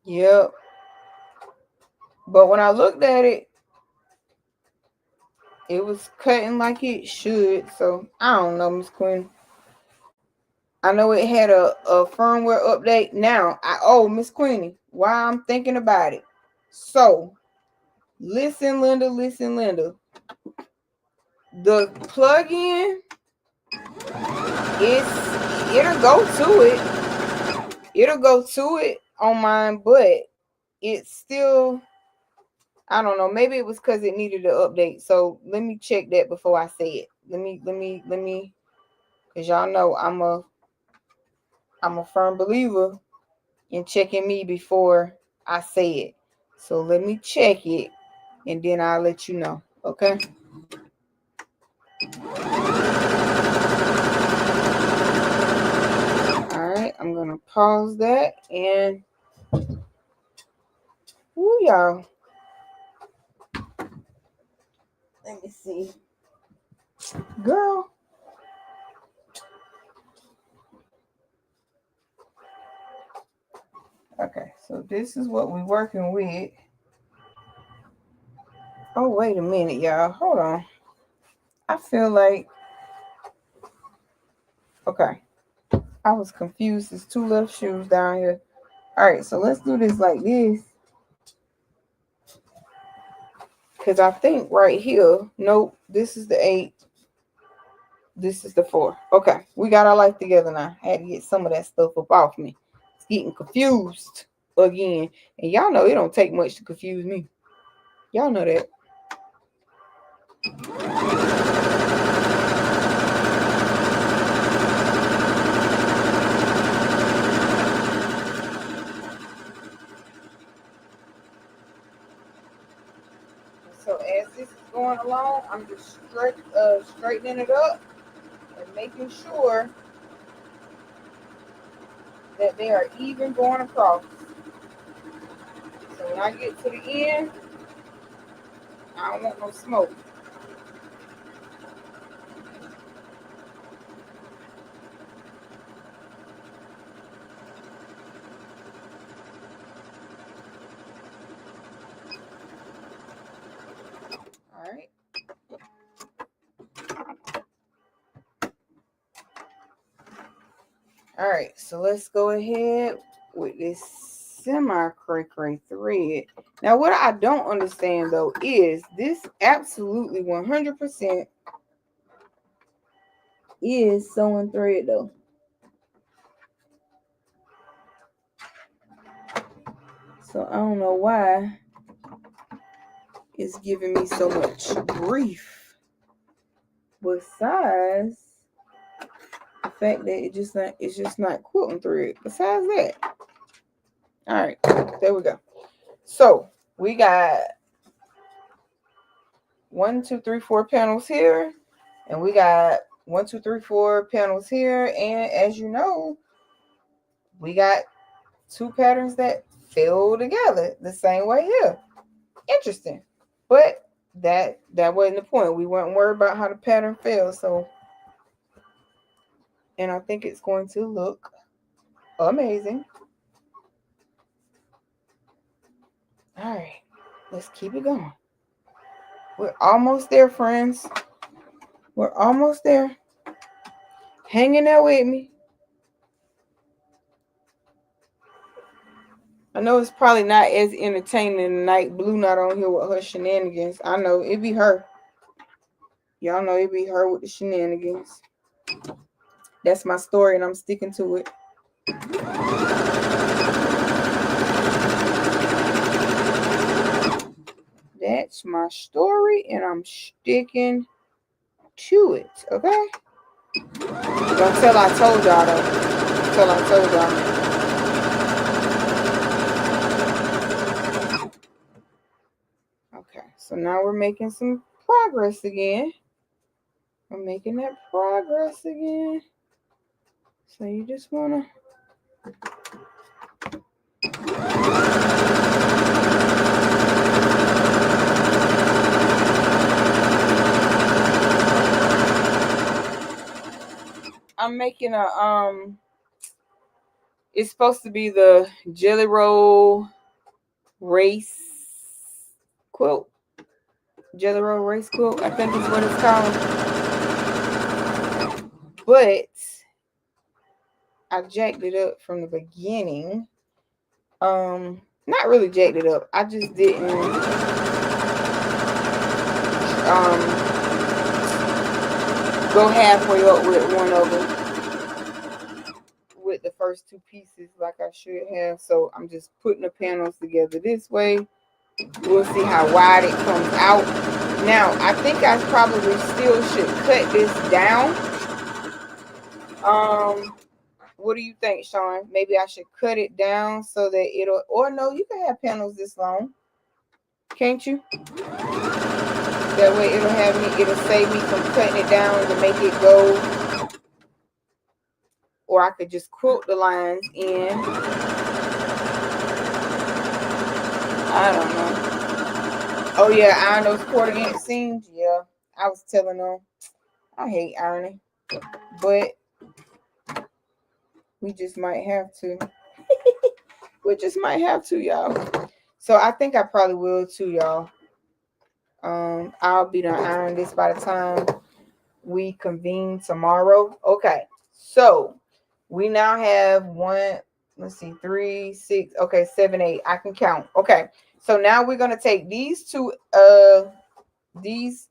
Yep. But when I looked at it, it was cutting like it should. So I don't know, Miss Queen. I know it had a firmware update. Now, Miss Queenie, while I'm thinking about it. So, listen, Linda. The plug-in, it'll go to it. It'll go to it on mine, but it's still, I don't know. Maybe it was because it needed an update. So let me check that before I say it. Let me, because y'all know I'm a firm believer in checking me before I say it. So let me check it and then I'll let you know. Okay. All right. I'm going to pause that and woo, y'all. Let me see. Girl. Okay. So this is what we're working with. Oh, wait a minute, y'all. Hold on. I feel like, okay. I was confused. There's 2 left shoes down here. All right, so let's do this like this. Because I think right here, nope, this is the 8. This is the 4. Okay, we got our life together now. I had to get some of that stuff up off me. It's getting confused again. And y'all know it don't take much to confuse me. Y'all know that. So as this is going along, I'm just straightening it up and making sure that they are even going across. So when I get to the end, I don't want no smoke. All right. All right, so let's go ahead with this semi-cray thread. Now, what I don't understand, though, is this absolutely 100% is sewing thread, though. So, I don't know why it's giving me so much grief. Besides, the fact that it's just not quilting thread. Besides that, all right, there we go. So we got 1, 2, 3, 4 panels here, and we got 1, 2, 3, 4 panels here, and as you know, we got 2 patterns that fell together the same way here. Interesting, but that wasn't the point. We weren't worried about how the pattern fell. So, and I think it's going to look amazing. All right, let's keep it going. We're almost there, friends. We're almost there. Hanging there with me. I know it's probably not as entertaining tonight. Blue not on here with her shenanigans. I know it be her. Y'all know it be her with the shenanigans. That's my story, and I'm sticking to it. That's my story, and I'm sticking to it. Okay? Don't tell I told y'all though. Until I told y'all. Okay, so now we're making some progress again. We're making that progress again. So you just wanna I'm making a it's supposed to be the Jelly Roll Race quilt. Jelly Roll Race quilt, I think is what it's called. But I jacked it up from the beginning. Not really jacked it up. I just didn't go halfway up with one of them. With the first 2 pieces like I should have. So I'm just putting the panels together this way. We'll see how wide it comes out. Now I think I probably still should cut this down. What do you think, Sean? Maybe I should cut it down so that it'll, or no, you can have panels this long, can't you? That way it'll save me from cutting it down to make it go. Or I could just quilt the lines in. I don't know. Oh yeah, iron those 1/4 inch seams. Yeah, I was telling them I hate ironing, but we just might have to. We just might have to, y'all. So I think I probably will too, y'all. I'll be done iron this by the time we convene tomorrow. Okay, so we now have 1, let's see, 3, 6, okay, 7, 8. I can count. Okay, so now we're gonna take these 2, these.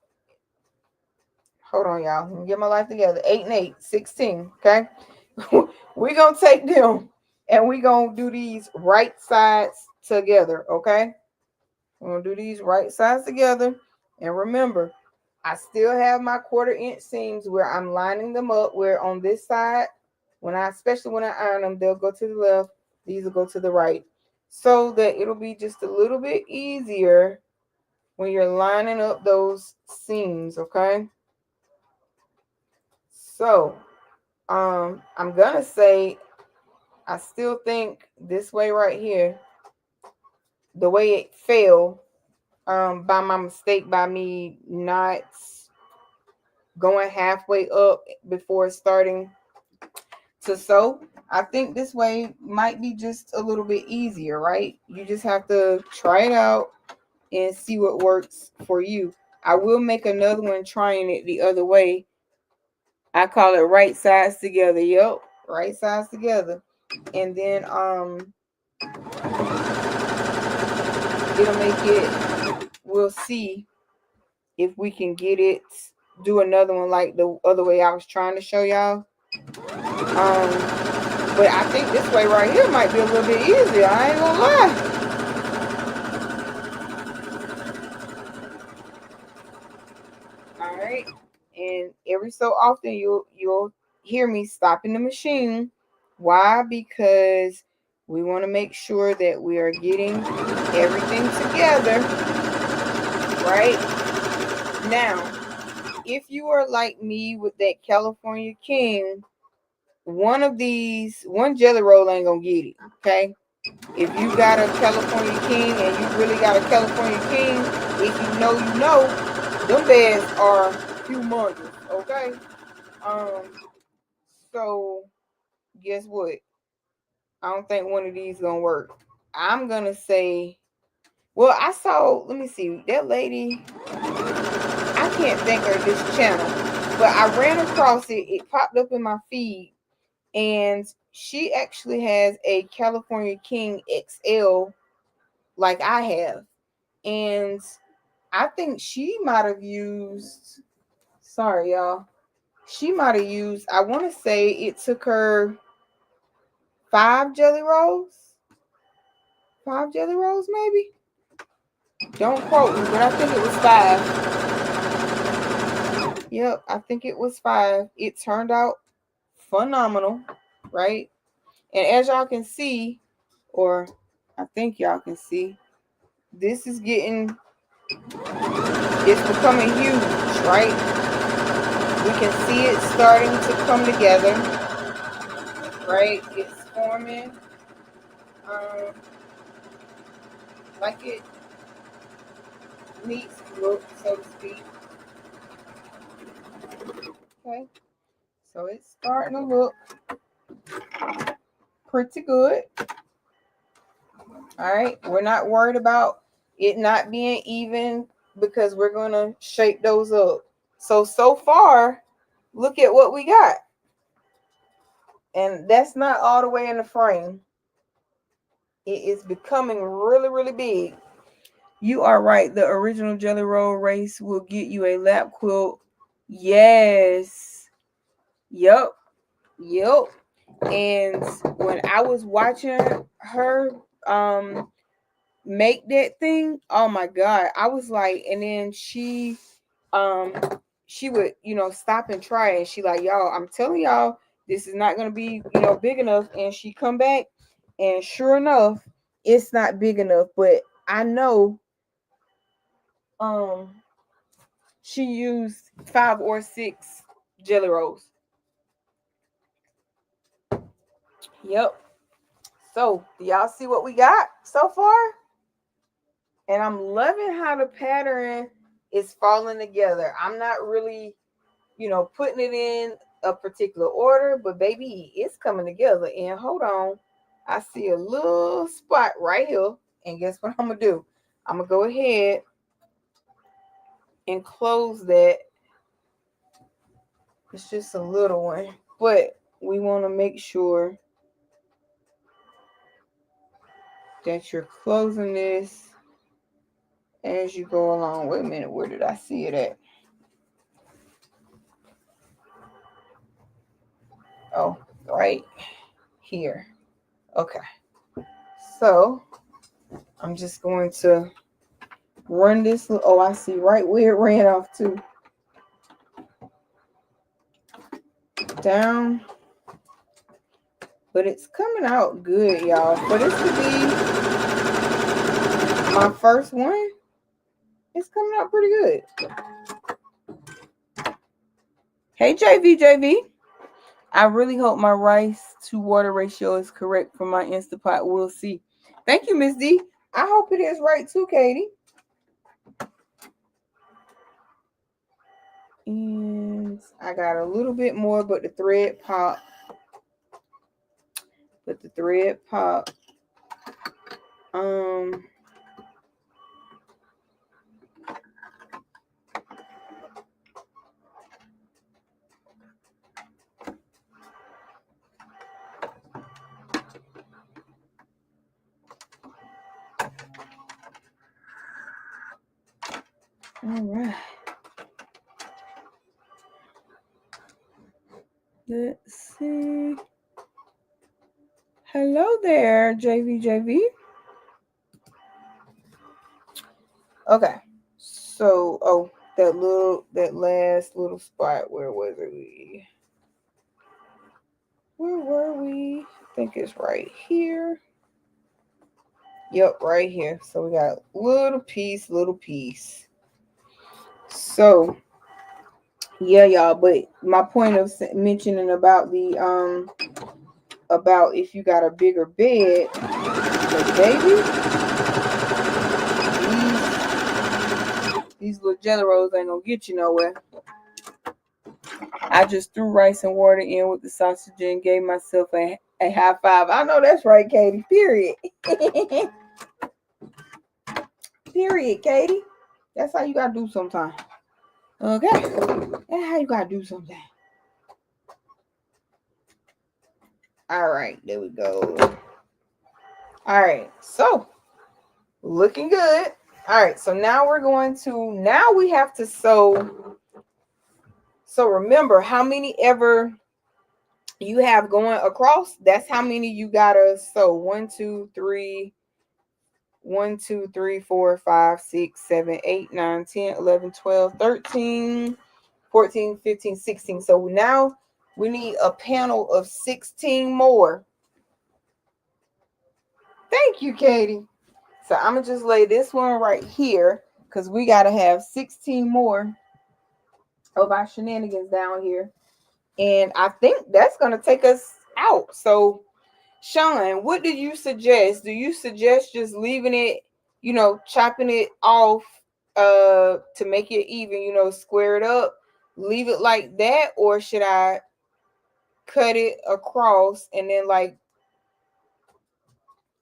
Hold on, y'all. Let me get my life together. 8 and 8, 16. Okay, we're gonna take them and we're gonna do these right sides together. Okay, we're gonna do these right sides together, and remember, I still have my 1/4 inch seams where I'm lining them up. Where on this side, especially when I iron them, they'll go to the left. These will go to the right, so that it'll be just a little bit easier when you're lining up those seams. Okay. So, I'm gonna say I still think this way right here, the way it fell, by my mistake, by me not going halfway up before starting to sew. I think this way might be just a little bit easier, right? You just have to try it out and see what works for you. I will make another one trying it the other way. I call it right sides together. Yep, right sides together. And then it'll make it, we'll see if we can get it, do another one like the other way I was trying to show y'all. But I think this way right here might be a little bit easier. I ain't gonna lie. All right, and every so often you'll hear me, stopping the machine. Why? Because we want to make sure that we are getting everything together, right? Now, if you are like me with that California King, one jelly roll ain't gonna get it, okay? If you got a California King and you really got a California King, if you know, them beds are humongous, okay? Um, so guess what? I don't think one of these gonna work. I'm gonna say, well, I saw, let me see, that lady, I can't think of this channel, but I ran across it. It popped up in my feed, and she actually has a California King XL like I have. And I think she might have used, sorry, y'all. She might have used, I want to say it took her 5 jelly rolls. 5 jelly rolls, maybe? Don't quote me, but I think it was 5. Yep, I think it was 5. It turned out phenomenal, right? And as y'all can see, or I think y'all can see, this is getting, it's becoming huge, right? We can see it starting to come together, right? It's forming, um, like it needs to look, so to speak. Okay, so it's starting to look pretty good. All right, we're not worried about it not being even because we're going to shape those up. So far, look at what we got. And that's not all the way in the frame. It is becoming really, really big. You are right. The original Jelly Roll race will get you a lap quilt. Yes. Yep. Yep. And when I was watching her make that thing, oh my God, I was like, and then she would, stop and try, and she like, y'all, I'm telling y'all, this is not gonna be, big enough. And she come back, and sure enough, it's not big enough. But I know she used 5 or 6 jelly rolls. Yep. So do y'all see what we got so far? And I'm loving how the pattern is falling together. I'm not really, putting it in a particular order, but baby, it's coming together. And hold on, I see a little spot right here. And guess what I'm gonna do? I'm gonna go ahead and close that. It's just a little one, but we want to make sure that you're closing this as you go along. Wait a minute, where did I see it at? Oh, right here. Okay. So I'm just going to run this. Oh, I see right where it ran off to. Down. But it's coming out good, y'all. For this to be my first one, it's coming out pretty good. Hey, JV. I really hope my rice to water ratio is correct for my Instapot. We'll see. Thank you, Miss D. I hope it is right too, Katie. And I got a little bit more, but the thread popped. All right. Let's see. Hello there, JV. Okay. So, that last little spot, where was it? think it's right here. Yep, right here. So we got little piece. So yeah, y'all. But my point of mentioning about the about if you got a bigger bed, but baby, these little jelly rolls ain't gonna get you nowhere. I just threw rice and water in with the sausage and gave myself a high five. I know that's right, Katie. Period. Period, Katie. That's how you gotta do sometimes. Okay. That's how you gotta do sometimes. All right, there we go. All right, so looking good. All right, so now we have to sew. So remember how many ever you have going across, that's how many you gotta sew. 1, 2, 3, 1, 2, 3, 4, 5, 6, 7, 8, 9, 10, 11, 12, 13, 14, 15, 16. So now we need a panel of 16 more. Thank you, Katie. So I'm gonna just lay this one right here because we gotta have 16 more of our shenanigans down here. And I think that's gonna take us out. So Sean, what do you suggest? Do you suggest just leaving it, chopping it off to make it even, square it up, leave it like that, or should I cut it across and then like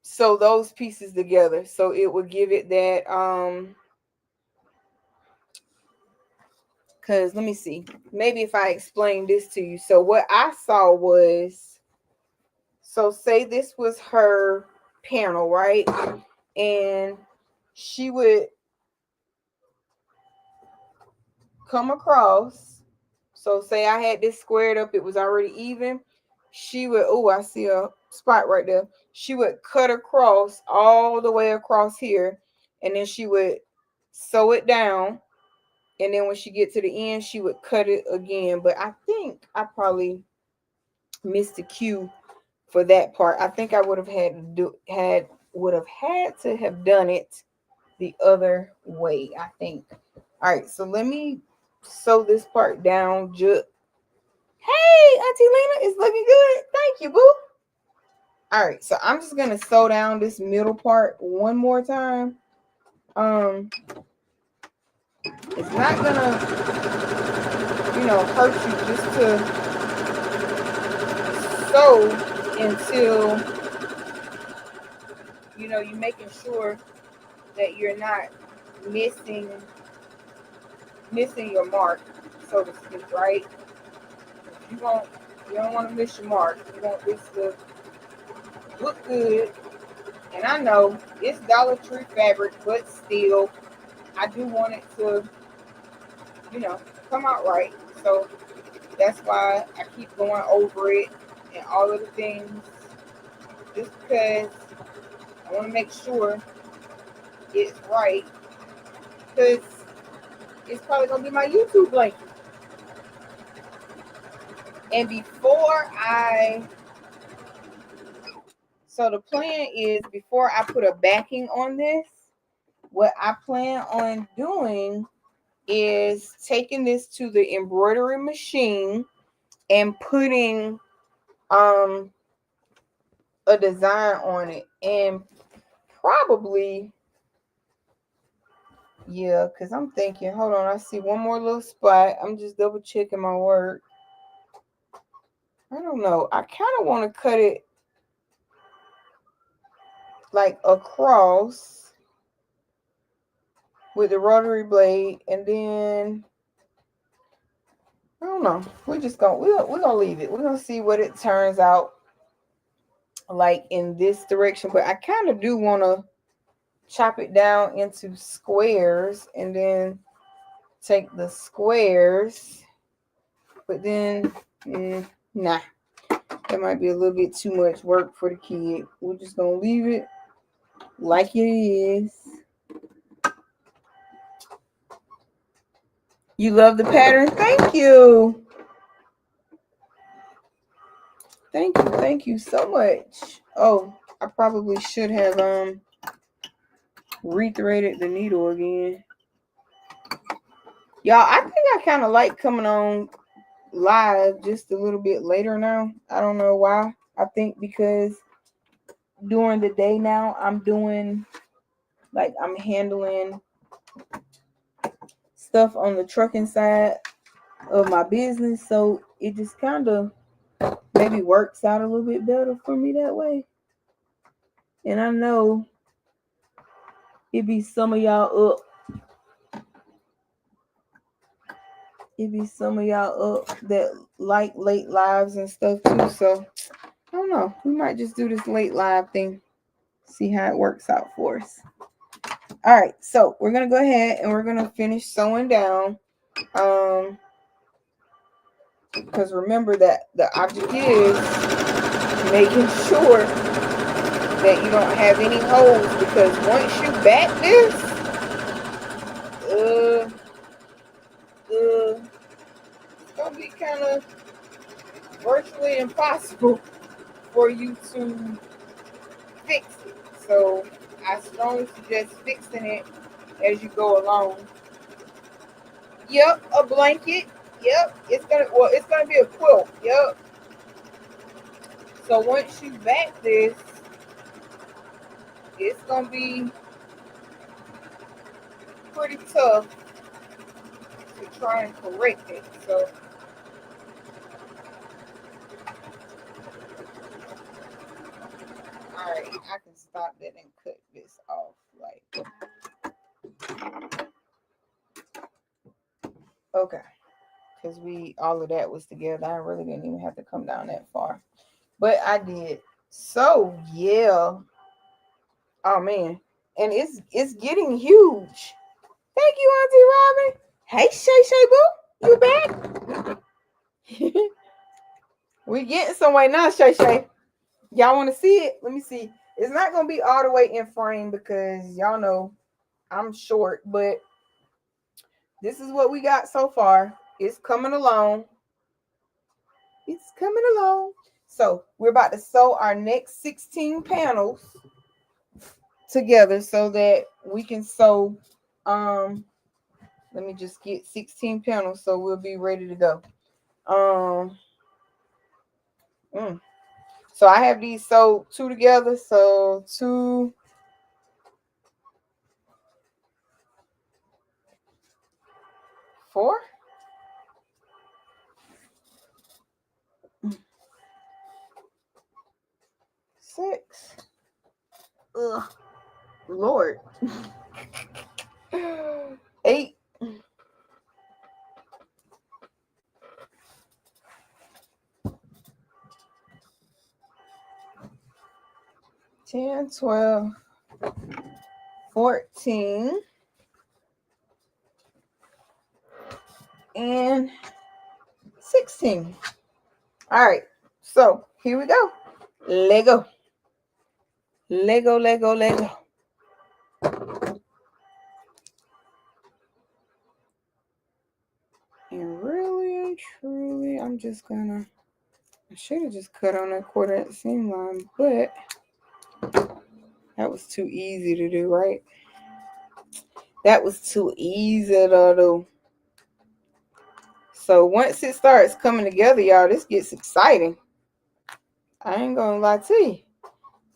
sew those pieces together so it would give it that because let me see, maybe if I explain this to you. So what I saw was, so say this was her panel, right? And she would come across. So say I had this squared up, it was already even. She would, oh, I see a spot right there. She would cut across all the way across here, and then she would sew it down. And then when she get to the end, she would cut it again. But I think I probably missed the cue for that part. I think I would have had to have done it the other way, I think. All right, so let me sew this part down. Hey, Auntie Lena, it's looking good. Thank you, boo. All right, so I'm just gonna sew down this middle part one more time. It's not gonna, hurt you just to sew until you're making sure that you're not missing your mark, so to speak, right? You don't want to miss your mark. You want this to look good. And I know it's Dollar Tree fabric, but still, I do want it to, come out right. So that's why I keep going over it and all of the things, just because I want to make sure it's right. Because it's probably going to be my YouTube blanket. And so the plan is, before I put a backing on this, what I plan on doing is taking this to the embroidery machine and putting a design on it. And probably, yeah, because I'm thinking, hold on, I see one more little spot. I'm just double checking my work. I don't know. I kind of want to cut it like across with the rotary blade, and then I don't know. We're gonna leave it. We're gonna see what it turns out like in this direction. But I kind of do want to chop it down into squares and then take the squares. But then, nah, that might be a little bit too much work for the kid. We're just gonna leave it like it is. You love the pattern? Thank you. Thank you so much. Oh, I probably should have rethreaded the needle again. Y'all, I think I kind of like coming on live just a little bit later now. I don't know why. I think because during the day now I'm doing, like, I'm handling stuff on the trucking side of my business, so it just kind of maybe works out a little bit better for me that way. And I know it be some of y'all up. It be some of y'all up that like late lives and stuff too. So I don't know. We might just do this late live thing. See how it works out for us. All right, so we're gonna go ahead and we're gonna finish sewing down. Because remember that the object is making sure that you don't have any holes, because once you back this, it's gonna be kind of virtually impossible for you to fix it. So I strongly suggest fixing it as you go along. Yep, a blanket. Yep, it's gonna be a quilt. Yep. So once you back this, it's gonna be pretty tough to try and correct it. So all right, I can stop that and cut this off. Like, okay, because all of that was together. I really didn't even have to come down that far, but I did. So yeah. Oh man, and it's getting huge. Thank you, Auntie Robin. Hey, Shay Shay Boo, you back? We're getting somewhere now, Shay Shay. Y'all want to see it? Let me see. It's not gonna be all the way in frame because y'all know I'm short, but this is what we got so far. It's coming along. It's coming along. So we're about to sew our next 16 panels together so that we can sew. Let me just get 16 panels so we'll be ready to go. So I have these sewed 2 together. So 2, 4. 6. Ugh, Lord. 8. 10, 12, 14, and 16. All right, so here we go. Lego. Lego, Lego, Lego. And really and truly, I'm just gonna, I should have just cut on that 1/4 seam line, but that was too easy to do, right? That was too easy to do. So once it starts coming together, y'all, this gets exciting. I ain't gonna lie to you.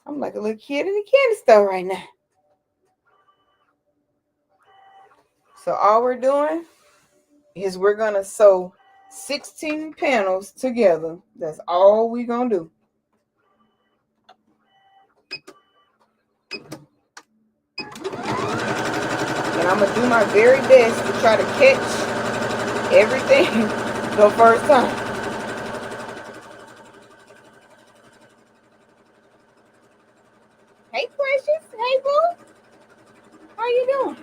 I'm like a little kid in a candy store right now. So all we're doing is we're gonna sew 16 panels together. That's all we're gonna do. And I'm gonna do my very best to try to catch everything the first time. Hey Precious, hey boo, how you doing?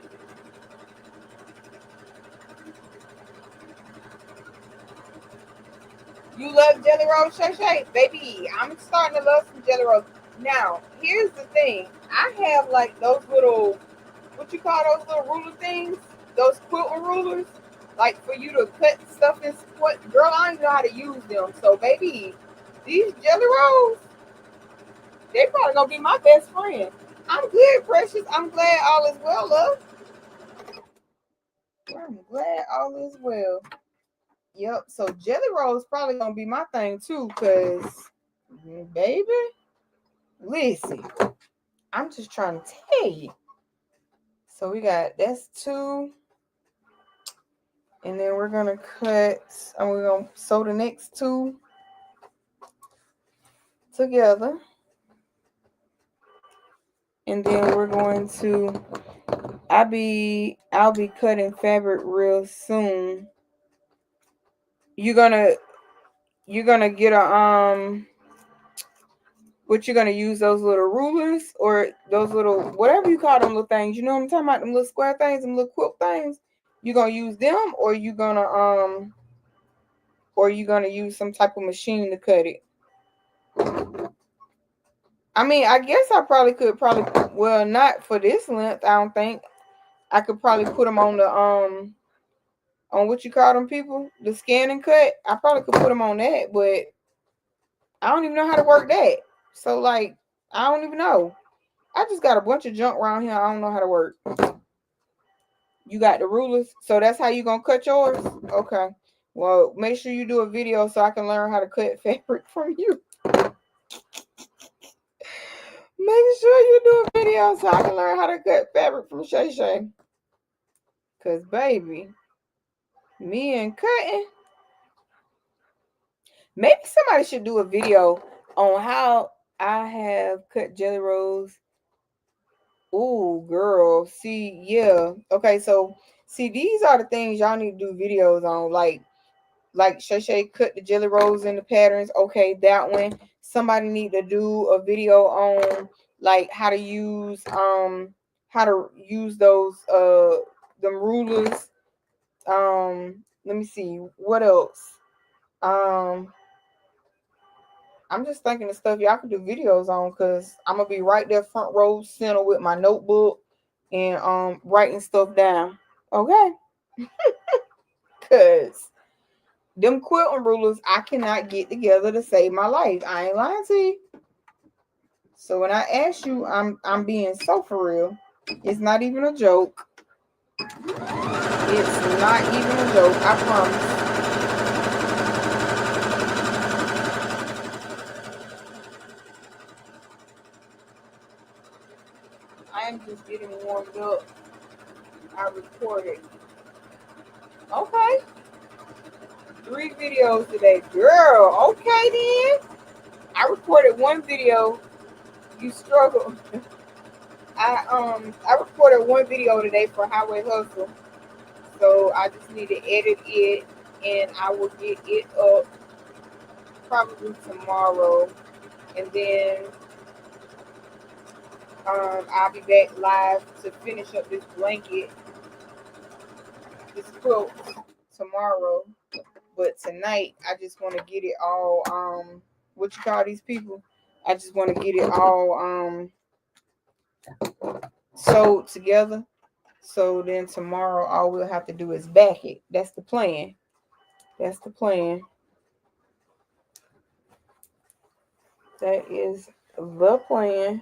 You love Jelly Roll, Shay Shay? Baby, I'm starting to love some Jelly Rolls. Now, here's the thing. I have like those little, what you call those little ruler things? Those quilting rulers? Like for you to cut stuff in. What? Girl, I don't even know how to use them. So, baby, These jelly rolls, they probably gonna be my best friend. I'm good, precious. I'm glad all is well, love. I'm glad all is well. Yep. So jelly rolls probably gonna be my thing too, cause baby, listen, I'm just trying to tell you. So we got that's 2, and then we're gonna cut, and we're gonna sew the next 2 together, and then we're going to. I'll be cutting fabric real soon. You're gonna get a what you're gonna use, those little rulers or those little whatever you call them little things. You know what I'm talking about? Them little square things, them little quilt things. You gonna use them, or you gonna use some type of machine to cut it. I mean, I guess I probably could well, not for this length. I don't think I could probably put them on the on what you call them, people, the scan and cut. I probably could put them on that, but I don't even know how to work that. So like, I don't even know. I just got a bunch of junk around here. I don't know how to work. You got the rulers, so that's how you gonna cut yours. Okay. Well, make sure you do a video so I can learn how to cut fabric from you. Make sure you do a video so I can learn how to cut fabric from Shay Shay. Cause baby, me and cutting. Maybe somebody should do a video on how I have cut jelly rolls. Ooh, girl. See, yeah. Okay, so see, these are the things y'all need to do videos on. Like Shay Shay cut the jelly rolls in the patterns. Okay, that one. Somebody need to do a video on like how to use those them rulers. Let me see what else. Um, I'm just thinking of stuff y'all can do videos on, because I'm gonna be right there front row center with my notebook and writing stuff down. Okay, cause them quilting rulers I cannot get together to save my life. I ain't lying to you. So when I ask you, I'm being so for real. It's not even a joke. It's not even a joke. I promise. I am just getting warmed up. I recorded. Okay. 3 videos today. Girl, okay then. I recorded 1 video. You struggle. I recorded 1 video today for Highway Hustle. So I just need to edit it, and I will get it up probably tomorrow. And then I'll be back live to finish up this blanket, this quilt tomorrow. But tonight I just want to get it all what you call these people? I just want to get it all sewed together. So then tomorrow all we'll have to do is back it. That's the plan. That's the plan. That is the plan.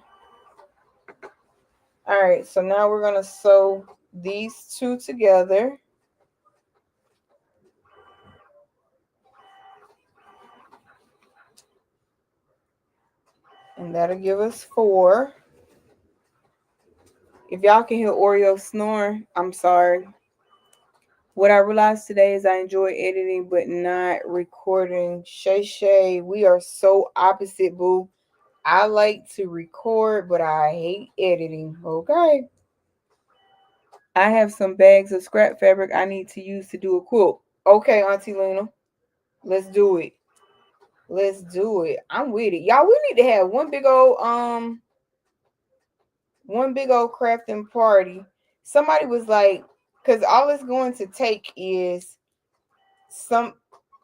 All right, so now we're gonna sew these 2 together. And that'll give us 4. If y'all can hear Oreo snoring, I'm sorry. What I realized today is I enjoy editing but not recording. Shay Shay, we are so opposite, boo. I like to record, but I hate editing. Okay. I have some bags of scrap fabric I need to use to do a quilt. Okay, Auntie Luna. Let's do it. Let's do it. I'm with it. Y'all, we need to have one big old crafting party. Somebody was like, because all it's going to take is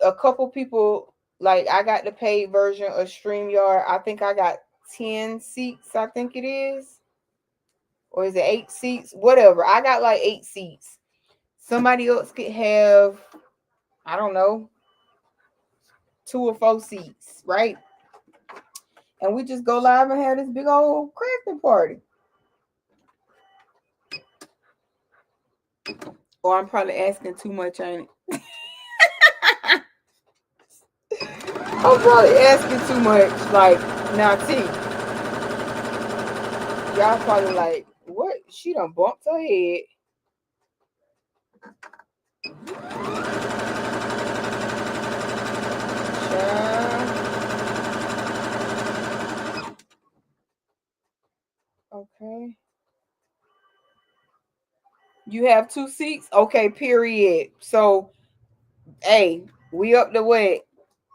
a couple people. Like, I got the paid version of StreamYard. I think I got 10 seats, I think it is. Or is it 8 seats? Whatever. I got like 8 seats. Somebody else could have, I don't know, 2 or 4 seats, right? and we just go live and have this big old crafting party. Or I'm probably asking too much, ain't it? I'm probably asking too much. Like, now, T, y'all probably like, what? She done bumped her head. Okay. You have 2 seats? Okay, period. So, hey, we up to what?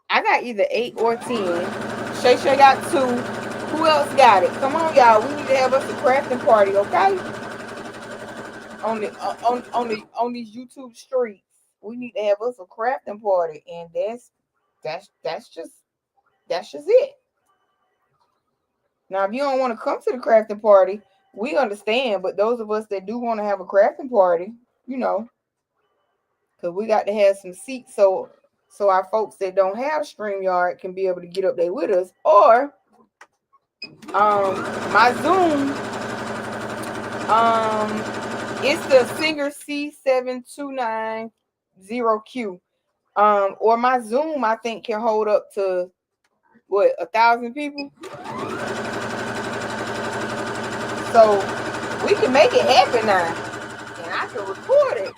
I got either 8 or 10. Shay Shay got 2. Who else got it? Come on, y'all. We need to have us a crafting party, okay? On these YouTube streets. We need to have us a crafting party. And that's just it. Now, if you don't want to come to the crafting party, we understand. But those of us that do want to have a crafting party, because we got to have some seats so our folks that don't have StreamYard can be able to get up there with us. Or my Zoom, it's the Singer C7290Q. Or my Zoom, I think, can hold up to 1,000 people. So we can make it happen now, and I can record it,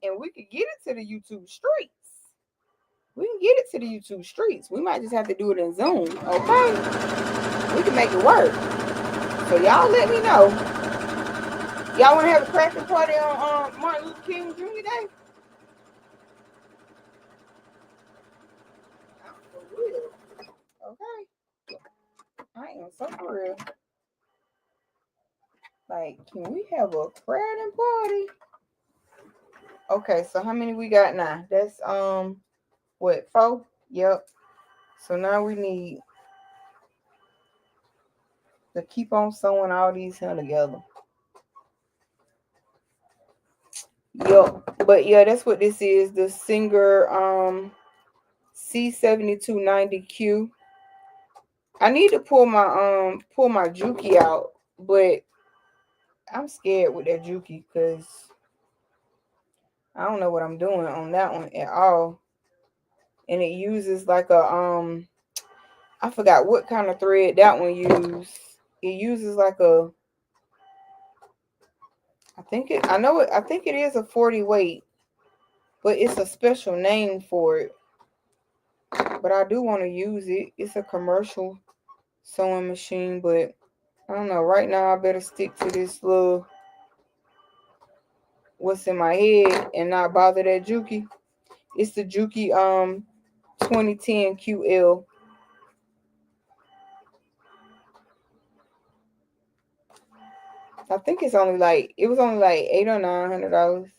and we can get it to the YouTube streets. We can get it to the YouTube streets. We might just have to do it in Zoom, okay? We can make it work. So y'all let me know. Y'all want to have a crafting party on Martin Luther King Jr. Day? For real. Okay. I am so for real. Like, can we have a crafting party? Okay, so how many we got now? That's 4? Yep. So now we need to keep on sewing all these here together. Yup. But yeah, that's what this is. The Singer C7290Q. I need to pull my Juki out, but I'm scared with that Juki because I don't know what I'm doing on that one at all. And it uses like a I forgot what kind of thread that one uses. It uses like a I think it is a 40 weight, but it's a special name for it. But I do want to use it. It's a commercial sewing machine, but I don't know. Right now I better stick to this little what's in my head and not bother that Juki. It's the Juki 2010 QL. I think it was only like $800 or $900.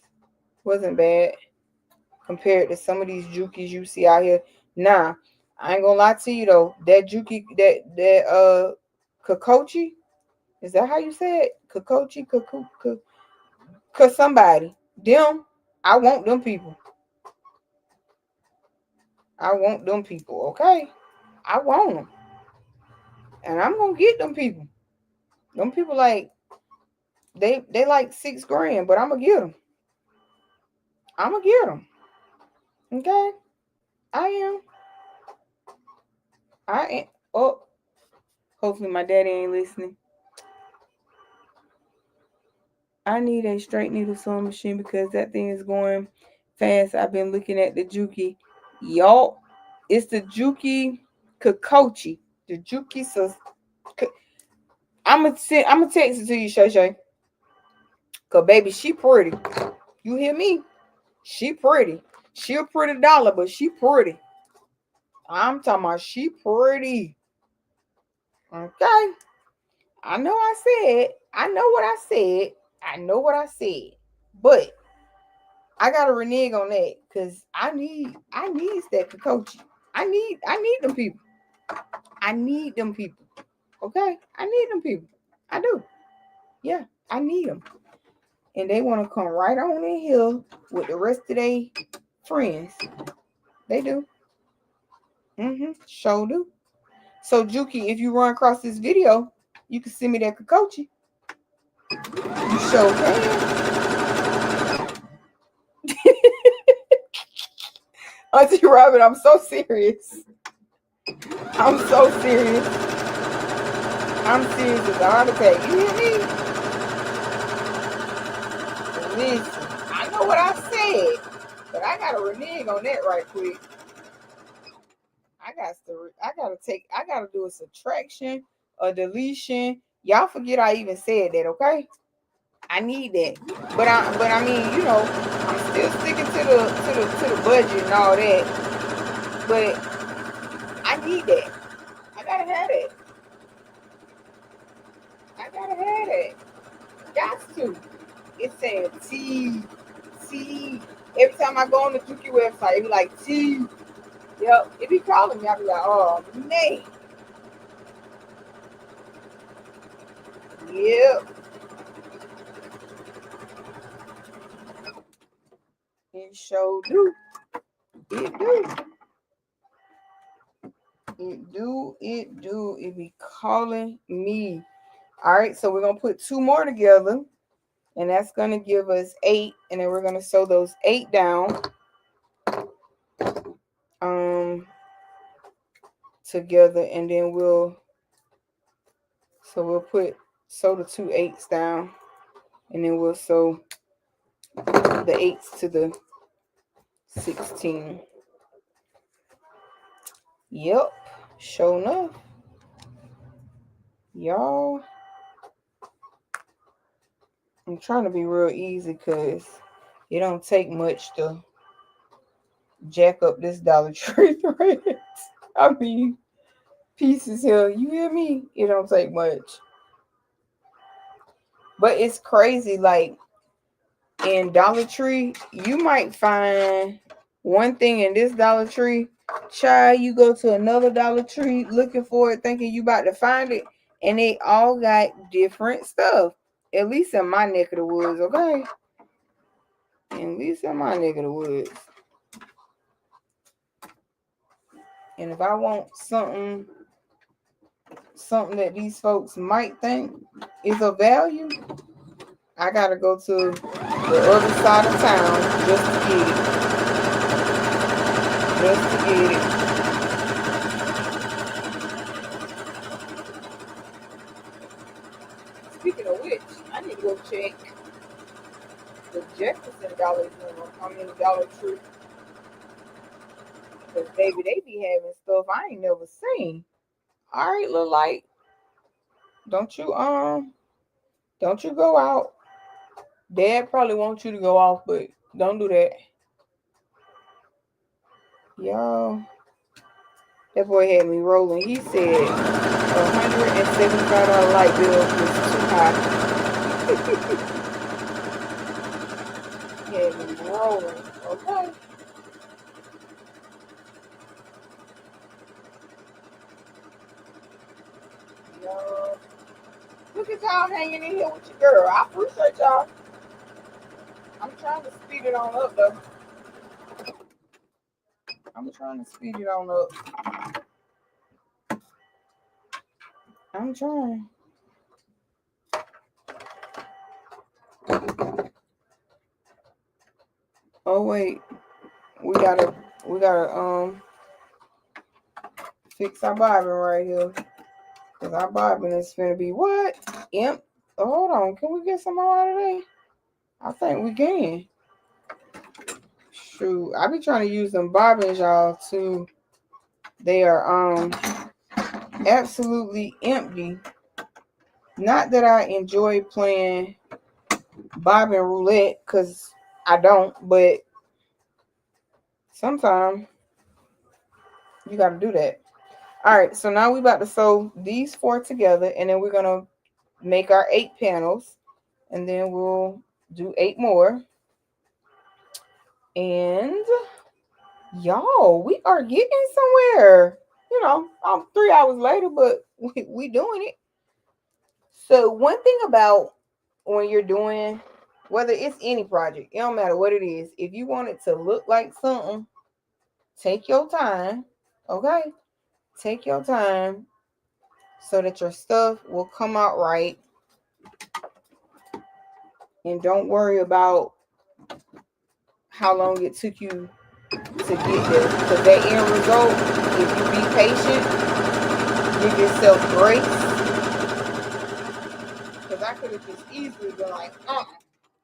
Wasn't bad compared to some of these Jukis you see out here. Nah, I ain't gonna lie to you though. That Juki, that Kokochi, is that how you say it? Kokochi, cause somebody, them, I want them people. I want them people, okay? I want them. And I'm gonna get them people. Them people like they like $6,000, but I'm gonna get them. I'm gonna get them. Okay, I am. I am. Oh, hopefully my daddy ain't listening. I need a straight needle sewing machine because that thing is going fast. I've been looking at the Juki. Y'all, it's the Juki Kokochi. The Juki. So I'm gonna text it to you, Shay Shay. Cause baby, she pretty. You hear me? She pretty. She a pretty dollar, but she pretty. I'm talking about she pretty. Okay. I know I said. I know what I said. I know what I said. But I gotta renege on that because I need that Kokochi. I need them people. I need them people. Okay? I need them people. I do. Yeah, I need them. And they want to come right on in here with the rest of their friends. They do. Sure do. So Juki, if you run across this video, you can send me that Kokochi. You sure can. Auntie Robin, I'm so serious. I'm so serious. I'm serious as a heart attack. You hear me? Listen, I know what I said, but I gotta renege on that right quick. I gotta do a subtraction, a deletion. Y'all forget I even said that, okay? I need that. But I mean, you know, I'm still sticking to the budget and all that. But I need that. I gotta have it. I gotta have it. Got to. It's saying T. Every time I go on the Juki website, it be like T. Yep. It be calling me. I be like, oh man. Yep. It sure do. It do. It do. It be calling me. All right, so we're gonna put 2 more together, and that's gonna give us 8, and then we're gonna sew those 8 down together, and then we'll sew the 2 8s down, and then we'll sew the 8s to the 16. Yep, sure enough, y'all. I'm trying to be real easy because it don't take much to jack up this Dollar Tree thread. I mean, pieces here, you hear me? It don't take much. But it's crazy, like in Dollar Tree, you might find one thing in this Dollar Tree. Child, you go to another Dollar Tree looking for it, thinking you about to find it, and they all got different stuff. At least in my neck of the woods, okay? At least in my neck of the woods. And if I want something that these folks might think is of value, I gotta go to the other side of town just to get it. Just to get it. Speaking of which, I need to go check the Jefferson Dollar Tree. Because baby, they be having stuff I ain't never seen. All right, little light. Don't you go out. Dad probably wants you to go off, but don't do that. Y'all, that boy had me rolling. He said $175 light bill was too high. He had me rolling. Okay. Y'all, look at y'all hanging in here with your girl. I appreciate y'all. I'm trying to speed it on up though. I'm trying. Oh wait, we gotta fix our bobbin right here. Cause our bobbin is gonna be what? Imp. Oh, hold on, can we get some more out of there? I think we can. Shoot, I be trying to use them bobbins, y'all, too. They are absolutely empty. Not that I enjoy playing bobbin roulette, cause I don't, but sometimes you gotta do that. All right, so now we about to sew these 4 together, and then we're gonna make our 8 panels, and then we'll do 8 more. And y'all, we are getting somewhere. You know, 3 hours later, but we doing it. So one thing about when you're doing, whether it's any project, it don't matter what it is. If you want it to look like something, take your time. Okay, take your time so that your stuff will come out right. And don't worry about how long it took you to get there, because that end result, if you be patient, give yourself grace. Because I could have just easily been like,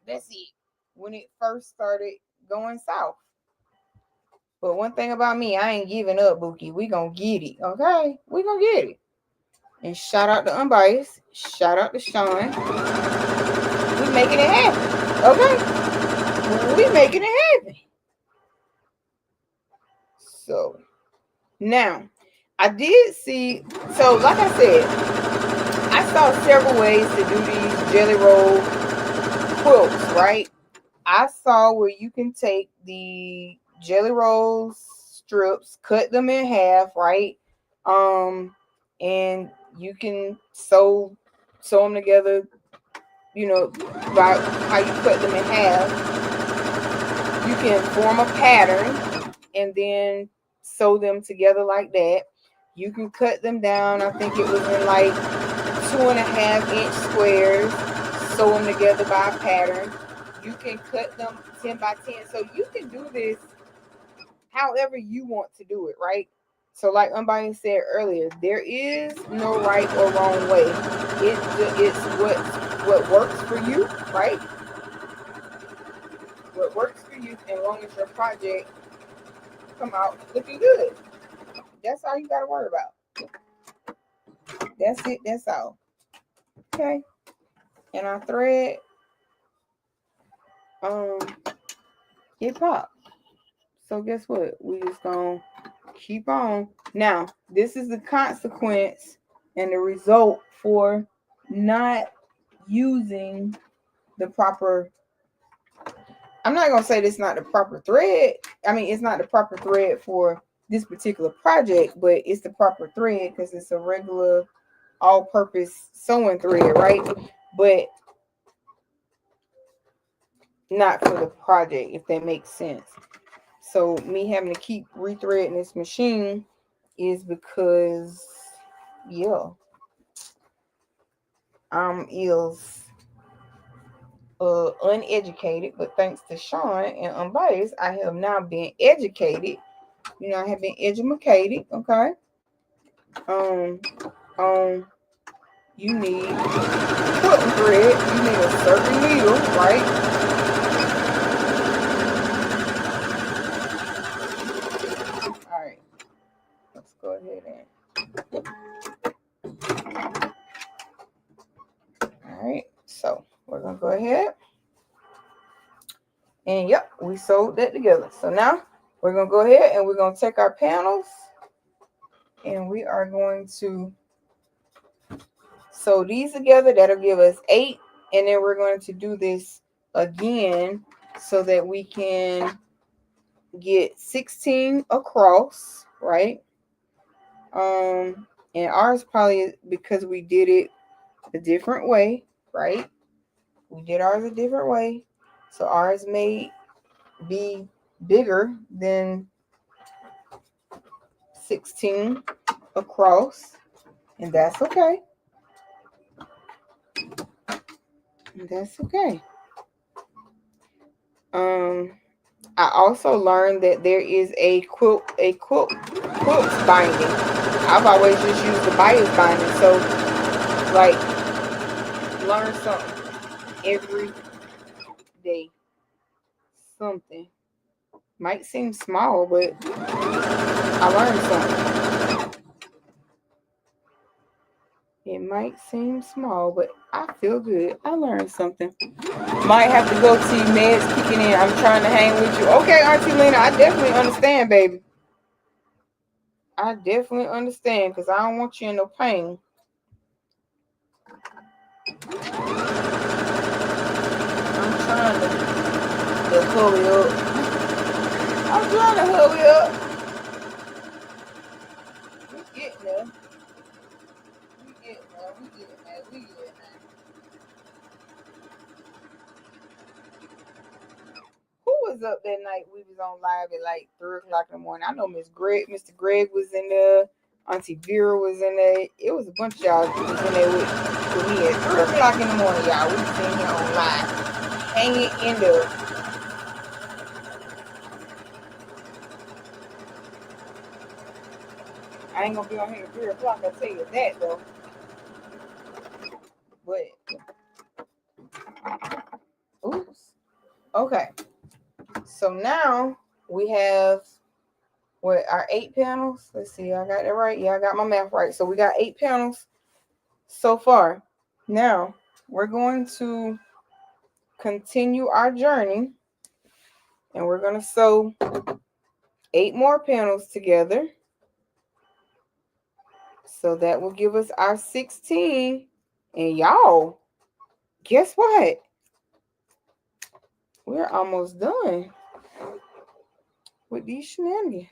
that's it, when it first started going south. But one thing about me, I ain't giving up, Bookie. We gonna get it, okay? We gonna get it. And shout out to Unbiased. Shout out to Sean. We making it happen, okay? We making it happen. So now, I did see. So like I said, I saw several ways to do these jelly roll quilts, right? I saw where you can take the jelly roll strips, cut them in half, right? And you can sew them together, by how you cut them in half. You can form a pattern and then sew them together like that. You can cut them down. I think it was in like 2.5-inch squares, sew them together by a pattern. You can cut them 10 by 10. So you can do this however you want to do it, right? So like Unbiased said earlier, there is no right or wrong way. It's what works for you, right? What works for you, as long as your project come out looking good. That's all you gotta worry about. That's it. That's all. Okay. And our thread, it popped. So guess what? We just gonna keep on. Now, this is the consequence and the result for not using the proper. I'm not gonna say this is not the proper thread. I mean, it's not the proper thread for this particular project, but it's the proper thread because it's a regular all-purpose sewing thread, right? But not for the project, if that makes sense. So me having to keep rethreading this machine is because, yeah, I'm uneducated, but thanks to Sean and Unbiased, I have now been educated. I have been educated, okay? You need quilting thread, you need a certain needle, right? All right, let's go ahead and. All right, so we're gonna go ahead and yep, we sewed that together. So now we're gonna go ahead and we're gonna take our panels and we are going to sew these together. That'll give us 8, and then we're going to do this again so that we can get 16 across, right? And ours probably, because we did it a different way, right? We did ours a different way, so ours may be bigger than 16 across, and that's okay. That's okay. I also learned that there is a quilt binding. I've always just used the bias binding. So like, learn something every day. Something might seem small, but I learned something. It might seem small, but I feel good. I learned something. Might have to go to your meds kicking in. I'm trying to hang with you. Okay, Auntie Lena, I definitely understand, baby. I definitely understand because I don't want you in no pain. I'm trying to hurry up. I'm trying to hurry up. We getting there. We getting there. Who was up that night? We was on live at like 3 o'clock in the morning. I know Mr. Greg was in there. Auntie Vera was in there. It was a bunch of y'all who was in there with me at 3 o'clock in the morning, y'all. We was sitting here on live, hanging in the. I ain't gonna be on here at 3 o'clock, I'll tell you that though. But oops. Okay. So now we have what, our 8 panels. Let's see, I got that right. Yeah, I got my math right. So we got 8 panels so far. Now we're going to continue our journey and we're going to sew 8 more panels together. So that will give us our 16. And y'all, guess what? We're almost done with these shenanigans.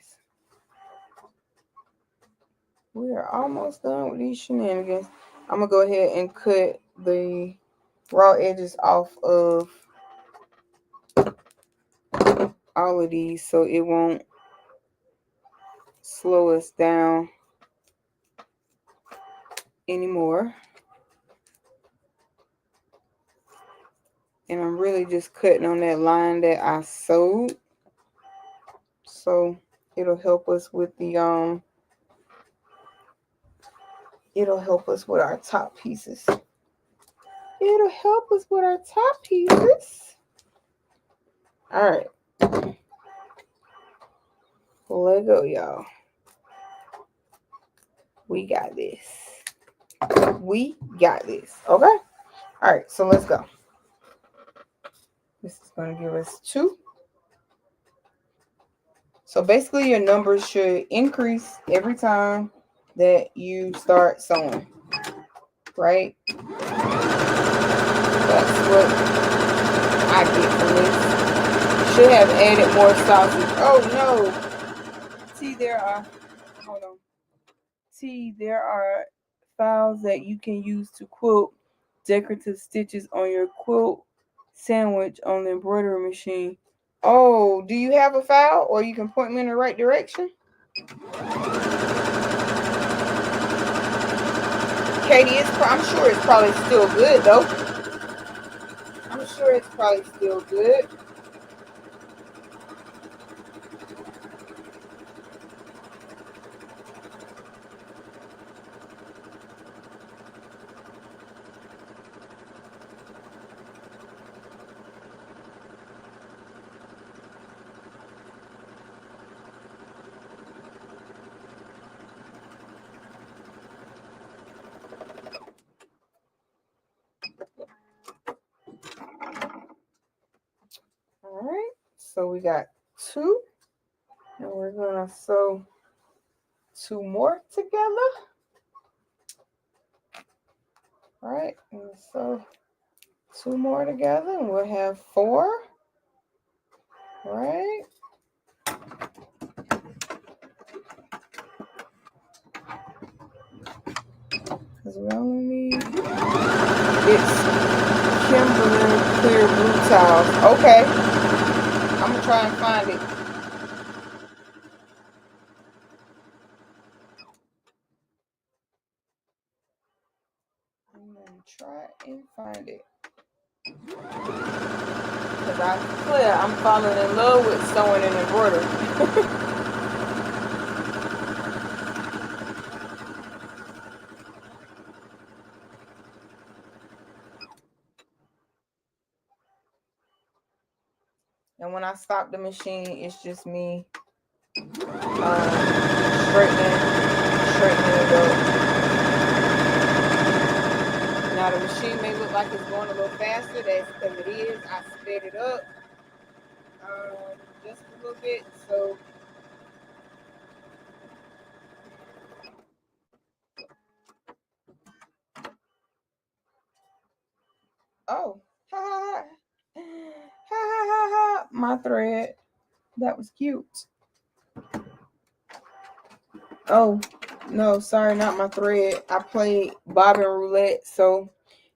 We are almost done with these shenanigans. I'm going to go ahead and cut the raw edges off of all of these so it won't slow us down anymore. And I'm really just cutting on that line that I sewed. So it'll help us with the it'll help us with our top pieces. It'll help us with our top pieces. All right. Let go, y'all. We got this. We got this. Okay? All right, so let's go. This is going to give us 2. So basically your numbers should increase every time that you start sewing, right? That's what I get from this. Should have added more sausage. Oh no. See, there are, hold on. See, there are files that you can use to quilt decorative stitches on your quilt sandwich on the embroidery machine. Oh, do you have a file or you can point me in the right direction? Katie, I'm sure it's probably still good though. I'm sure it's probably still good. All right, so we got 2, and we're gonna sew 2 more together. All right, and sew 2 more together, and we'll have 4. All right. Because we only need, it's Kimberly clear blue towels. Okay, I'm gonna try and find it. I'm gonna try and find it. Because I'm falling in love with sewing and embroidery. And when I stop the machine, it's just me straightening it up. Now the machine may look like it's going a little faster. That's because it is. I sped it up just a little bit. So oh, ha ha ha, my thread. That was cute. Oh no, sorry, not my thread. I played bobbin roulette, so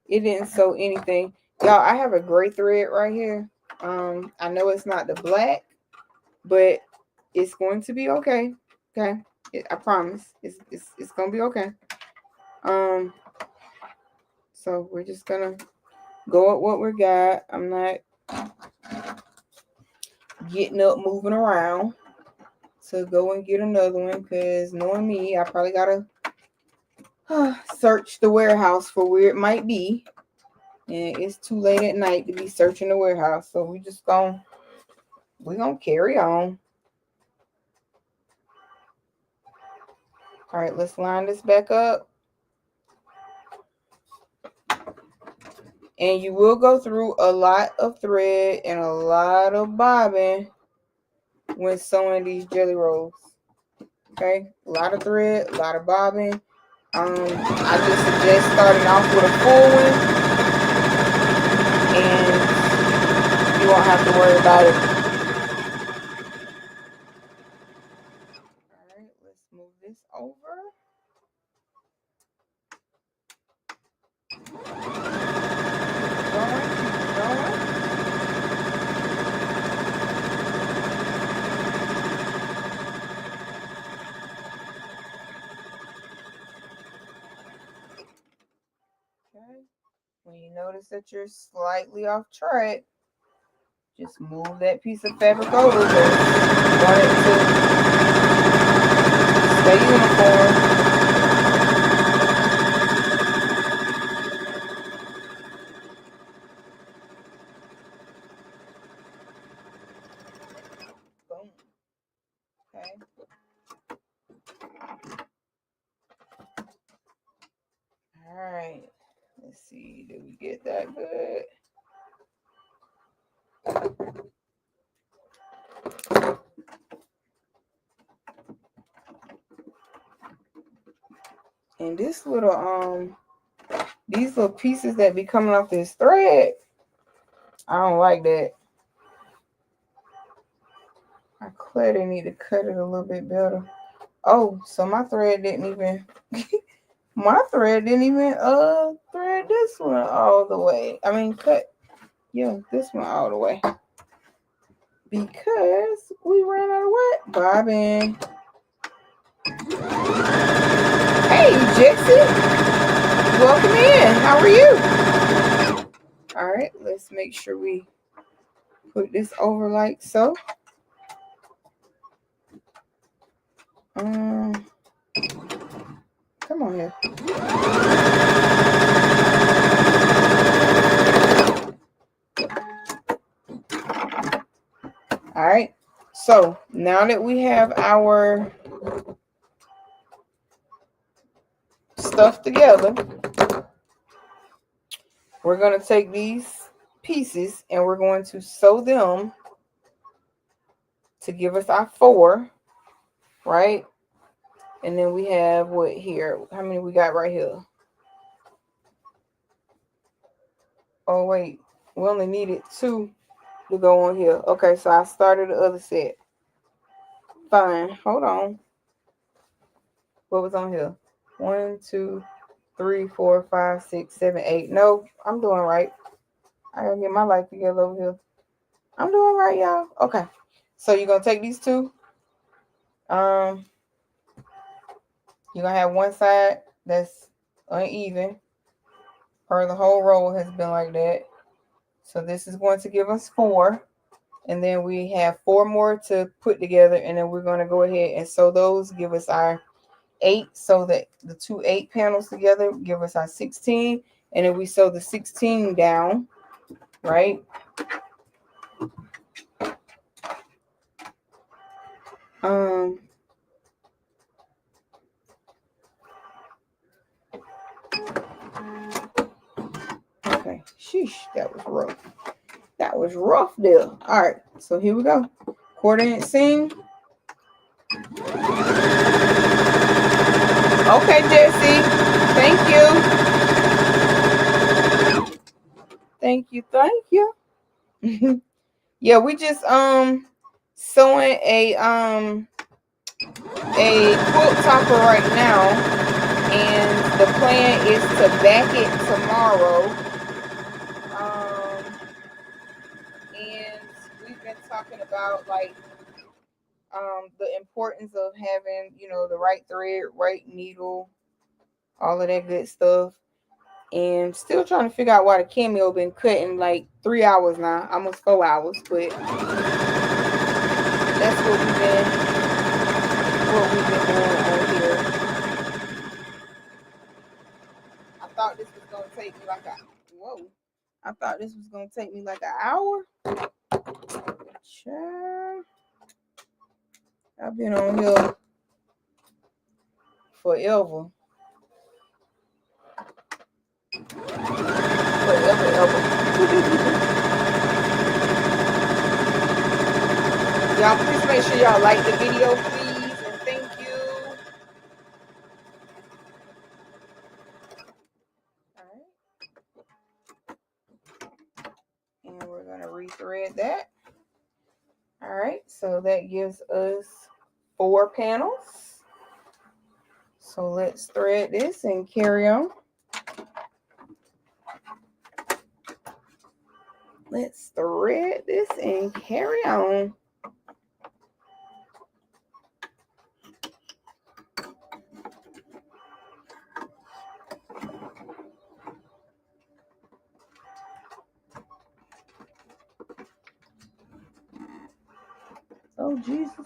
it didn't sew anything. Y'all, I have a gray thread right here. I know it's not the black, but it's going to be okay. Okay. I promise. It's gonna be okay. So we're just gonna go at what we got. I'm not getting up, moving around to go and get another one, because knowing me, I probably gotta search the warehouse for where it might be, and it's too late at night to be searching the warehouse. So we're gonna carry on. All right, let's line this back up. And you will go through a lot of thread and a lot of bobbing when sewing these jelly rolls. Okay, a lot of thread, a lot of bobbing. I just suggest starting off with a full one, and you won't have to worry about it. All right, let's move this over. Keep going. Okay. When you notice that you're slightly off track, just move that piece of fabric over. You want it to stay uniform. Boom. Okay. All right. Let's see. Did we get that good? And this little these little pieces that be coming off this thread, I don't like that. I clearly need to cut it a little bit better. Oh, so my thread didn't even thread this one all the way. I mean, cut this one all the way, because we ran out of what? Bobbin. Hey, Jexy. Welcome in. How are you? All right, let's make sure we put this over like so. Come on here. All right. So now that we have our stuff together, we're going to take these pieces and we're going to sew them to give us our 4, right? And then we have what here? How many we got right here? Oh, wait. We only needed 2 to go on here. Okay, so I started the other set. Fine. Hold on. What was on here? 1, 2, 3, 4, 5, 6, 7, 8. No, I'm doing right. I gotta get my life together over here. I'm doing right, y'all. Okay. So you're gonna take these 2. You're gonna have one side that's uneven, or the whole roll has been like that. So this is going to give us 4. And then we have 4 more to put together, and then we're going to go ahead and sew those, give us our 8, so that the 2 8 panels together give us our 16, and then we sew the 16 down, right? Okay, sheesh, that was rough. That was rough there. All right, so here we go. 1/4 inch seam. Okay, Jesse. Thank you. Thank you. Thank you. Yeah, we just sewing a quilt topper right now, and the plan is to back it tomorrow. And we've been talking about like the importance of having, you know, the right thread, right needle, all of that good stuff. And still trying to figure out why the cameo been cutting like 3 hours now, almost 4 hours. But that's what we've been doing on here. I thought this was gonna take me like I thought this was gonna take me like an hour. Child. I've been on here forever. Forever. Y'all please make sure y'all like the video, please, and thank you. Alright. And we're gonna rethread that. Alright, so that gives us 4 panels. So let's thread this and carry on. Let's thread this and carry on. Oh, Jesus.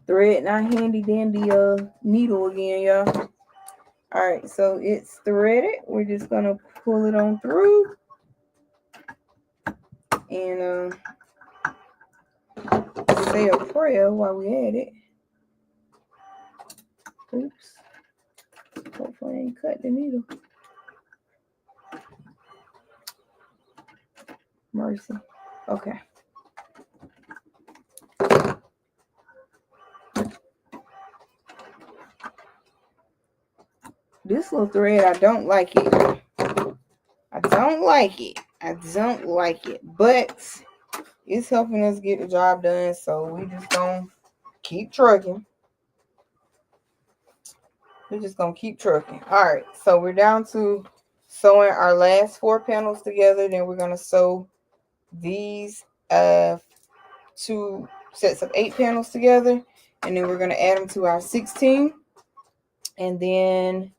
Thread not handy dandy needle again, y'all. All right, so it's threaded. We're just gonna pull it on through and say a prayer while we at it. Oops. Hopefully I ain't cut the needle. Mercy. Okay. This little thread, I don't like it. I don't like it. But it's helping us get the job done. So we just gonna keep trucking. We're just gonna keep trucking. All right. So we're down to sewing our last 4 panels together. Then we're gonna sew these 2 sets of 8 panels together. And then we're gonna add them to our 16. And then,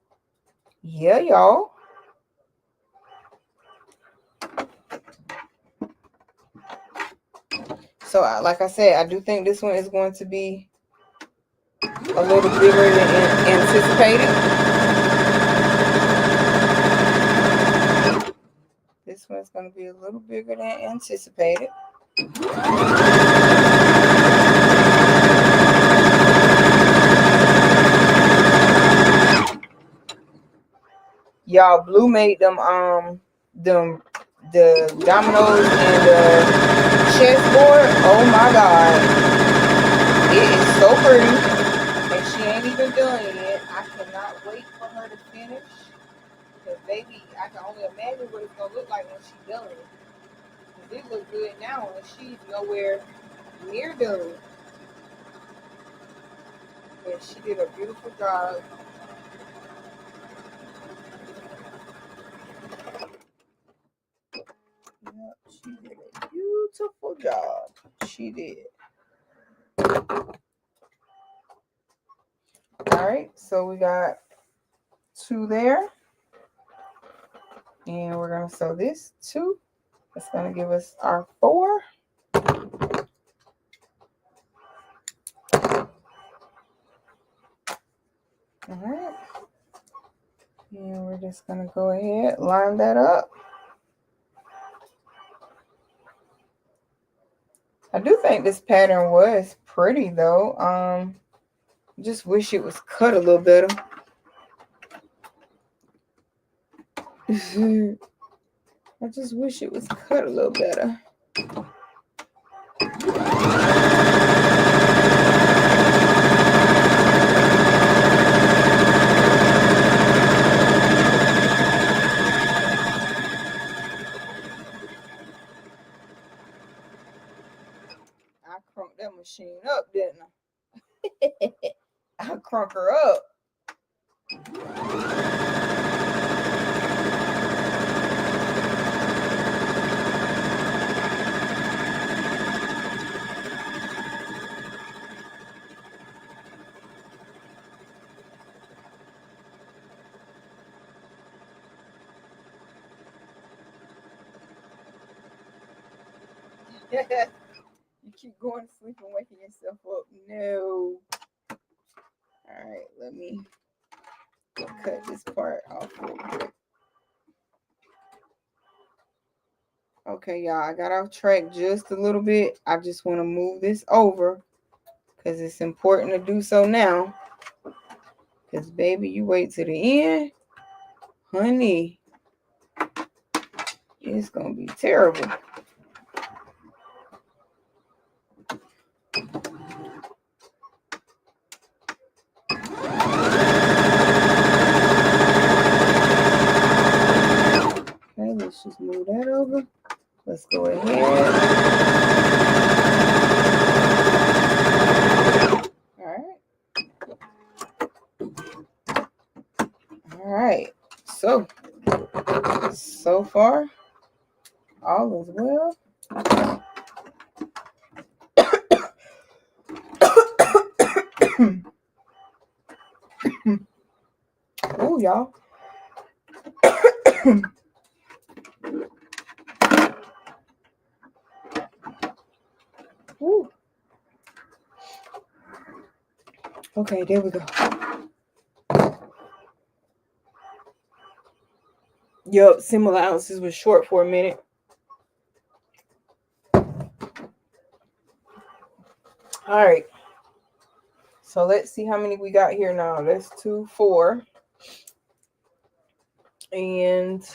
yeah, y'all. So, like I said, I do think this one is going to be a little bigger than anticipated. This one's going to be a little bigger than anticipated. Y'all, Blue made them the dominoes and the chessboard. Oh my God, it is so pretty, and she ain't even done it yet. I cannot wait for her to finish, because baby, I can only imagine what it's gonna look like when she's done. Because it looks good now, and she's nowhere near done. And she did a beautiful job. Yep, she did a beautiful job. She did. All right, so we got 2 there. And we're going to sew this 2. That's going to give us our 4. All right. And we're just going to go ahead, line that up. I do think this pattern was pretty though. Just wish it was cut a little better. I just wish it was cut a little better. I crunked that machine up, didn't I? I'll crunk her up. You keep going to sleep and waking yourself up. No. All right, let me cut this part off real quick. Okay, y'all, I got off track just a little bit. I just want to move this over because it's important to do so now. Because, baby, you wait to the end. Honey, it's going to be terrible. Okay, let's just move that over. Let's go ahead. All right. So far, all is well. Oh, y'all. Ooh. Okay, there we go. Yup, similar ounces was short for a minute. All right. So let's see how many we got here now. That's 2, 4. And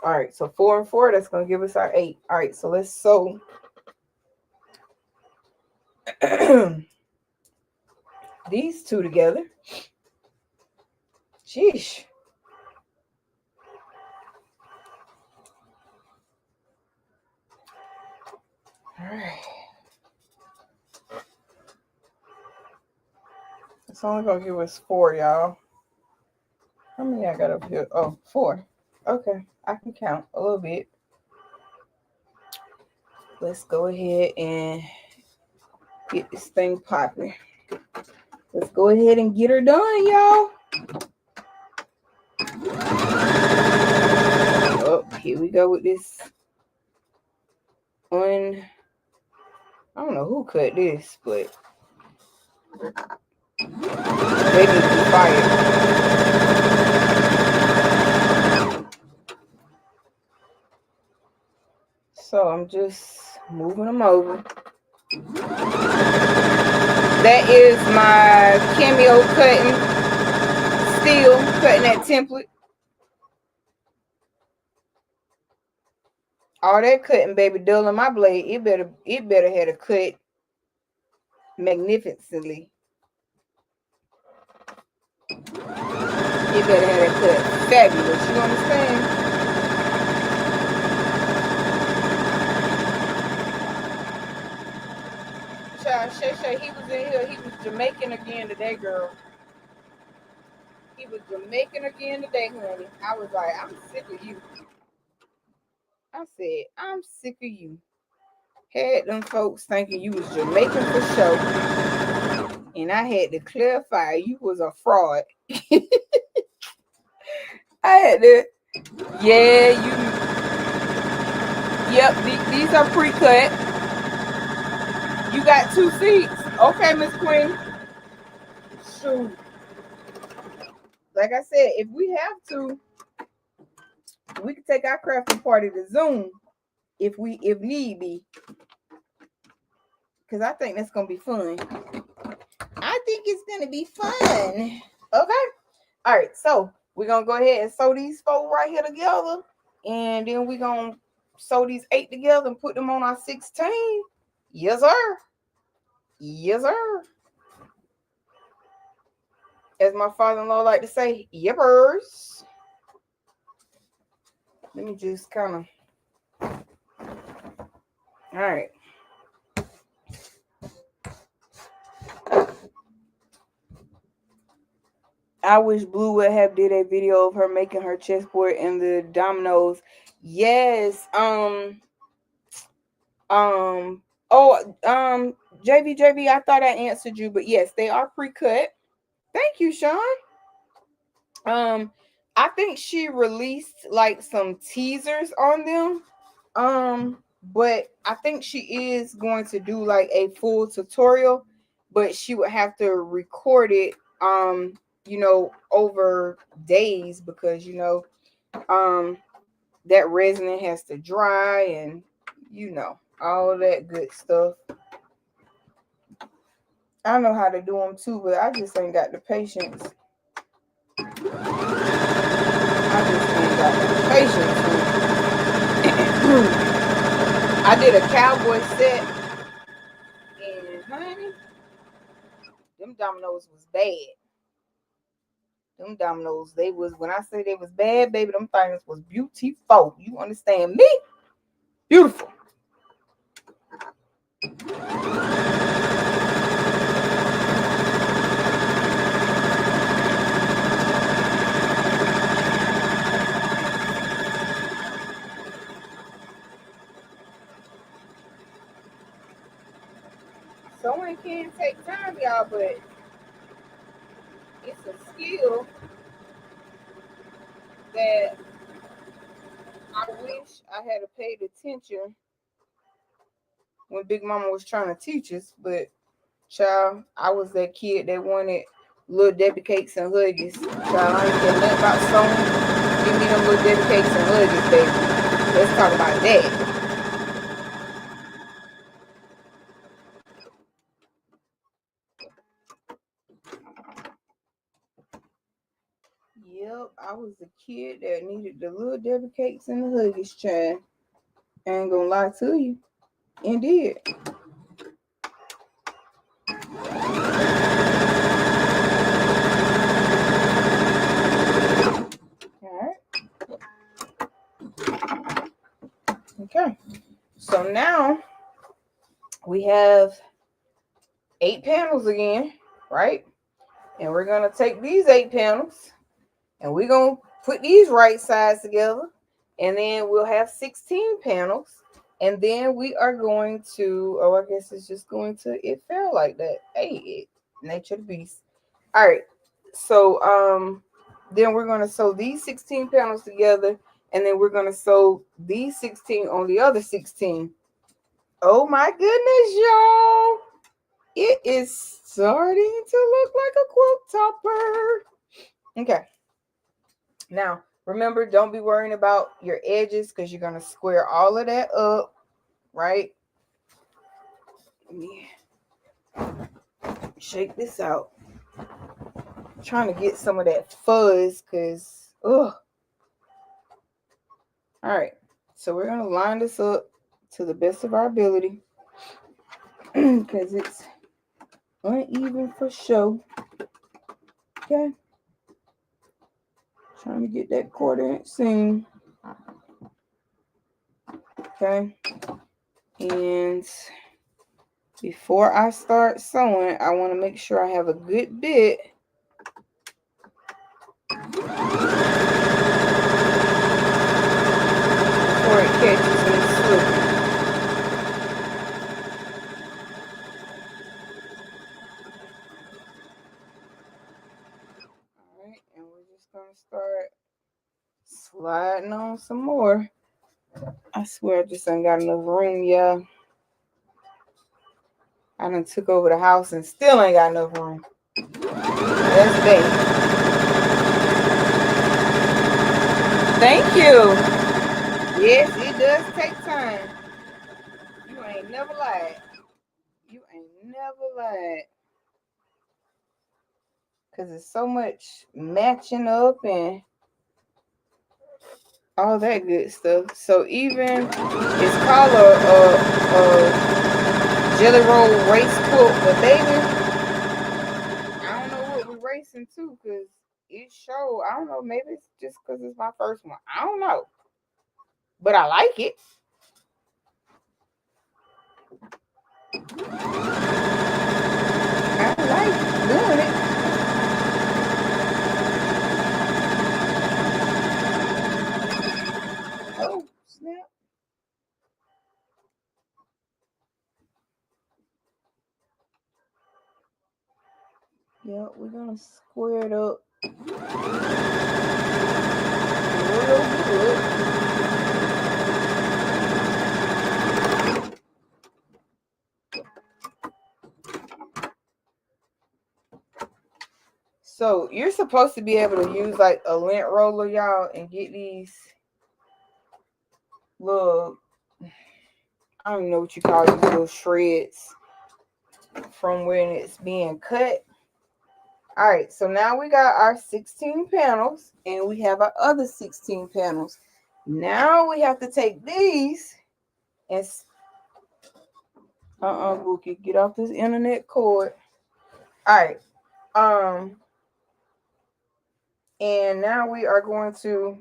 all right, so 4 and 4, that's going to give us our 8. All right, so let's sew these two together. Sheesh. All right. It's only going to give us 4, y'all. How many I got up here? Oh, 4. Okay, I can count a little bit. Let's go ahead and get this thing popping. Let's go ahead and get her done, y'all. Oh, here we go with this. I don't know who cut this, but they need to be fired. So I'm just moving them over. That is my Cameo cutting, still cutting that template. All that cutting, baby, dulling my blade. It better have a cut magnificently. It better have a cut fabulous. You understand? Child, Shay, he was in here. He was Jamaican again today, girl. He was Jamaican again today, honey. I was like, I'm sick of you. I said, I'm sick of you. Had them folks thinking you was Jamaican for sure. And I had to clarify you was a fraud. I had to, yeah, yep, these are pre-cut. You got 2 seats. Okay, Miss Queen. Shoot. Like I said, if we have to, we can take our crafting party to Zoom if need be. Because I think that's going to be fun. I think it's going to be fun. Okay. All right. So we're going to go ahead and sew these 4 right here together. And then we're going to sew these 8 together and put them on our 16. Yes, sir. Yes, sir. As my father-in-law like to say, yippers. Let me just kind of All right. I wish Blue would have did a video of her making her chessboard and the dominoes. Yes. JV, I thought I answered you, but yes, they are pre-cut. Thank you, Sean. I think she released like some teasers on them. But I think she is going to do like a full tutorial, but she would have to record it over days because that resin has to dry and all that good stuff. I know how to do them too, but I just ain't got the patience. I did a cowboy set, and honey, them dominoes was bad. Them dominoes, they was, when I say they was bad, baby, them things was beautiful. You understand me? Beautiful. Sewing can take time, y'all, but it's a skill that I wish I had paid attention when Big Mama was trying to teach us. But child, I was that kid that wanted little Debbie cakes and Huggies. Child, I ain't getting nothing about sewing. Give me them little Debbie cakes and Huggies, baby. Let's talk about that. Yep, I was the kid that needed the little Debbie cakes and the Huggies, child. I ain't gonna lie to you. Indeed. Alright. Okay. So now we have 8 panels again, right? And we're gonna take these 8 panels and we're gonna put these right sides together, and then we'll have 16 panels, and then we are going to, I guess it's just going to, it fell like that. Hey, nature the beast. All right, so then we're going to sew these 16 panels together, and then we're going to sew these 16 on the other 16. Oh my goodness, y'all, it is starting to look like a quilt topper. Okay, now remember, don't be worrying about your edges because you're going to square all of that up, right? Let me shake this out. I'm trying to get some of that fuzz because, ugh. All right, so we're going to line this up to the best of our ability because it's uneven for show. Okay. Trying to get that 1/4 inch seam. Okay. And before I start sewing, I want to make sure I have a good bit before it catches me slipping. Alright, and we're just gonna start sliding on some more. I swear I just ain't got enough room, y'all. I done took over the house and still ain't got enough room. That's bad. Thank you. Yes, it does take time. You ain't never lied. You ain't never lied. Because it's so much matching up and all that good stuff. So even it's called a jelly roll race quilt, but baby, I don't know what we're racing to because it showed. I don't know, maybe it's just because it's my first one. I don't know, but I like it. I like doing it. Oh, snap. Yeah, we're gonna square it up real good. So you're supposed to be able to use like a lint roller, y'all, and get these little, I don't know what you call these little shreds from when it's being cut. All right, so now we got our 16 panels and we have our other 16 panels. Now we have to take these and Bookie, get off this internet cord. All right. And now we are going to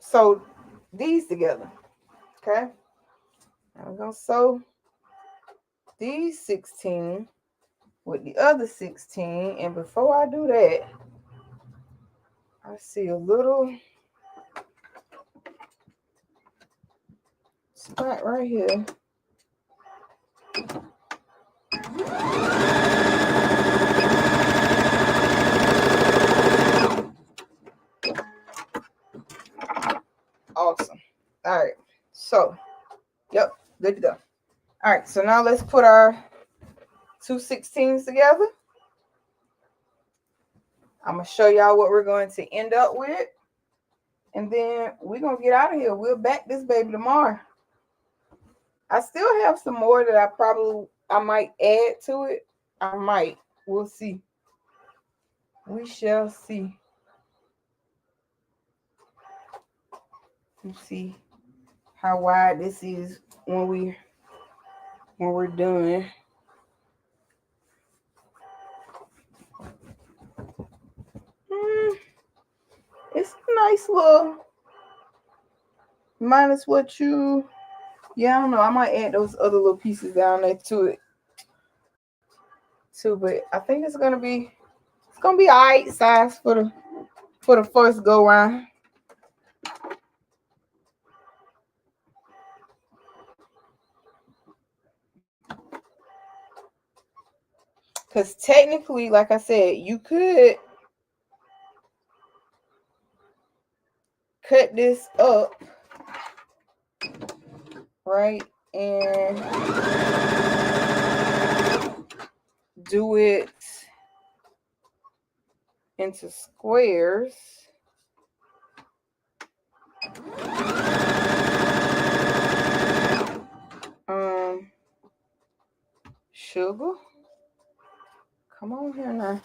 sew these together. Okay. Now we're gonna sew these 16 with the other 16. And before I do that, I see a little spot right here. Awesome. All right. So, yep, good to go. All right. So now let's put our 2 16s together. I'm going to show y'all what we're going to end up with. And then we're going to get out of here. We'll back this baby tomorrow. I still have some more that I might add to it. I might. We'll see. We shall see. Let's see how wide this is when we're done. It's a nice little, minus what you, yeah, I don't know. I might add those other little pieces down there to it too, but I think it's gonna be all right size for the first go round. Because technically, like I said, you could cut this up, right, and do it into squares. Sugar, come on here now.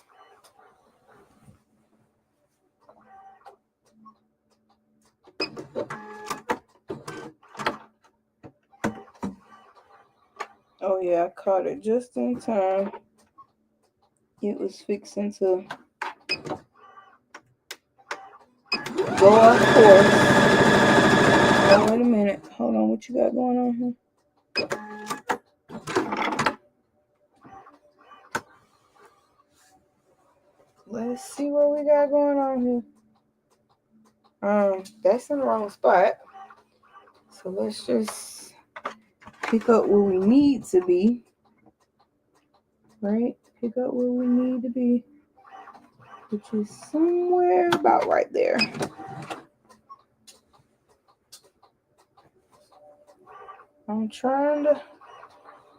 Oh yeah, I caught it just in time. It was fixing to go off course. Oh, wait a minute. Hold on, what you got going on here? Let's see what we got going on here. That's in the wrong spot. So let's just pick up where we need to be. Right? Pick up where we need to be, which is somewhere about right there. I'm trying to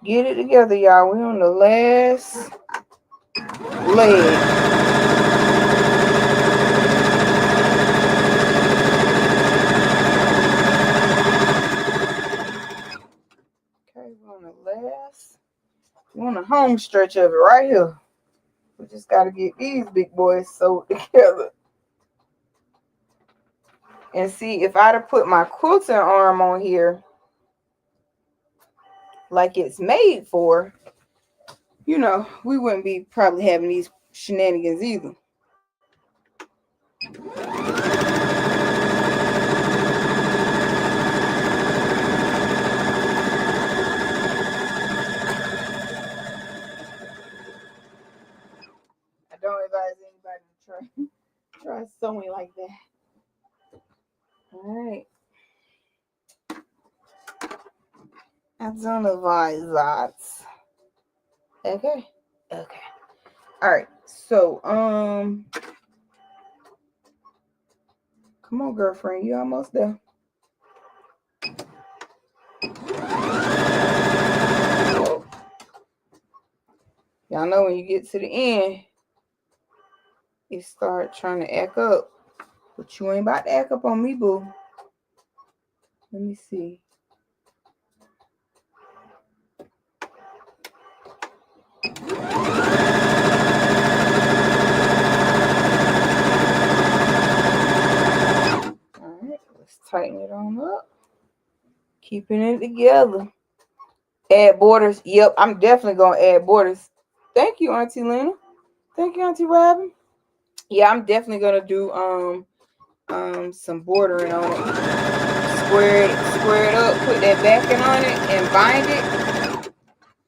get it together, y'all. We're on the last leg. We're on the home stretch of it right here. We just got to get these big boys sewed together. And see, if I'd have put my quilting arm on here like it's made for, you know, we wouldn't be probably having these shenanigans either. don't advise anybody to try sewing like that. All right. I don't advise that. Okay. Okay. All right. So, come on, girlfriend. You almost there. Y'all know when you get to the end, it start trying to act up. But you ain't about to act up on me, boo. Let me see. Alright, let's tighten it on up. Keeping it together. Add borders. Yep, I'm definitely gonna add borders. Thank you, Auntie Lena. Thank you, Auntie Robin. Yeah, I'm definitely gonna do some bordering on it. Square it up, put that backing on it,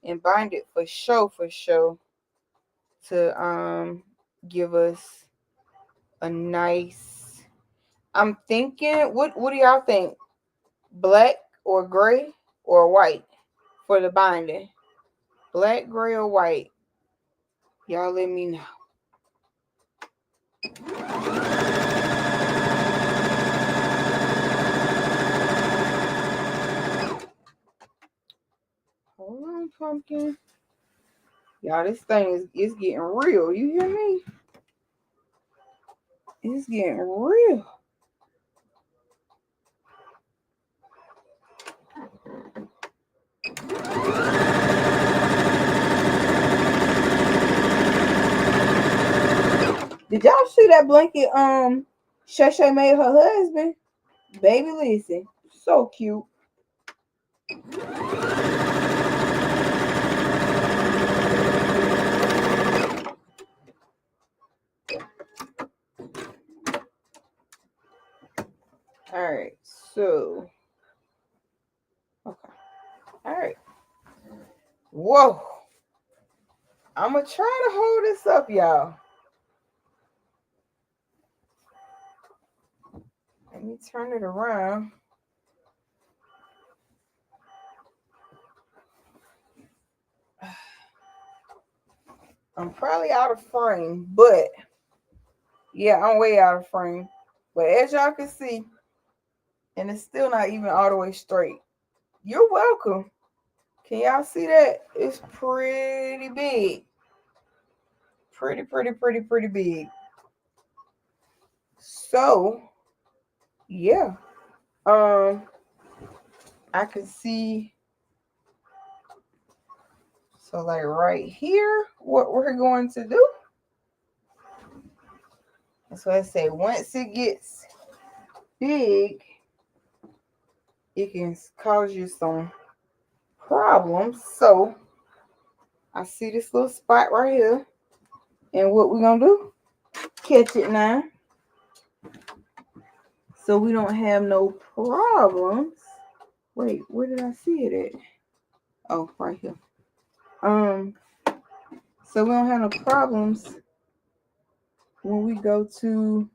and bind it for show to give us a nice. I'm thinking, what do y'all think? Black or gray or white for the binding? Black, gray, or white? Y'all let me know. Hold on, pumpkin. Y'all, this thing is getting real. You hear me? It's getting real. Did y'all see that blanket Shay Shay made her husband? Baby, listen. So cute. Alright, so okay. Alright. Whoa. I'm gonna try to hold this up, y'all. Let me turn it around. I'm probably out of frame, but yeah, I'm way out of frame. But as y'all can see, and it's still not even all the way straight. You're welcome. Can y'all see that? It's pretty big. Pretty big. So, yeah. I can see. So, like right here, what we're going to do. That's what I say. Once it gets big, it can cause you some problems. So, I see this little spot right here. And what we're going to do, catch it now. So we don't have no problems. Wait, where did I see it at? Oh, right here. So we don't have no problems when we go to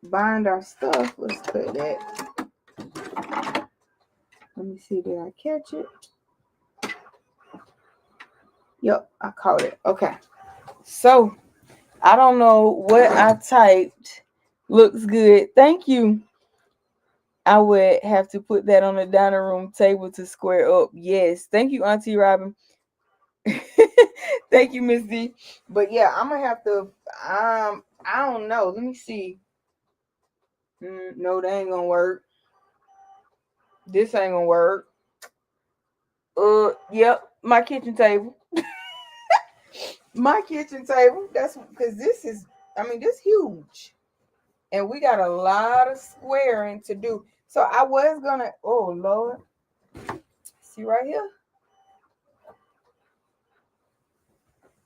bind our stuff. Let's put that. Let me see, did I catch it? Yep, I caught it. Okay. So I don't know what I typed. Looks good. Thank you. I would have to put that on the dining room table to square up. Yes. Thank you, Auntie Robin. Thank you, Miss D. But yeah, I'm gonna have to I don't know. Let me see. No, that ain't gonna work. This ain't gonna work. Yep, my kitchen table. My kitchen table. That's because this is, this huge. And we got a lot of squaring to do. So I was gonna, oh Lord. See right here?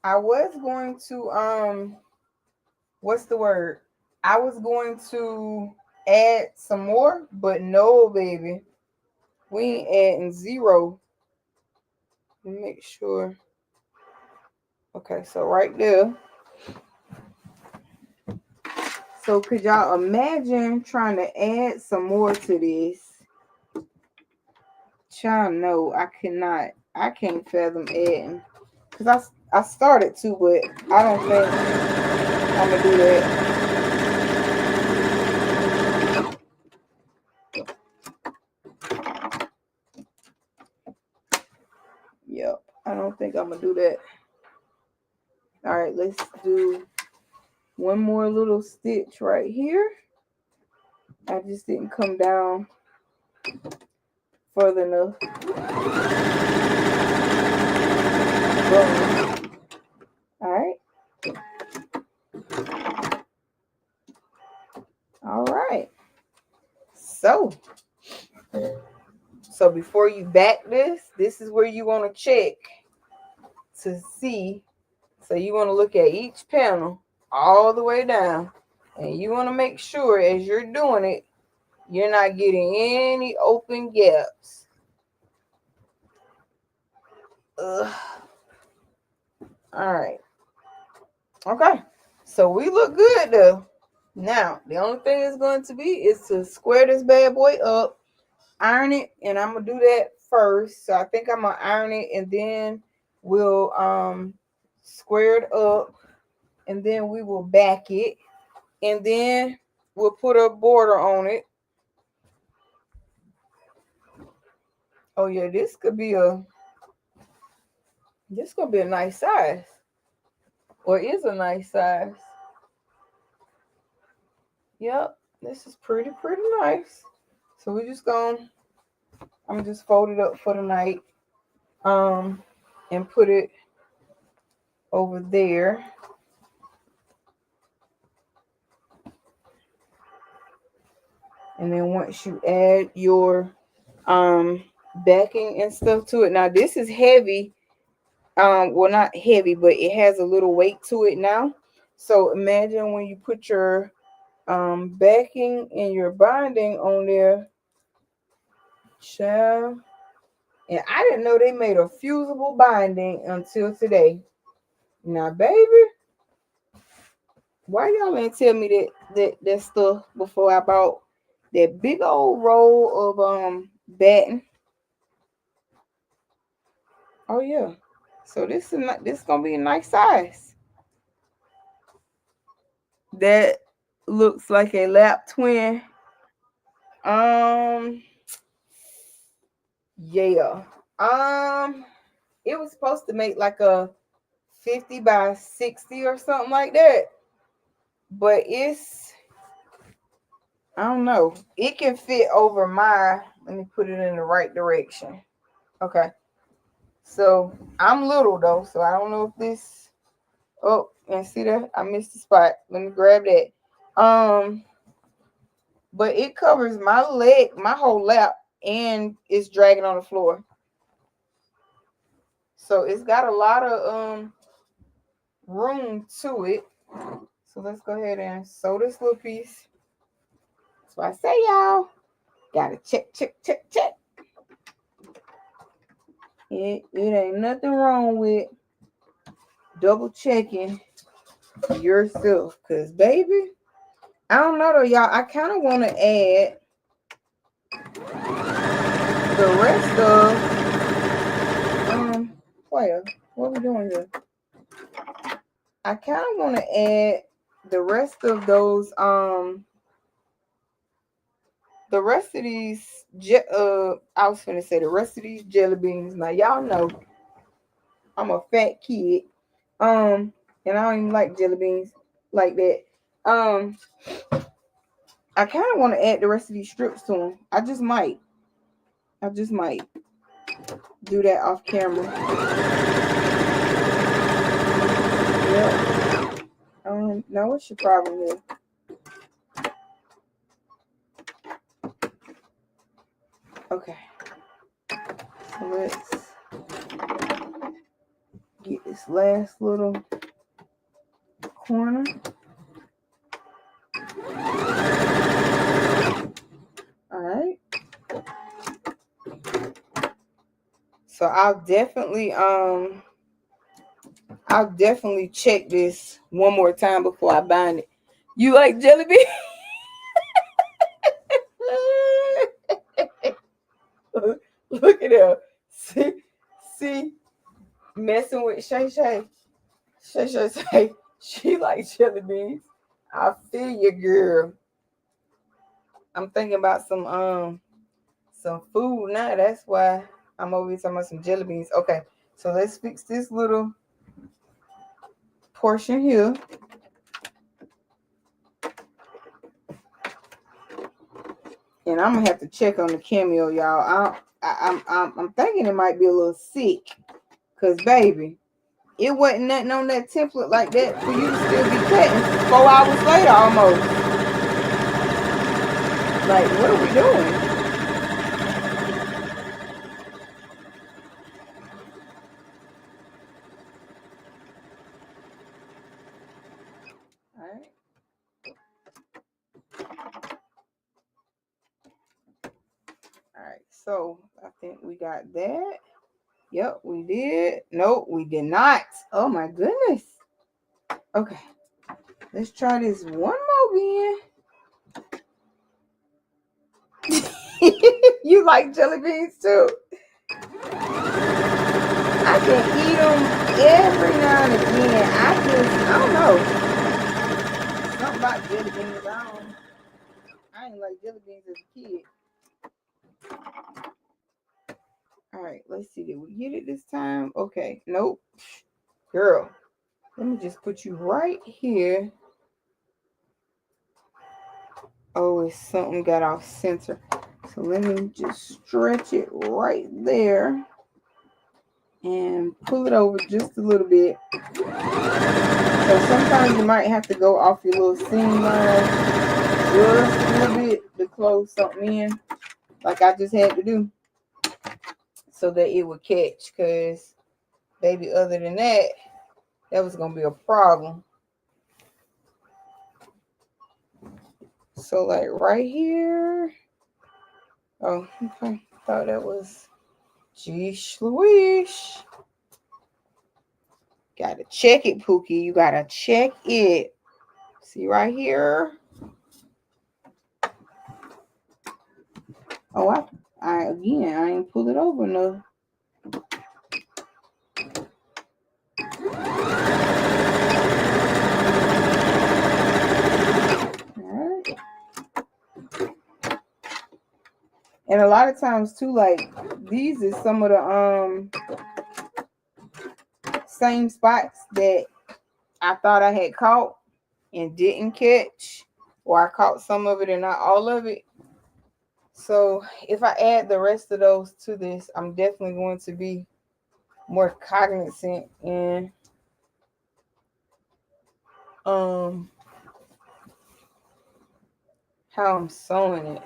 I was going to what's the word? I was going to add some more, but no, baby. We ain't adding zero Make sure. Okay, so right there. So could y'all imagine trying to add some more to this? Y'all know I cannot. I can't fathom adding. Because I started to, but I don't think I'm going to do that. Yep, I don't think I'm going to do that. All right, let's do one more little stitch right here. I just didn't come down further enough. Boom. All right. All right. So before you back this is where you want to check to see. So you want to look at each panel all the way down, and you want to make sure as you're doing it, you're not getting any open gaps. All right. Okay. So we look good though. Now, the only thing it's going to be is to square this bad boy up, iron it, and I'm going to do that first. So I think I'm going to iron it, and then we'll square it up, and then we will back it, and then we'll put a border on it. Oh yeah, this could be a nice size. Or is a nice size. Yep, this is pretty nice. So we're just I'm just fold it up for the night. And put it over there. And then once you add your backing and stuff to it. Now this is heavy. Well, not heavy, but it has a little weight to it now. So imagine when you put your backing and your binding on there. Child. And I didn't know they made a fusible binding until today. Now, baby, why y'all ain't tell me that stuff before I bought that big old roll of batting? Oh yeah. So this is gonna be a nice size. That looks like a lap twin. Yeah. It was supposed to make like a 50 by 60 or something like that. But I don't know. It can fit over let me put it in the right direction. Okay. So I'm little though, so I don't know if this, oh, and see that? I missed the spot. Let me grab that. But it covers my leg, my whole lap, and it's dragging on the floor. So it's got a lot of room to it. So let's go ahead and sew this little piece. That's why I say, y'all, gotta check. It ain't nothing wrong with double checking yourself. Because, baby, I don't know, though, y'all. I kind of want to add the rest of, what are we doing here? I kind of want to add the rest of those, the rest of these, I was going to say the rest of these jelly beans. Now, y'all know I'm a fat kid. And I don't even like jelly beans like that. I kind of want to add the rest of these strips to them. I just might do that off camera. Yeah. Now what's your problem here? Okay. So let's get this last little corner. All right. So I'll definitely check this one more time before I bind it. You like jelly beans? Look at her. See, messing with Shay Shay. Shay Shay say she likes jelly beans. I feel you, girl. I'm thinking about some food now. That's why I'm over here talking about some jelly beans. Okay, so let's fix this little portion here. And I'm gonna have to check on the Cameo, y'all. I'm thinking it might be a little sick, cause baby, it wasn't nothing on that template like that for you to still be cutting 4 hours later almost. Like, what are we doing? All right. All right. So I think we got that. Yep, we did. Nope, we did not. Oh my goodness. Okay. Let's try this one more again. You like jelly beans too? I can eat them every now and again. I don't know. Something about jelly beans. I ain't like jelly beans as a kid. All right, let's see. Did we get it this time? Okay. Nope. Girl, let me just put you right here. Oh, it's something got off center. So let me just stretch it right there and pull it over just a little bit. So sometimes you might have to go off your little seam line just a little bit to close something in, like I just had to do, so that it would catch. Because, baby, other than that, that was going to be a problem. So, like, right here. Oh, okay. Thought that was... Geesh Louise. Gotta check it, Pookie. You gotta check it. See right here? Oh, I ain't pull it over enough. Alright. And a lot of times too, like, these is some of the same spots that I thought I had caught and didn't catch, or I caught some of it and not all of it. So if I add the rest of those to this, I'm definitely going to be more cognizant in how I'm sewing it.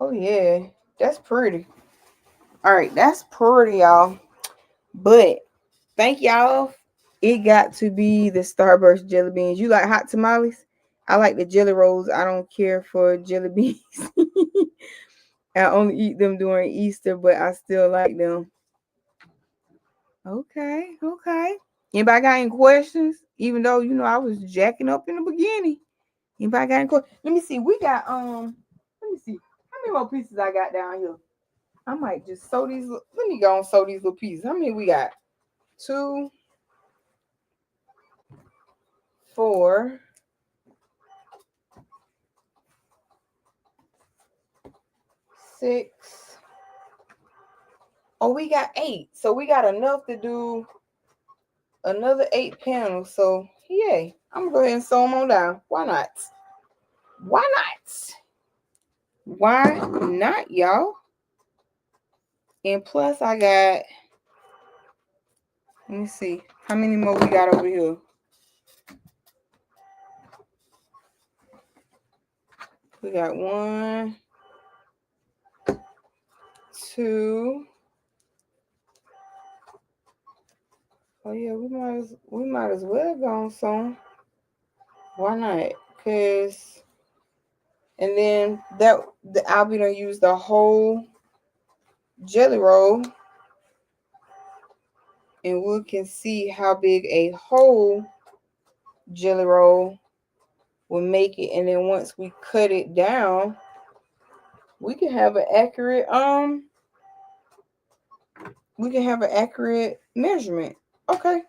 Oh yeah, that's pretty. All right, that's pretty, y'all. But thank y'all. It got to be the Starburst jelly beans. You like hot tamales? I like the jelly rolls. I don't care for jelly beans. I only eat them during Easter, but I still like them. Okay, okay. Anybody got any questions? Even though I was jacking up in the beginning. Anybody got any questions? Let me see. We got let me see. How many more pieces I got down here? I might just sew these. Let me go and sew these little pieces. How many we got? 2, 4, 6. Oh, we got 8. So we got enough to do another 8 panels. So yay. I'm gonna go ahead and sew them on down. Why not? Why not? Why not, y'all? And plus I got, let me see, how many more we got over here? We got 1, 2. Oh yeah, we might as well go on some. Why not? Cause, and then I'll be gonna use the whole jelly roll and we can see how big a whole jelly roll will make it. And then once we cut it down, we can have an accurate measurement. Okay,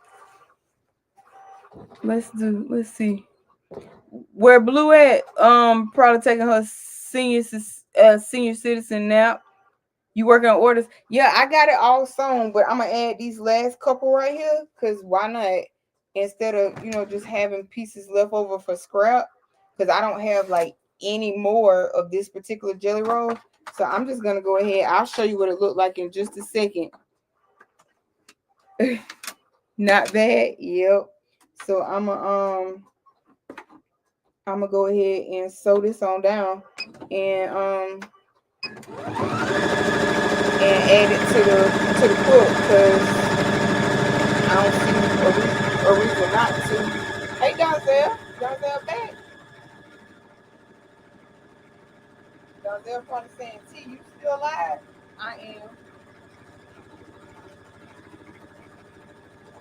let's see where Blue at. Probably taking her senior citizen nap. You working on orders? Yeah, I got it all sewn, but I'm gonna add these last couple right here, because why not? Instead of just having pieces left over for scrap, because I don't have like any more of this particular jelly roll. So I'm just gonna go ahead. I'll show you what it looked like in just a second. Not bad. Yep. So I'm gonna go ahead and sew this on down and add it to the quilt, because I don't see a reason not to. Hey, Donzel back. Donzel probably saying, T, you still alive? I am.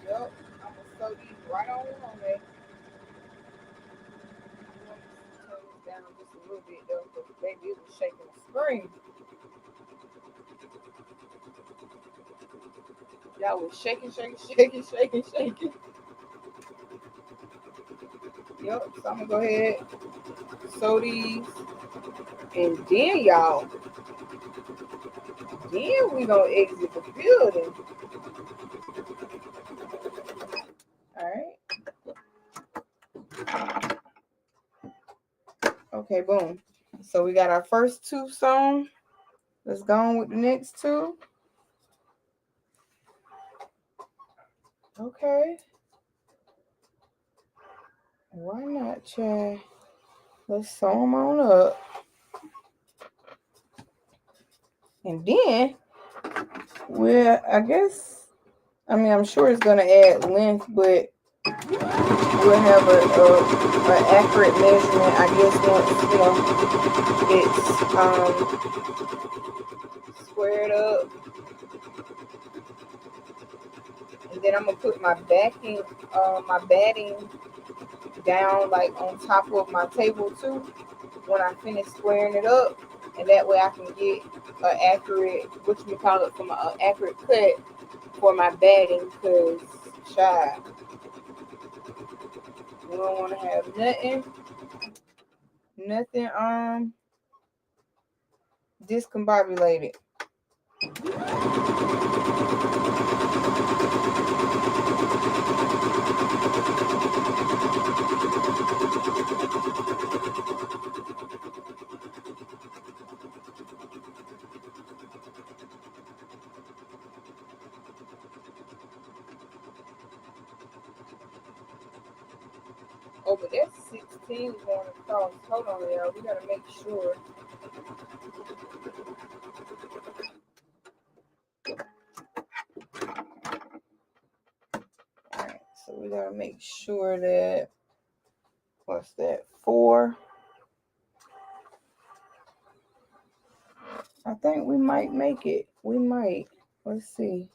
Yup. I'm gonna sew these right on there. Turn this down just a little bit though, because baby, it was shaking the screen. Y'all was shaking. Yep. So I'm gonna go ahead, sew these, and then we gonna exit the building. All right. Okay, boom. So we got our first two sewn. Let's go on with the next two. Okay. Why not, Chad? Let's sew them on up. And then, I'm sure it's going to add length, but we'll have an accurate measurement, I guess, once, it's squared up. And then I'm going to put my batting down like on top of my table too when I finish squaring it up, and that way I can get an accurate accurate cut for my batting, because child, we don't want to have nothing discombobulated. Oh, but that's 16 going across. Hold on, y'all. We gotta make sure. Alright, so we gotta make sure that, what's that, 4? I think we might make it. We might. Let's see.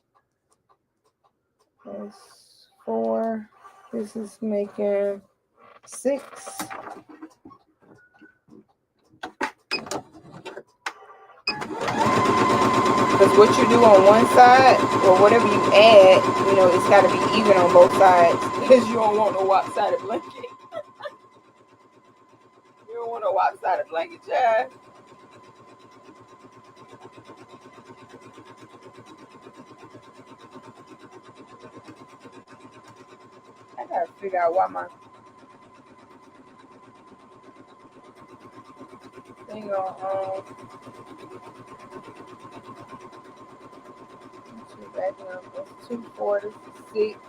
That's 4. This is making 6. Because what you do on one side, or whatever you add, it's got to be even on both sides. Because you don't want no lopsided blanket. You don't want no lopsided blanket, child. I gotta figure out why my thing on that's 246.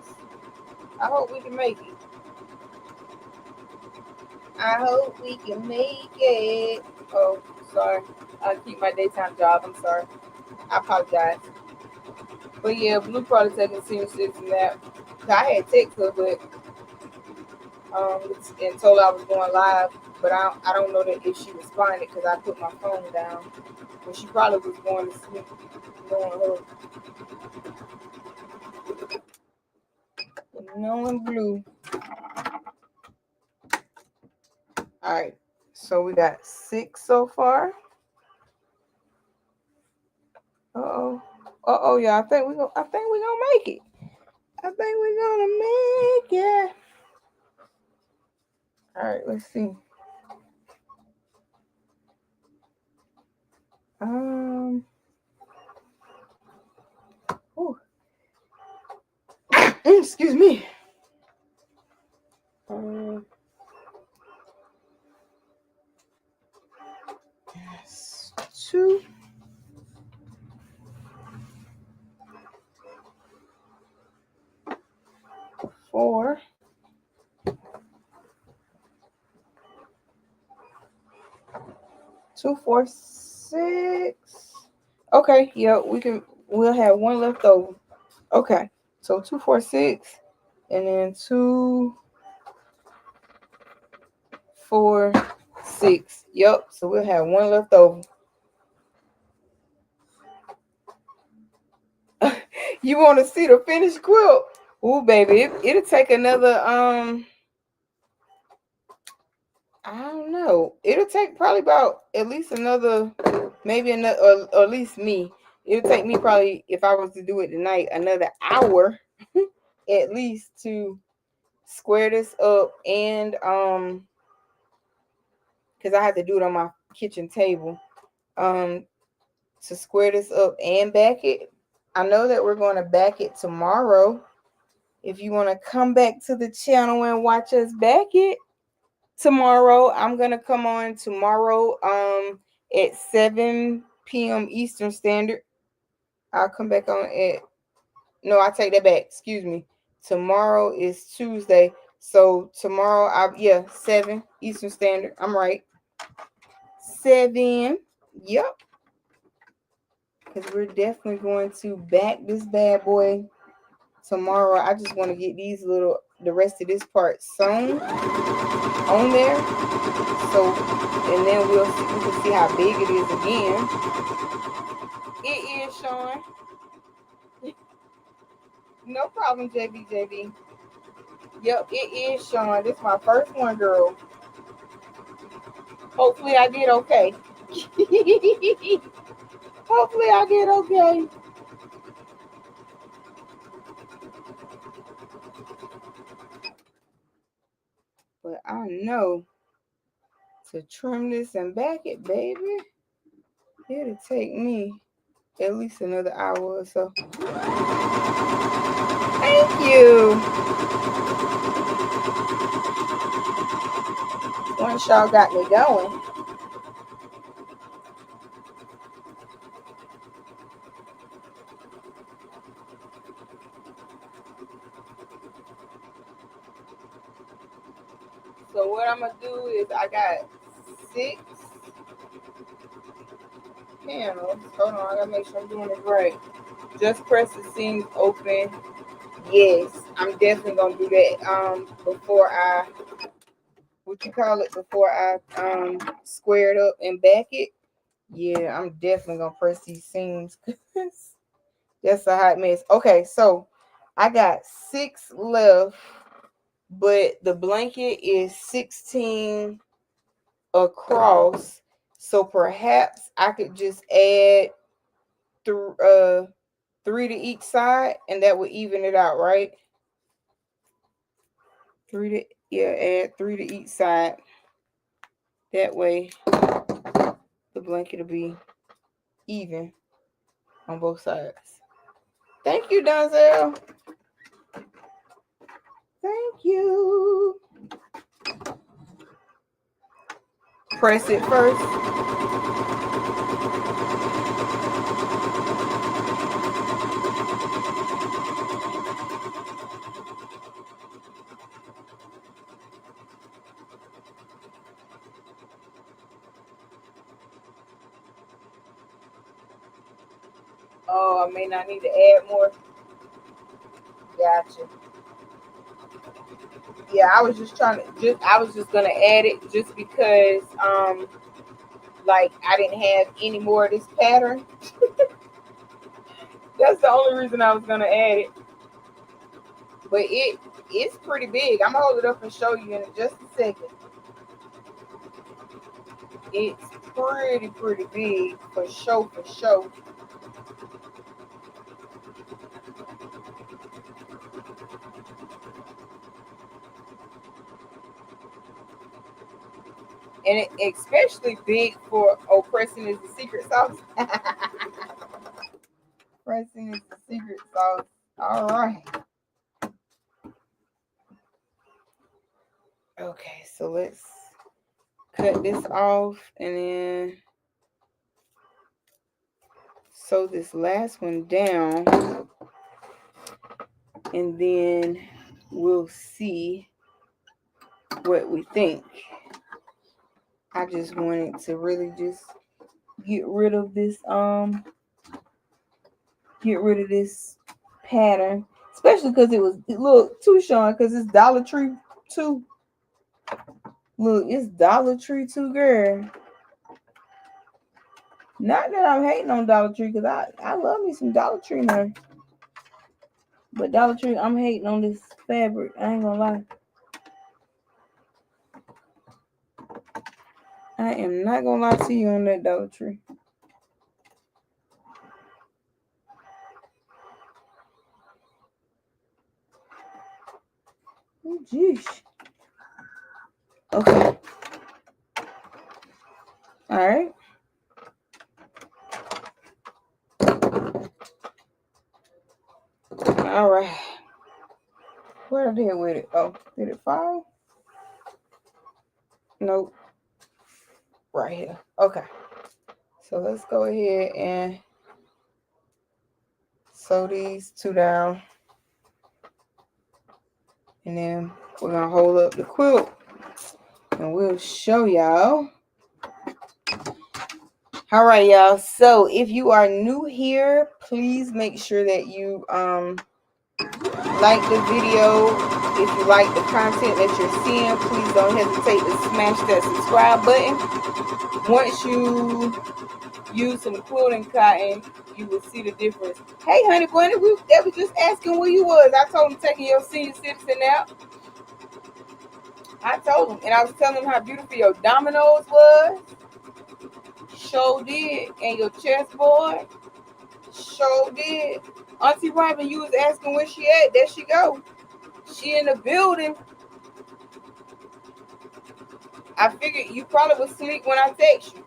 I hope we can make it. I hope we can make it. Oh, sorry. I keep my daytime job. I'm sorry. I apologize. But yeah, Blue probably taking senior citizen nap. I had text her, but and told her I was going live, but I don't know that if she responded, because I put my phone down. But she probably was going to sleep, knowing her. Nolan blue. All right. So we got 6 so far. Uh-oh, y'all. I think we're gonna make it. I think we're gonna make it. All right, let's see. Excuse me. 2. 4. 2, 4, 6. Okay, yeah, we'll have 1 left over. Okay, so 2, 4, 6, and then 2, 4, 6. Yep, so we'll have 1 left over. You want to see the finished quilt? Ooh, baby, it'll take another I don't know. It'll take probably about at least another, maybe another, or at least me. It'll take me probably, if I was to do it tonight, another hour at least to square this up, and because I have to do it on my kitchen table, to square this up and back it. I know that we're going to back it tomorrow. If you want to come back to the channel and watch us back it tomorrow, I'm going to come on tomorrow at 7 p.m. Eastern Standard. I'll come back on at, no, I take that back. Excuse me. Tomorrow is Tuesday. So tomorrow, 7 Eastern Standard. I'm right. 7. Yep. Because we're definitely going to back this bad boy tomorrow. I just want to get the rest of this part sewn on there. So, and then we can see how big it is again. It is, Sean. No problem, JB. Yep, it is, Sean. This is my first one, girl. Hopefully I did okay. Hopefully I did okay. But I know to trim this and back it, baby, it'll take me at least another hour or so. Thank you. One shawl got me going. So what I'm gonna do is I got 6 panels. Hold on, I gotta make sure I'm doing it right. Just press the seams open. Yes, I'm definitely gonna do that before I square it up and back it. Yeah, I'm definitely gonna press these seams. That's a hot mess. Okay, so I got 6 left, but the blanket is 16 across. So perhaps I could just add 3 to each side, and that would even it out, right? Add 3 to each side. That way the blanket will be even on both sides. Thank you, Donzel. Thank you. Press it first. Oh, I may not need to add more. Gotcha. Yeah, I was just gonna add it just because like I didn't have any more of this pattern. That's the only reason I was gonna add it. but it's pretty big. I'm gonna hold it up and show you in just a second. It's pretty big for sure, for sure. And it especially big for pressing is the secret sauce. Pressing is the secret sauce. All right. Okay, so let's cut this off and then sew this last one down, and then we'll see what we think. I just wanted to really just get rid of this pattern, especially because it look too Sean, because it's Dollar Tree too. Look, it's Dollar Tree too, girl. Not that I'm hating on Dollar Tree, because I love me some Dollar Tree now. But Dollar Tree, I'm hating on this fabric. I ain't gonna lie. I am not gonna lie to you on that Dollar Tree. Oh, jeez. Okay. All right. All right. What I did with it? Oh, did it fall? Nope. Right here. Okay. So let's go ahead and sew these two down. And then we're going to hold up the quilt and we'll show y'all. All right, y'all. So if you are new here, please make sure that you like the video. If you like the content that you're seeing, please don't hesitate to smash that subscribe button. Once you use some quilting cotton, you will see the difference. Hey, honey bunny, they was just asking where you was. I told them taking your senior citizen out. I told them, and I was telling them how beautiful your dominoes was. Sure did. And your chessboard. Sure did. Auntie Robin, you was asking where she at. There she go. She in the building. I figured you probably was asleep when I text you.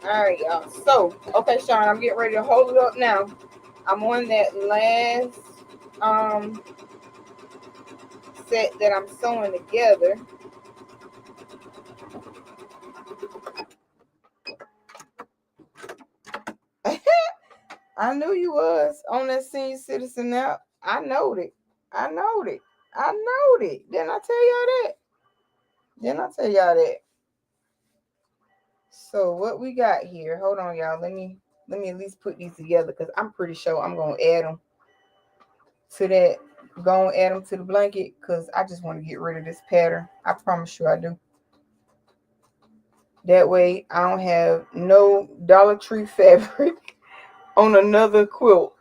All right, y'all. So, okay, Sean, I'm getting ready to hold it up now. I'm on that last set that I'm sewing together. I knew you was on that senior citizen app. I knowed it. I knowed it. I knowed it. Didn't I tell y'all that? Didn't I tell y'all that? So what we got here? Hold on, y'all. Let me at least put these together because I'm pretty sure I'm gonna add them to that. Go and add them to the blanket because I just want to get rid of this pattern. I promise you I do. That way I don't have no Dollar Tree fabric on another quilt.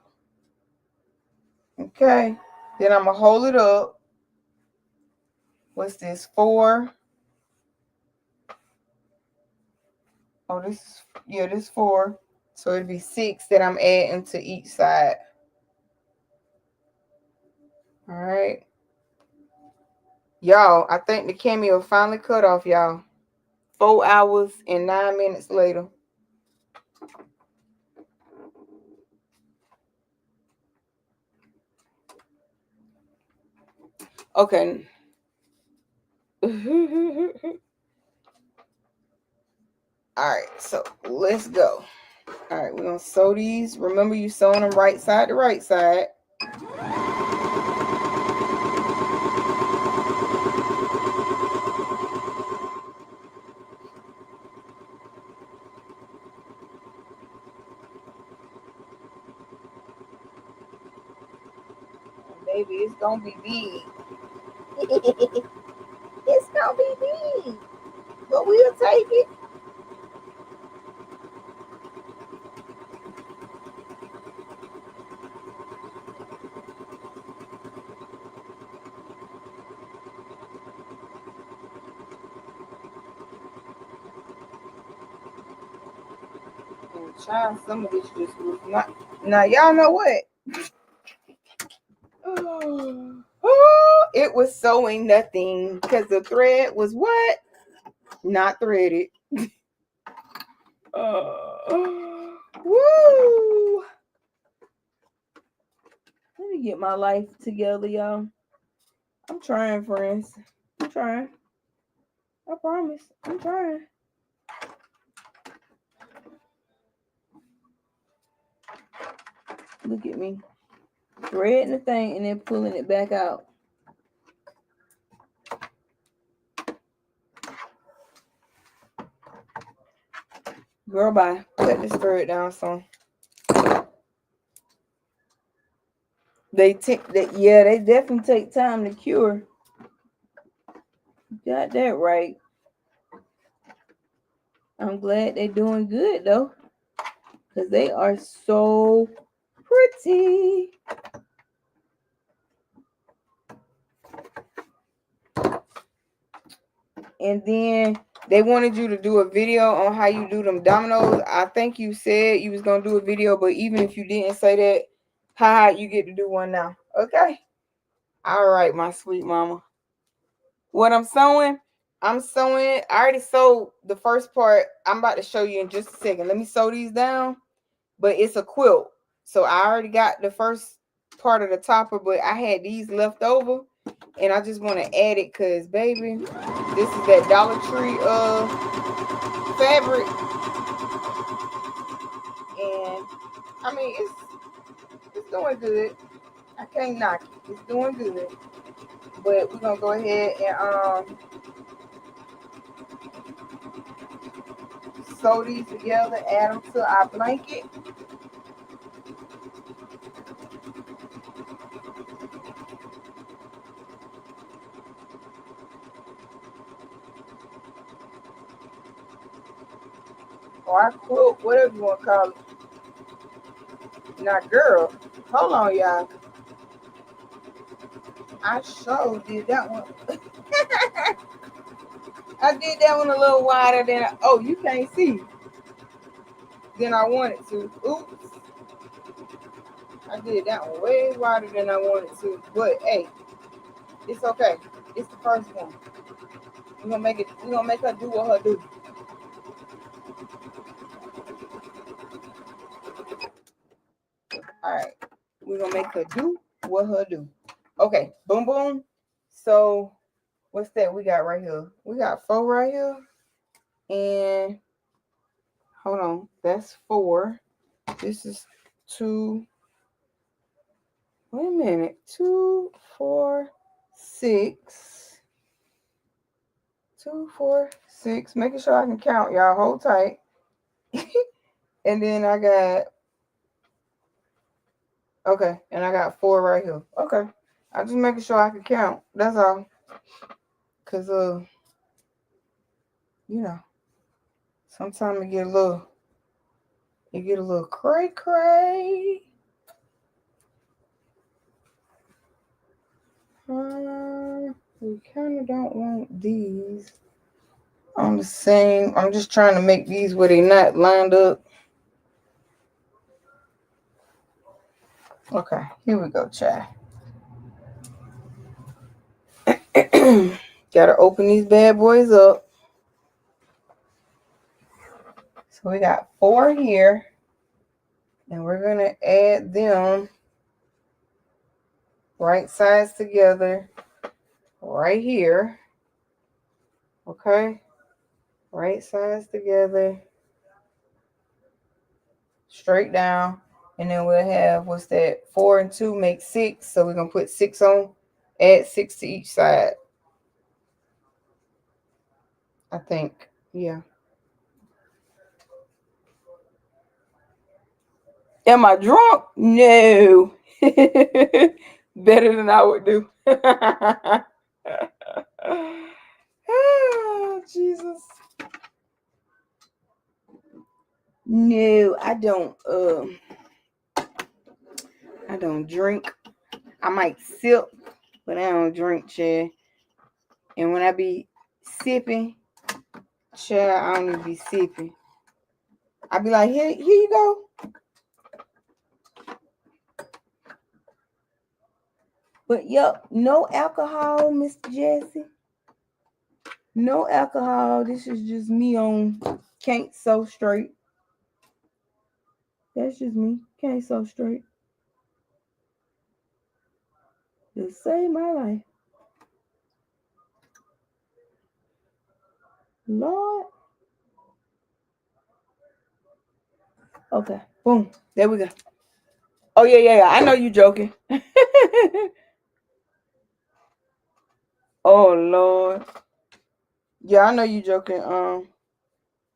Okay. Then I'm gonna hold it up. What's this? 4. Oh, this is 4. So it'd be 6 that I'm adding to each side. All right. Y'all, I think the cameo finally cut off, y'all. 4 hours and 9 minutes later. Okay. All right, so let's go. All right, we're going to sew these. Remember, you sewing them right side to right side. Baby, it's going to be big. It's gonna be big, but we'll take it. And child, some of this just was not. Now y'all know what? Oh, it was sewing nothing because the thread was what? Not threaded. Woo! Let me get my life together, y'all. I'm trying, friends. I'm trying. I promise. I'm trying. Look at me. Threading the thing and then pulling it back out. Girl, bye. Let this thread down some. They definitely take time to cure. Got that right. I'm glad they're doing good though, because they are so pretty. And then they wanted you to do a video on how you do them dominoes. I think you said you was gonna do a video, but even if you didn't say that, haha, you get to do one now. Okay. All right, my sweet mama. What I'm sewing, I already sewed the first part. I'm about to show you in just a second. Let me sew these down. But it's a quilt. So I already got the first part of the topper, but I had these left over. And I just want to add it because, baby, this is that Dollar Tree fabric. And, I mean, it's doing good. I can't knock it. It's doing good. But we're going to go ahead and sew these together, add them to our blanket. Or our quilt, whatever you want to call it. Now, girl, hold on, y'all. I sure did that one. I did that one a little wider than you can't see. Than I wanted to. Oops. I did that one way wider than I wanted to. But hey, it's okay. It's the first one. We're gonna make her do what her do. Alright. We're gonna make her do what her do. Okay, boom boom. So what's that we got right here? We got 4 right here. And hold on, that's 4. This is 2. Wait a minute. 2, 4, 6. 2, 4, 6. Making sure I can count, y'all. Hold tight. And then I got and I got 4 right here. Okay. I'm just making sure I can count. That's all. Cause sometimes it get a little cray. We kind of don't want these on the same. I'm just trying to make these where they're not lined up. Okay, here we go, child. Gotta open these bad boys up. So we got 4 here. And we're gonna add them right sides together right here. Okay, right sides together, straight down. And then we'll have, what's that, 4 and 2 make 6. So we're gonna put 6 on, add 6 to each side. I think, yeah. Am I drunk? No. Better than I would do. No, I don't drink. I might sip, but I don't drink, Chad. And when I be sipping, Chad, I don't even be sipping. I be like, here you go. But yep, no alcohol, Mr. Jesse. No alcohol. This is just me on Can't So Straight. That's just me. Can't So Straight. Just save my life. Lord. Okay. Boom. There we go. Oh, yeah. I know you joking. Oh, Lord. Yeah, I know you joking.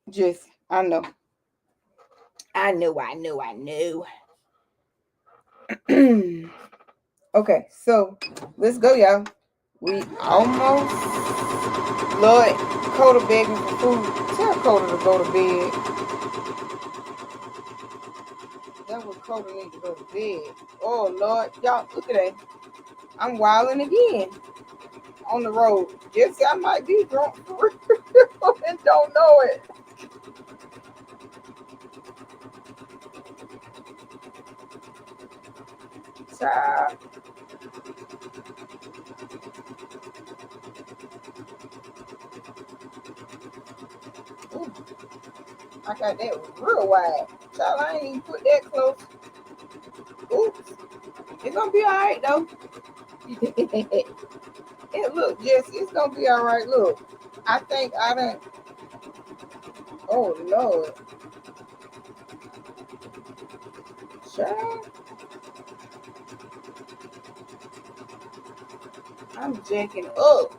Jesse. I know. I know. Okay, so let's go, y'all. We almost, Lord, Coda begging for food. Tell Coda to go to bed. That's what Coda need to go to bed. Oh, Lord. Y'all, look at that. I'm wilding again on the road. Jesse, I might be drunk for real and don't know it. Child. Ooh, I got that real wide. Child, I ain't even put that close. Oops. It's gonna be alright though. Hey, look, Jesse, it's gonna be alright. Look. I think I done. Oh Lord. Child. I'm jacking up.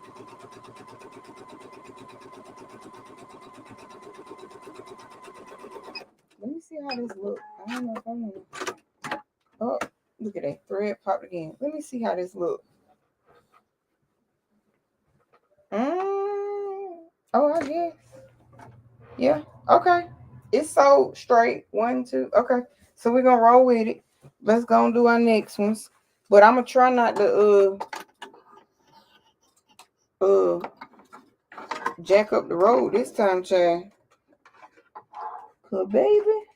Let me see how this look. I don't know if I'm gonna. Oh, look at that thread popped again. Let me see how this look. Oh, I guess. Yeah. Okay. It's so straight. 1, 2. Okay. So we're gonna roll with it. Let's go and do our next ones. But I'm gonna try not to jack up the road this time, child. Cause baby,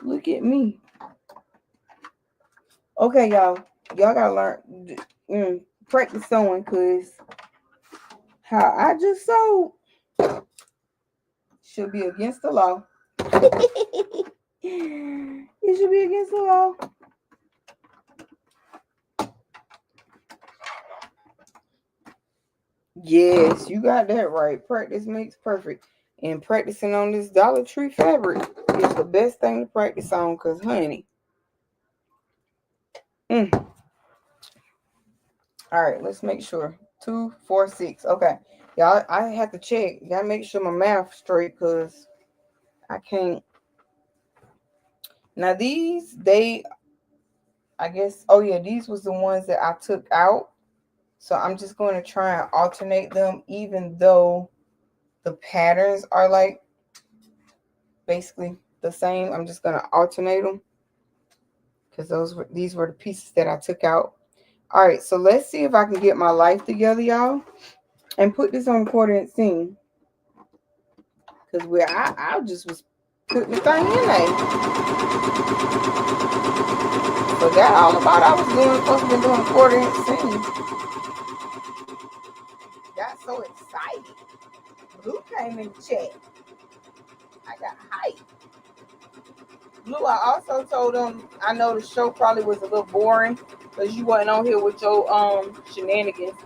look at me. Okay, y'all. Y'all gotta learn practice sewing, cause how I just sewed should be against the law. It should be against the law. Yes, you got that right. Practice makes perfect. And practicing on this Dollar Tree fabric is the best thing to practice on, because, honey. All right, let's make sure. 2, 4, 6. Okay. Y'all, I have to check. Gotta make sure my math straight, because I can't. Now, these, I guess, oh, yeah, these was the ones that I took out. So I'm just going to try and alternate them, even though the patterns are like basically the same. I'm just going to alternate them because these were the pieces that I took out. All right, so let's see if I can get my life together, y'all, and put this on 1/4 inch because where I just was putting the thing in there. Forgot all about I was supposed to be doing 1/4 inch. Got so excited. Blue came in the chat. I got hyped. Blue, I also told them I know the show probably was a little boring because you wasn't on here with your shenanigans.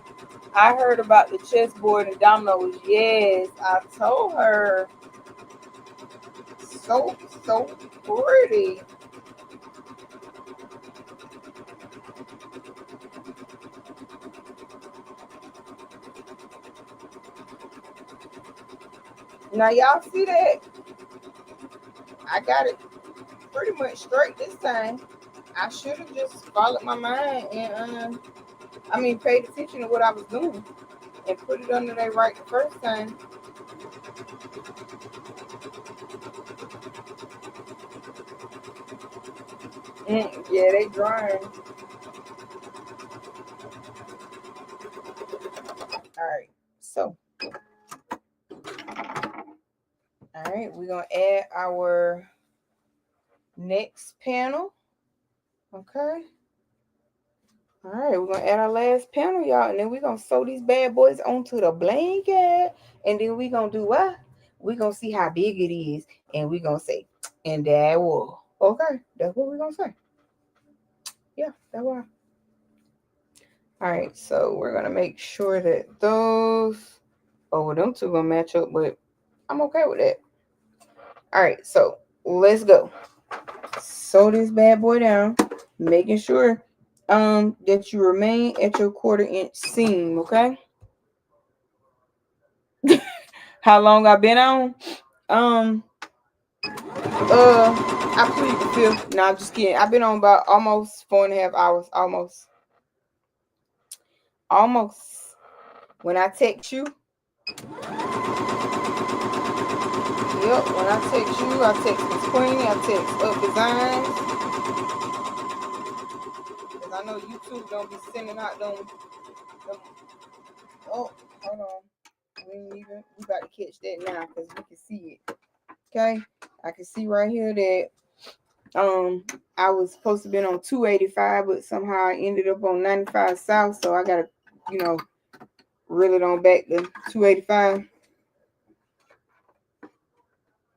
I heard about the chessboard and dominoes. Yes, I told her. So pretty. Now y'all see that? I got it pretty much straight this time. I should have just followed my mind and paid attention to what I was doing and put it under there right the first time. Yeah, they drying. All right, so all right, we're gonna add our next panel. Okay. All right, we're gonna add our last panel, y'all, and then we're gonna sew these bad boys onto the blanket, and then we're gonna do what? We're gonna see how big it is, and we're gonna say, and that will. Okay, that's what we're gonna say. Yeah, that will. All right, so we're gonna make sure that those, oh, them two gonna match up, but I'm okay with that. All right, so let's go. Sew this bad boy down, making sure that you remain at your 1/4 inch seam, okay? How long I've been on? I plead the fifth. No, I'm just kidding. I've been on about almost 4.5 hours. Almost. When I text you, yep. When I text you, I text Miss Queenie, I text Up Designs. Cause I know YouTube don't be sending out them. Oh, hold on. We about to catch that now because we can see it. Okay, I can see right here that I was supposed to be on 285, but somehow I ended up on 95 South, so I gotta, reel it on back to 285.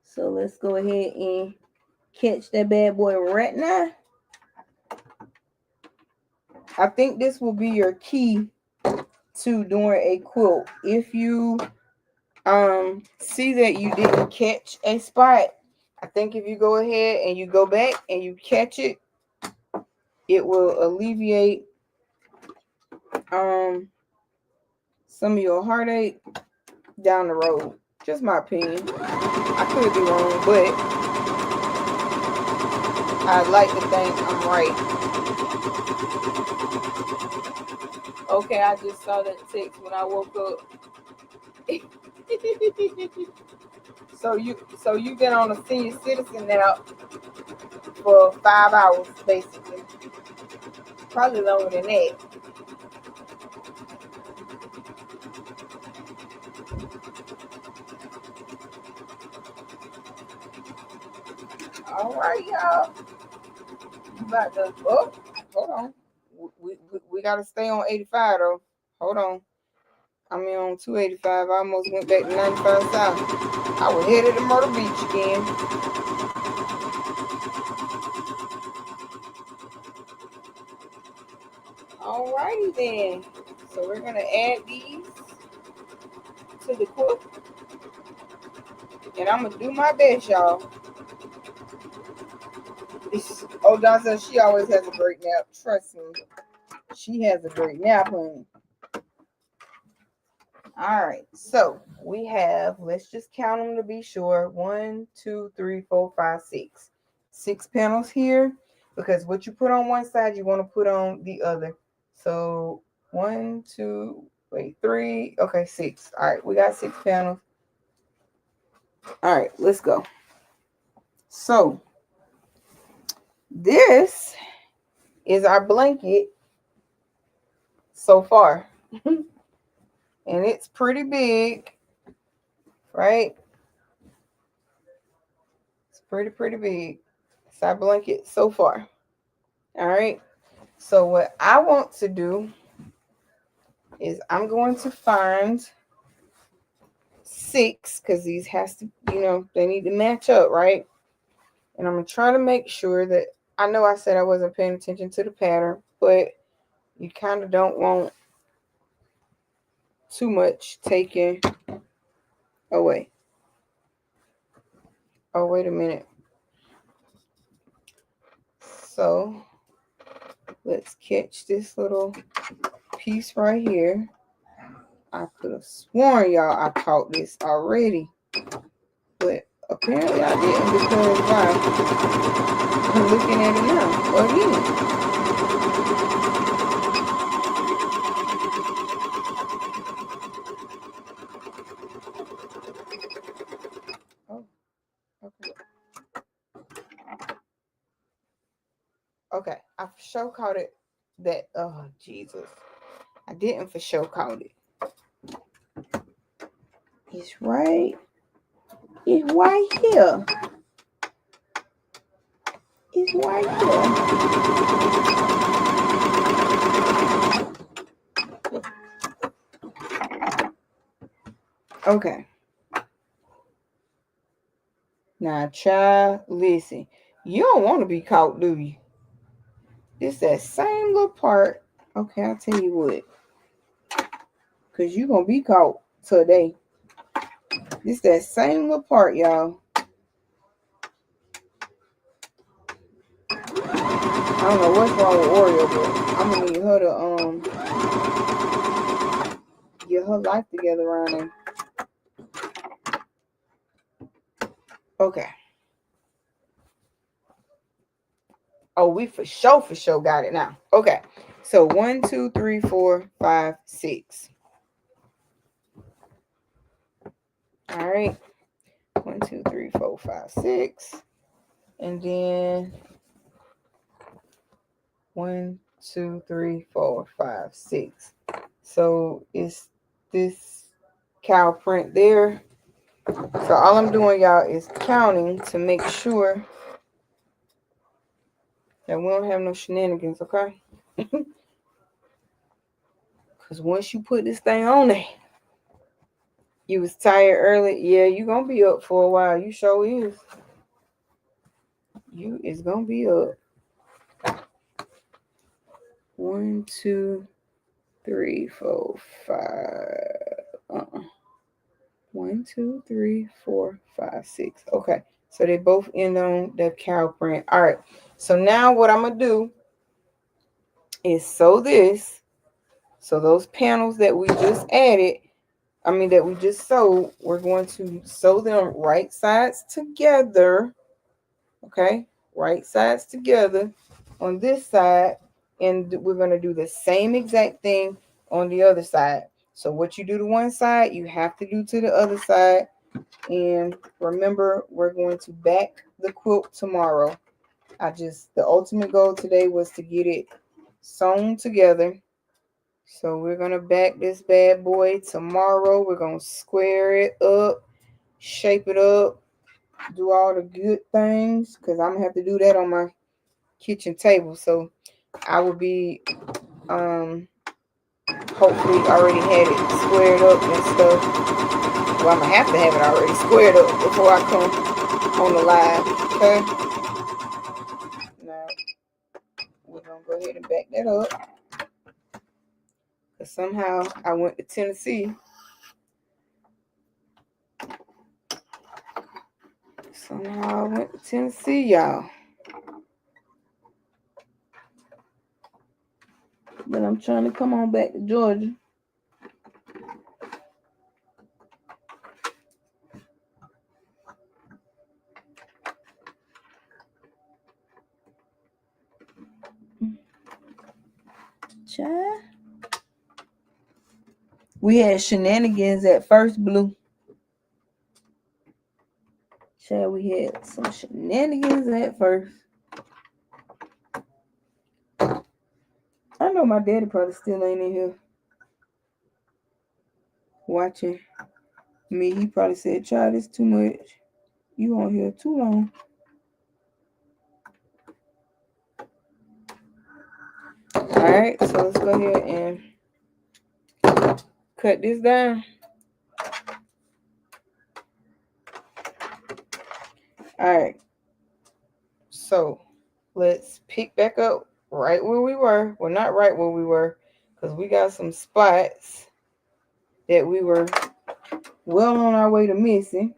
So let's go ahead and catch that bad boy right now. I think this will be your key to doing a quilt. If you see that you didn't catch a spot, I think if you go ahead and you go back and you catch it, it will alleviate some of your heartache down the road. Just my opinion. I could be wrong, but I'd like to think I'm right. Okay, I just saw that text when I woke up. So you've been on a senior citizen now for 5 hours, basically. Probably longer than that. All right, y'all. You about to, oh, hold on. We got to stay on 85, though. Hold on. I'm on 285. I almost went back to 95 South. I was headed to Myrtle Beach again. Alrighty then. So we're going to add these to the quilt. And I'm going to do my best, y'all. Oh, Don says she always has a great nap. Trust me. She has a great nap, honey. All right. So we have, let's just count them to be sure. 1, 2, 3, 4, 5, 6. 6 panels here. Because what you put on one side, you want to put on the other. So 1, 2, wait, 3. Okay, 6. All right. We got 6 panels. All right. Let's go. So this is our blanket so far. And it's pretty big, right? It's pretty big. It's our blanket so far. All right. So what I want to do is I'm going to find 6 because these has to, they need to match up, right? And I'm going to try to make sure that, I know I said I wasn't paying attention to the pattern, but you kind of don't want too much taken away. Oh, wait a minute. So let's catch this little piece right here. I could have sworn y'all I taught this already, but apparently I didn't because why? I'm looking at it now again. Oh, okay. Okay, I for sure caught it. That oh Jesus, I didn't for sure caught it. It's right. It's right here. It's right here. Okay. Now, child, listen. You don't want to be caught, do you? It's that same little part. Okay, I'll tell you what. Because you're going to be caught today. It's that same little part, y'all. I don't know what's wrong with Oreo, but I'm going to need her to get her life together around there. Okay. Oh, we for sure got it now. Okay. So 1, 2, 3, 4, 5, 6. All right. 1, 2, 3, 4, 5, 6. And then 1, 2, 3, 4, 5, 6. So it's this cow print there. So all I'm doing, y'all, is counting to make sure that we don't have no shenanigans, okay? Because once you put this thing on there, you was tired early. Yeah, you going to be up for a while. You sure is. You is going to be up. 1, 2, 3, 4, 5. 1, 2, 3, 4, 5, 6. Okay. So they both end on the cow print. All right. So now what I'm going to do is sew this. So those panels that we just added, that we just sewed, we're going to sew them right sides together. Okay. Right sides together on this side. And we're going to do the same exact thing on the other side. So what you do to one side, you have to do to the other side. And remember, we're going to back the quilt tomorrow. The ultimate goal today was to get it sewn together. So we're going to back this bad boy tomorrow. We're going to square it up, shape it up, do all the good things, because I'm going to have to do that on my kitchen table. So I will be hopefully already had it squared up and stuff. Well, I'm going to have to have it already squared up before I come on the live. Okay. Now, we're going to go ahead and back that up. Because somehow I went to Tennessee. Y'all. But I'm trying to come on back to Georgia. Child. We had shenanigans at first, Blue. Child, we had some shenanigans at first. I know my daddy probably still ain't in here watching me. He probably said, "Child, it's too much. You on here too long." All right, so let's go ahead and cut this down. All right, so let's pick back up right where we were. Well, not right where we were, because we got some spots that we were well on our way to missing.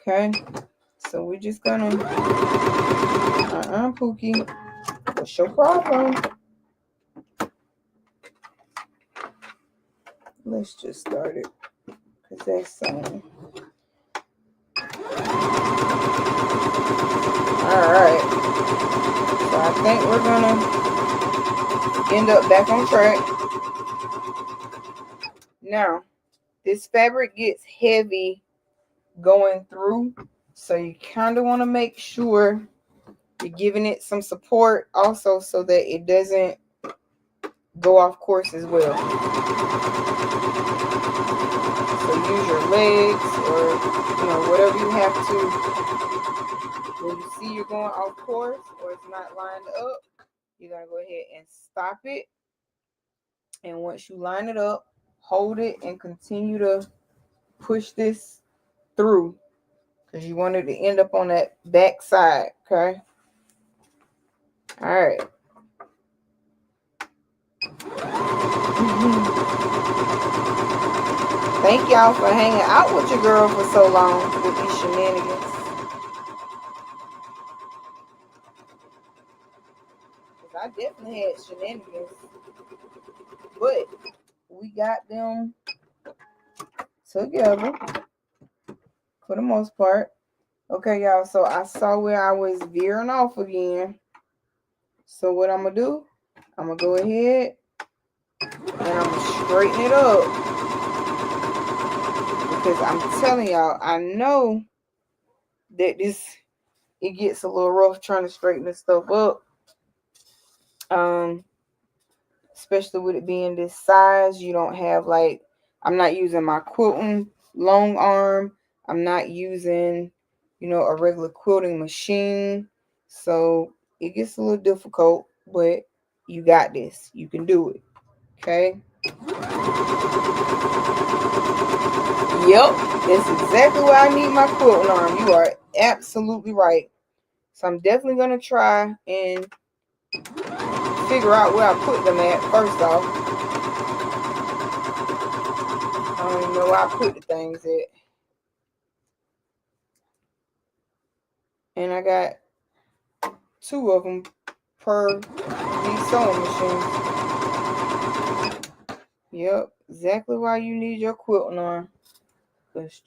Okay, so we're just gonna Pookie, what's your problem? Let's just start it, because that's all right. So I think we're gonna end up back on track. Now, this fabric gets heavy going through, so you kind of want to make sure You're giving it some support also so that it doesn't go off course as well. So use your legs or whatever you have to. When you see you're going off course or it's not lined up, you're going to go ahead and stop it. And once you line it up, hold it and continue to push this through because you want it to end up on that back side, okay? All right. Thank y'all for hanging out with your girl for so long with these shenanigans. Because I definitely had shenanigans. But we got them together for the most part. Okay, y'all. So I saw where I was veering off again. So what I'm going to do, I'm going to go ahead and I'm going to straighten it up. Because I'm telling y'all, I know that it gets a little rough trying to straighten this stuff up. Especially with it being this size, you don't have I'm not using my quilting long arm. I'm not using, a regular quilting machine. So it gets a little difficult, but you got this. You can do it. Okay. Yep. That's exactly why I need my quilting arm. You are absolutely right. So I'm definitely going to try and figure out where I put them at first off. I don't even know where I put the things at. And I got 2 of them per these sewing machines. Yep, exactly why you need your quilting arm. Cause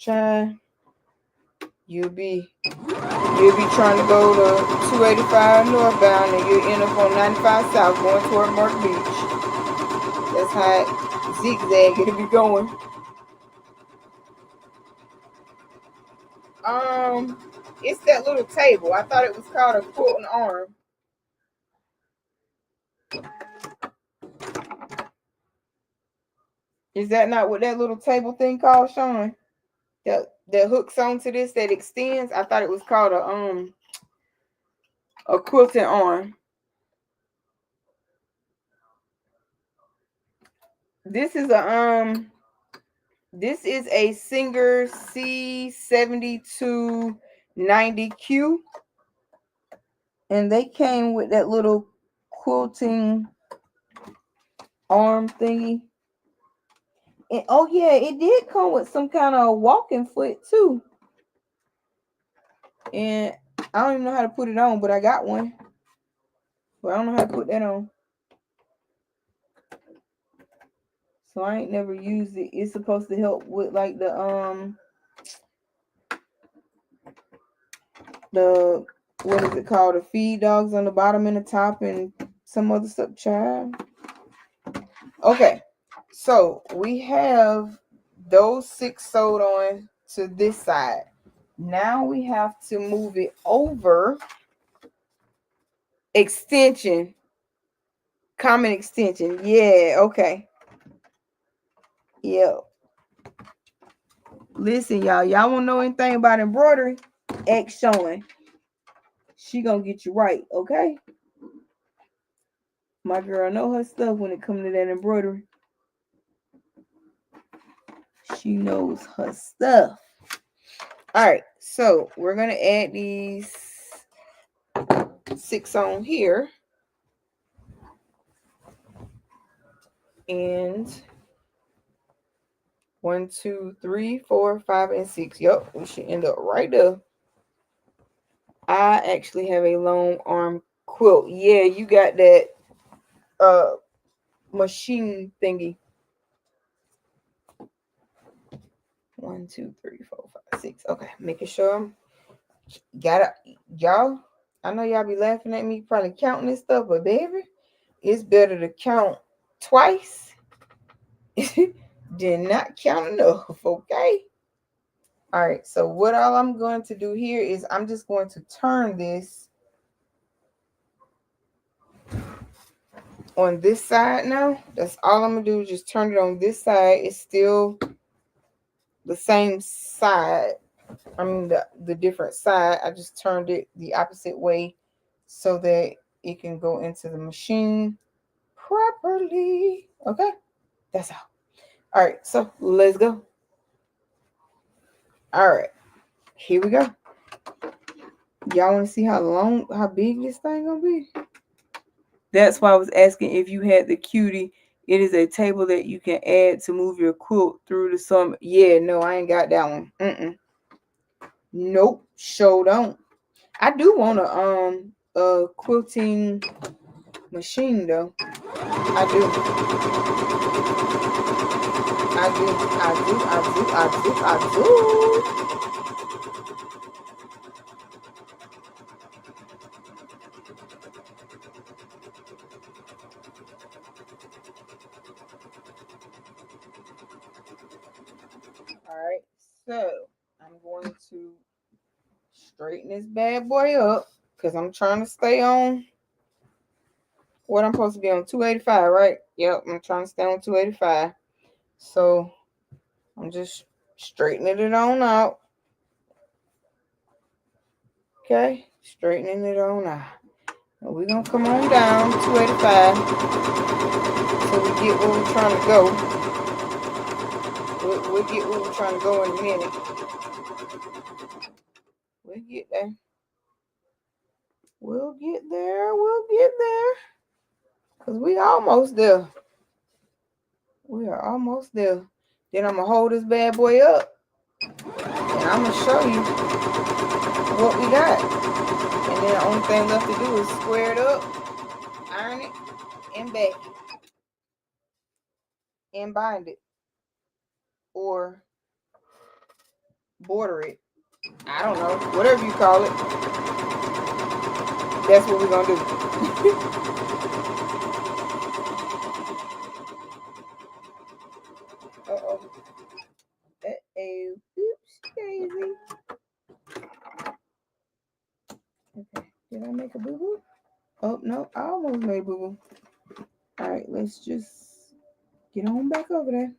you'll be trying to go to 285 northbound and you'll end up on 95 south going toward Myrtle Beach. That's how it zigzag it'll be going. It's that little table. I thought it was called a quilting arm. Is that not what that little table thing called, Sean? That hooks onto this, that extends. I thought it was called a quilting arm. This is a Singer C7290Q, and they came with that little quilting arm thingy. And oh yeah, it did come with some kind of walking foot too. And I don't even know how to put it on, but I got one. But I don't know how to put that on. So I ain't never used it. It's supposed to help with like the what is it called? The feed dogs on the bottom and the top and some other stuff, child. Okay. So we have those 6 sewed on to this side. Now we have to move it over. Extension. Common extension. Yeah, okay. Yep. Listen, y'all want to know anything about embroidery? Ask Sean. She gonna get you right, okay? My girl know her stuff when it comes to that embroidery. She knows her stuff. All right, so we're gonna add these 6 on here. And 1, 2, 3, 4, 5, and 6. Yep, we should end up right there. I actually have a long arm quilt. Yeah, you got that machine thingy. 1, 2, 3, 4, 5, 6. Okay, making sure y'all. I know y'all be laughing at me probably counting this stuff, but baby, it's better to count twice than not count enough, okay? All right, so what all I'm going to do here is I'm just going to turn this on this side now. That's all I'm gonna do, just turn it on this side. It's still the same side. I mean the different side. I just turned it the opposite way so that it can go into the machine properly. Okay, that's all. All right, so let's go. All right, here we go. Y'all want to see how big this thing gonna be? That's why I was asking if you had the cutie. It is a table that you can add to move your quilt through the summer. Yeah, no, I ain't got that one. Nope, sure don't. I do want a quilting machine though. I do. I do. All right, so I'm going to straighten this bad boy up because I'm trying to stay on what I'm supposed to be on 285, right? Yep, I'm trying to stay on 285. So I'm just straightening it on out. Okay, straightening it on out. And we're gonna come on down 285 so we get where we're trying to go. We'll get where we're trying to go in a minute. We'll get there. We'll get there. We'll get there. Because we almost there. We are almost there. Then I'm going to hold this bad boy up. And I'm going to show you what we got. And then the only thing left to do is square it up, iron it, and back it. And bind it. Or border it. I don't know. Whatever you call it. That's what we're going to do. Uh-oh. Uh-oh. Oops, daisy. Okay. Did I make a boo-boo? Oh, no. I almost made a boo-boo. All right. Let's just get on back over there.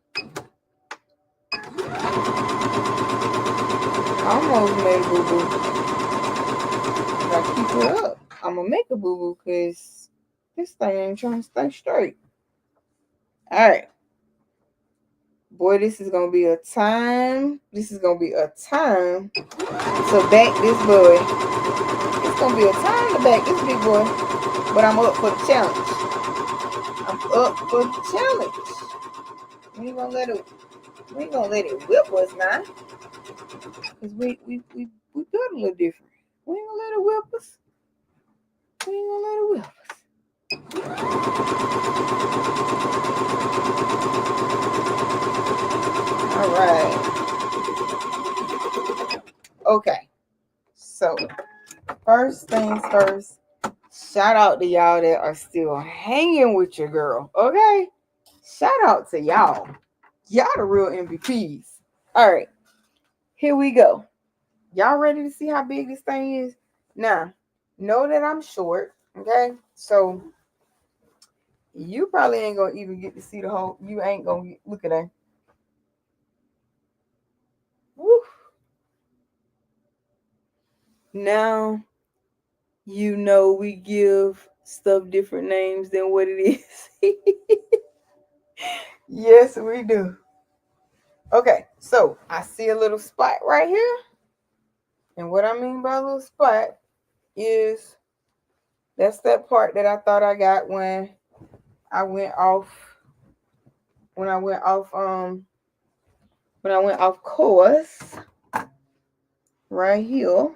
Almost made a boo-boo. If I keep it up, I'm going to make a boo-boo because this thing ain't trying to stay straight. All right. Boy, this is going to be a time. This is going to be a time to back this boy. It's going to be a time to back this big boy. But I'm up for the challenge. I'm up for the challenge. We ain't going to let it whip us now. Because we got a little different. We ain't going to let it whip us. We ain't going to let it whip us. All right. Okay. So, first things first, shout out to y'all that are still hanging with your girl. Okay? Shout out to y'all. Y'all the real MVPs. All right. Here we go. Y'all ready to see how big this thing is? Now, know that I'm short. Okay? So, you probably ain't going to even get to see the whole. You ain't going to look at that. Woo. Now, you know we give stuff different names than what it is. Yes, we do. Okay, so I see a little spot right here. And what I mean by a little spot is that's that part that I thought I got when I went off course right here.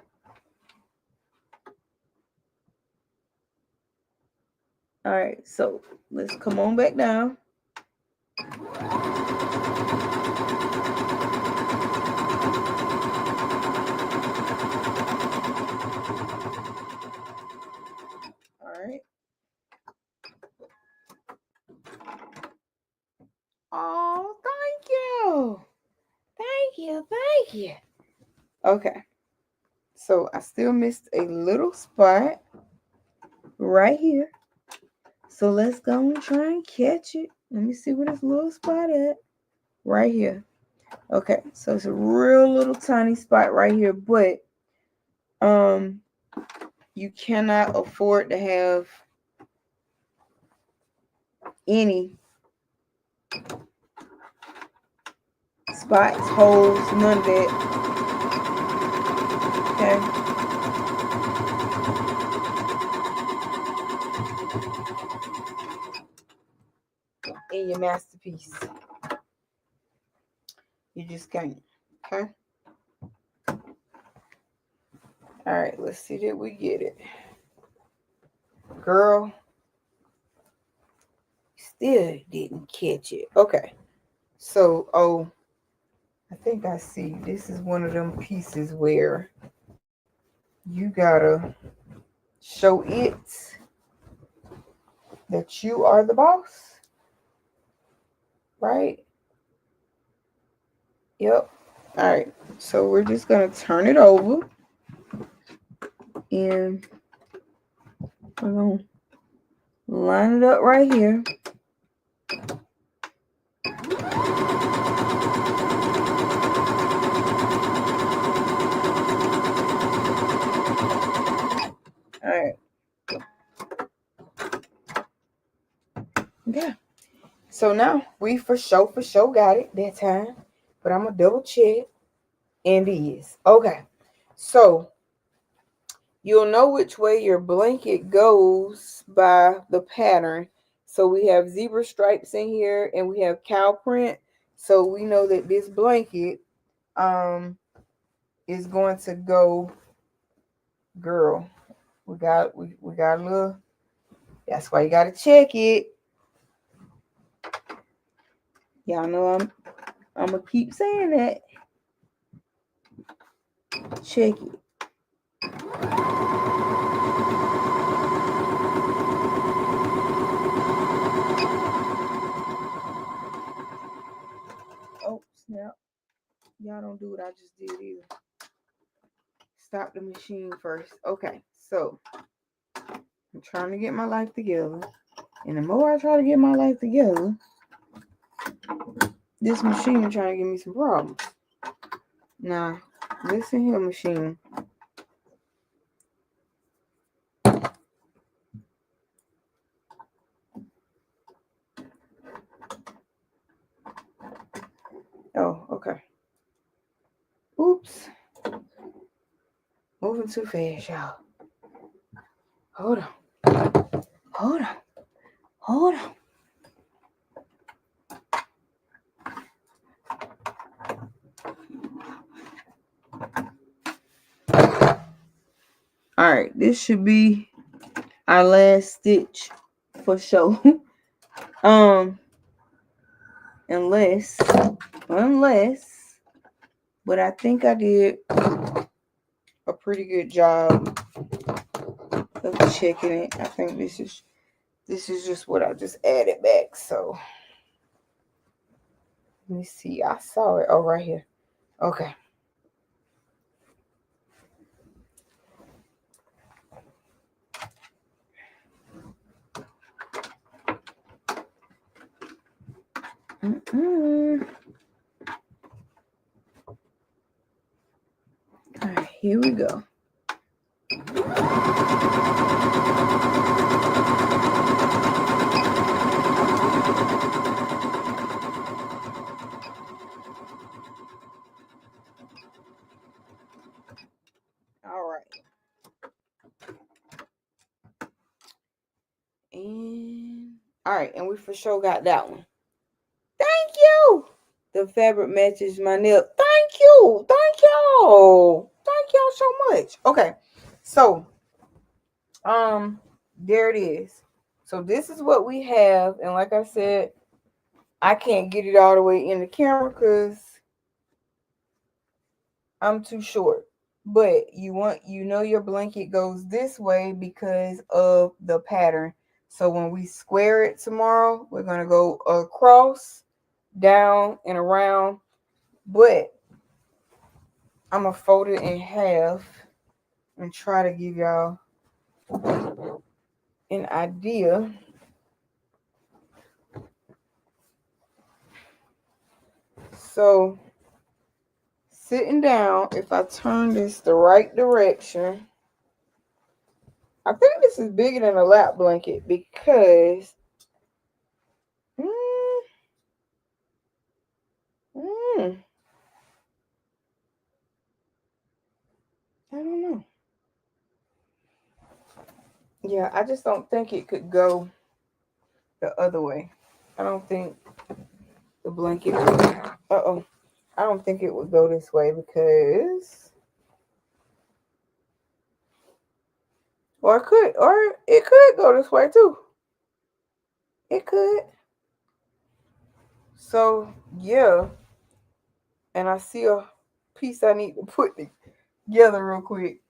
All right, so let's come on back down. All right. Oh, thank you. Thank you. Thank you. Okay. So I still missed a little spot right here. So let's go and try and catch it. Let me see where this little spot at. Right here. Okay, so it's a real little tiny spot right here, but you cannot afford to have any spots, holes, none of that. Okay. In your masterpiece. You just can't. Okay. All right, let's see that we get it. Girl, still didn't catch it. Okay. So, I think I see. This is one of them pieces where you gotta show it that you are the boss. Right? Yep. All right. So we're just gonna turn it over. And we're gonna line it up right here. All right. Yeah. So now we for sure got it that time. But I'm gonna double check. And it is. Okay. So you'll know which way your blanket goes by the pattern. So we have zebra stripes in here and we have cow print. So we know that this blanket is going to go, girl. We got a little, that's why you gotta check it. Y'all know I'm gonna keep saying that. Check it. Oh, snap. Y'all don't do what I just did either. Stop the machine first. Okay, so I'm trying to get my life together. And the more I try to get my life together, this machine is trying to give me some problems. Now, listen here, machine. Oh, okay. Oops. Moving too fast, y'all. Hold on. Hold on. Hold on. All right, this should be our last stitch for sure. Unless, but I think I did a pretty good job of checking it. I think this is just what I just added back. So let me see. I saw it. Oh, right here. Okay. All right, here we go. All right. And all right, and we for sure got that one. Thank you. The fabric matches my nail. Thank you. Thank y'all. Thank y'all so much. Okay. So, there it is. So this is what we have. And like I said, I can't get it all the way in the camera because I'm too short. But you know your blanket goes this way because of the pattern. So when we square it tomorrow, we're going to go across, down, and around. But I'm going to fold it in half and try to give y'all an idea So sitting down, if I turn this the right direction, I think this is bigger than a lap blanket because I don't know. Yeah, I just don't think it could go the other way. I don't think the blanket would, I don't think it would go this way because, or it could go this way too. It could. So yeah, and I see a piece I need to put together real quick.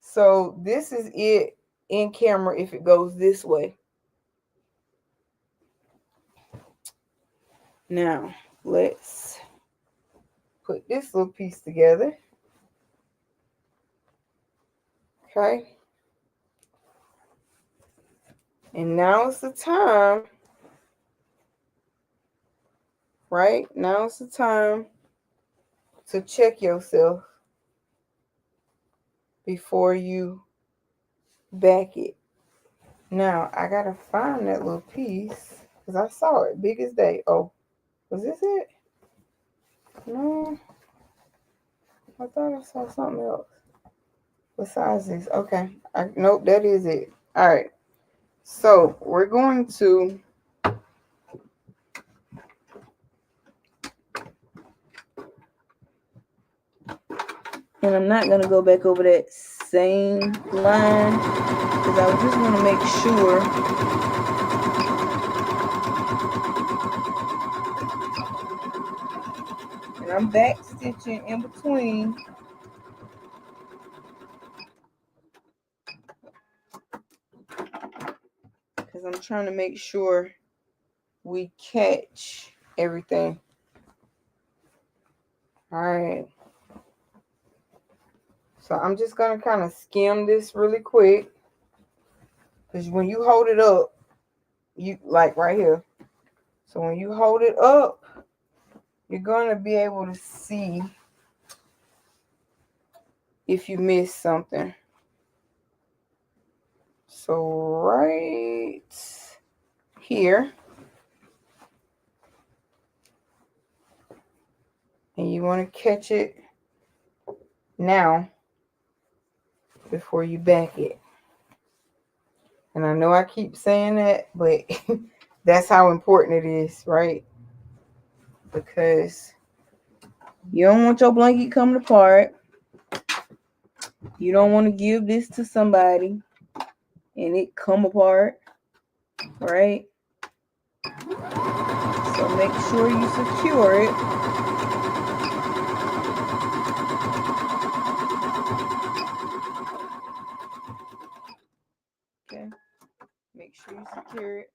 So this is it in camera if it goes this way. Now let's put this little piece together. Okay. And now is the time, right? Now is the time to check yourself before you back it. Now, I got to find that little piece because I saw it big as day. Oh, was this it? No, I thought I saw something else besides this. Okay. Nope, that is it. All right. So we're going to and I'm not going to go back over that same line because I was just going to make sure and I'm back stitching in between because I'm trying to make sure we catch everything. All right. So I'm just going to kind of skim this really quick because when you hold it up, you like right here. So when you hold it up, you're going to be able to see if you miss something. So right here, and you want to catch it now before you back it. And I know I keep saying that, but that's how important it is, right? Because you don't want your blanket coming apart. You don't want to give this to somebody and it come apart, right? So make sure you secure it. Okay. Make sure you secure it.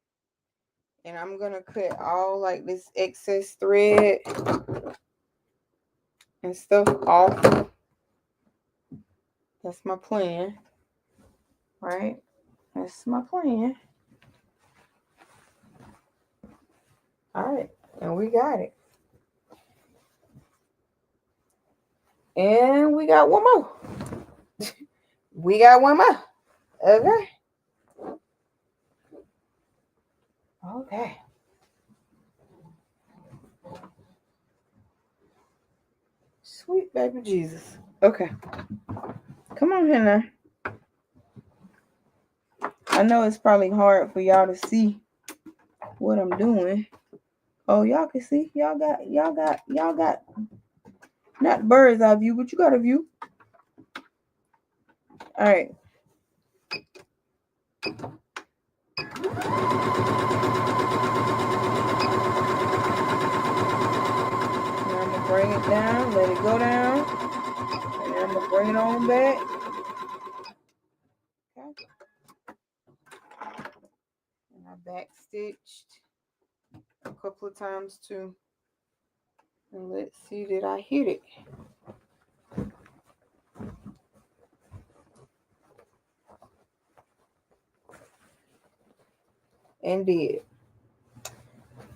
And I'm going to cut all like this excess thread and stuff off. That's my plan. Right? That's my plan. All right. And we got it. And we got one more. We got one more. Okay. Okay. Sweet baby Jesus. Okay. Come on here now. I know it's probably hard for y'all to see what I'm doing. Oh, y'all can see. Y'all got not bird's eye view, but you got a view. All right. Bring it down, let it go down, and I'm gonna bring it on back. Okay. And I back stitched a couple of times too. And let's see, did I hit it? And did.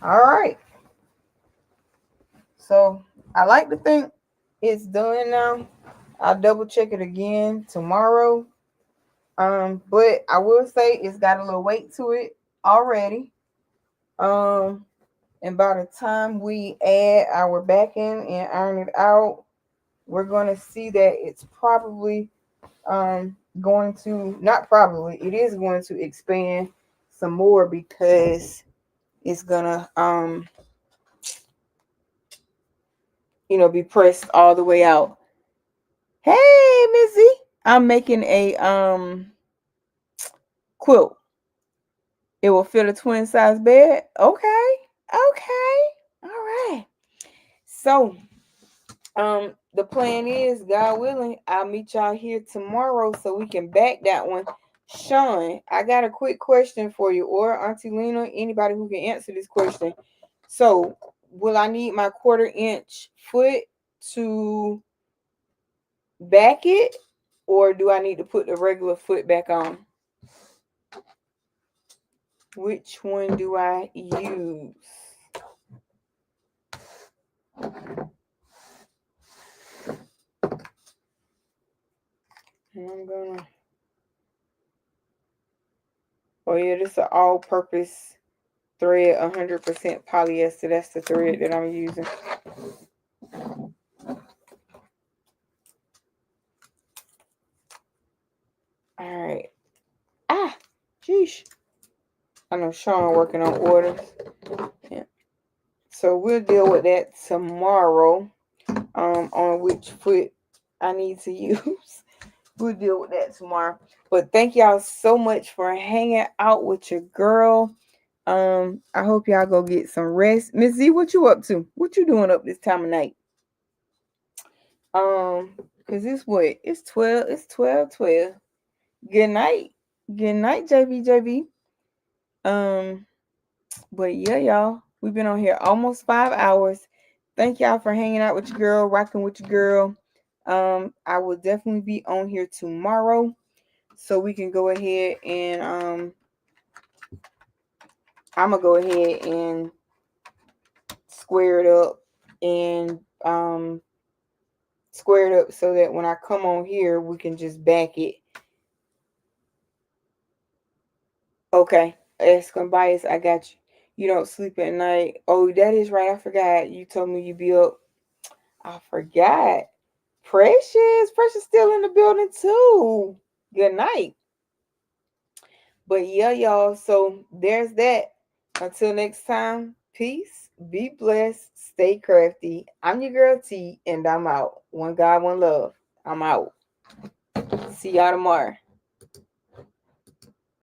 All right. So I like to think it's done now. I'll double check it again tomorrow. But I will say it's got a little weight to it already. And by the time we add our backing and iron it out, we're going to see that it's probably going to, not probably, it is going to expand some more because it's going to be pressed all the way out. Hey, Missy, I'm making a quilt. It will fit a twin size bed. Okay. Okay. All right. So, the plan is, God willing, I'll meet y'all here tomorrow so we can back that one. Sean, I got a quick question for you, or Auntie Lena, anybody who can answer this question. So, will I need my 1/4-inch foot to back it, or do I need to put the regular foot back on? Which one do I use? And I'm gonna. Oh yeah, this is an all-purpose thread, 100% polyester. That's the thread that I'm using. All right. Ah, sheesh. I know Sean working on orders. Yeah. So we'll deal with that tomorrow. On which foot I need to use. We'll deal with that tomorrow. But thank y'all so much for hanging out with your girl. I hope y'all go get some rest. Miss Z, what you up to? What you doing up this time of night? Cause it's what? It's 12. It's 12:12. Good night. Good night, JB. But yeah, y'all, we've been on here almost 5 hours. Thank y'all for hanging out with your girl, rocking with your girl. I will definitely be on here tomorrow, so we can go ahead and I'm gonna go ahead and square it up and square it up so that when I come on here, we can just back it. Okay, Escom Bias, I got you. You don't sleep at night. Oh, that is right. I forgot. You told me you'd be up. I forgot. Precious still in the building too. Good night. But yeah, y'all. So there's that. Until next time, peace, be blessed, stay crafty. I'm your girl T, and I'm out. One God, one love. I'm out. See y'all tomorrow.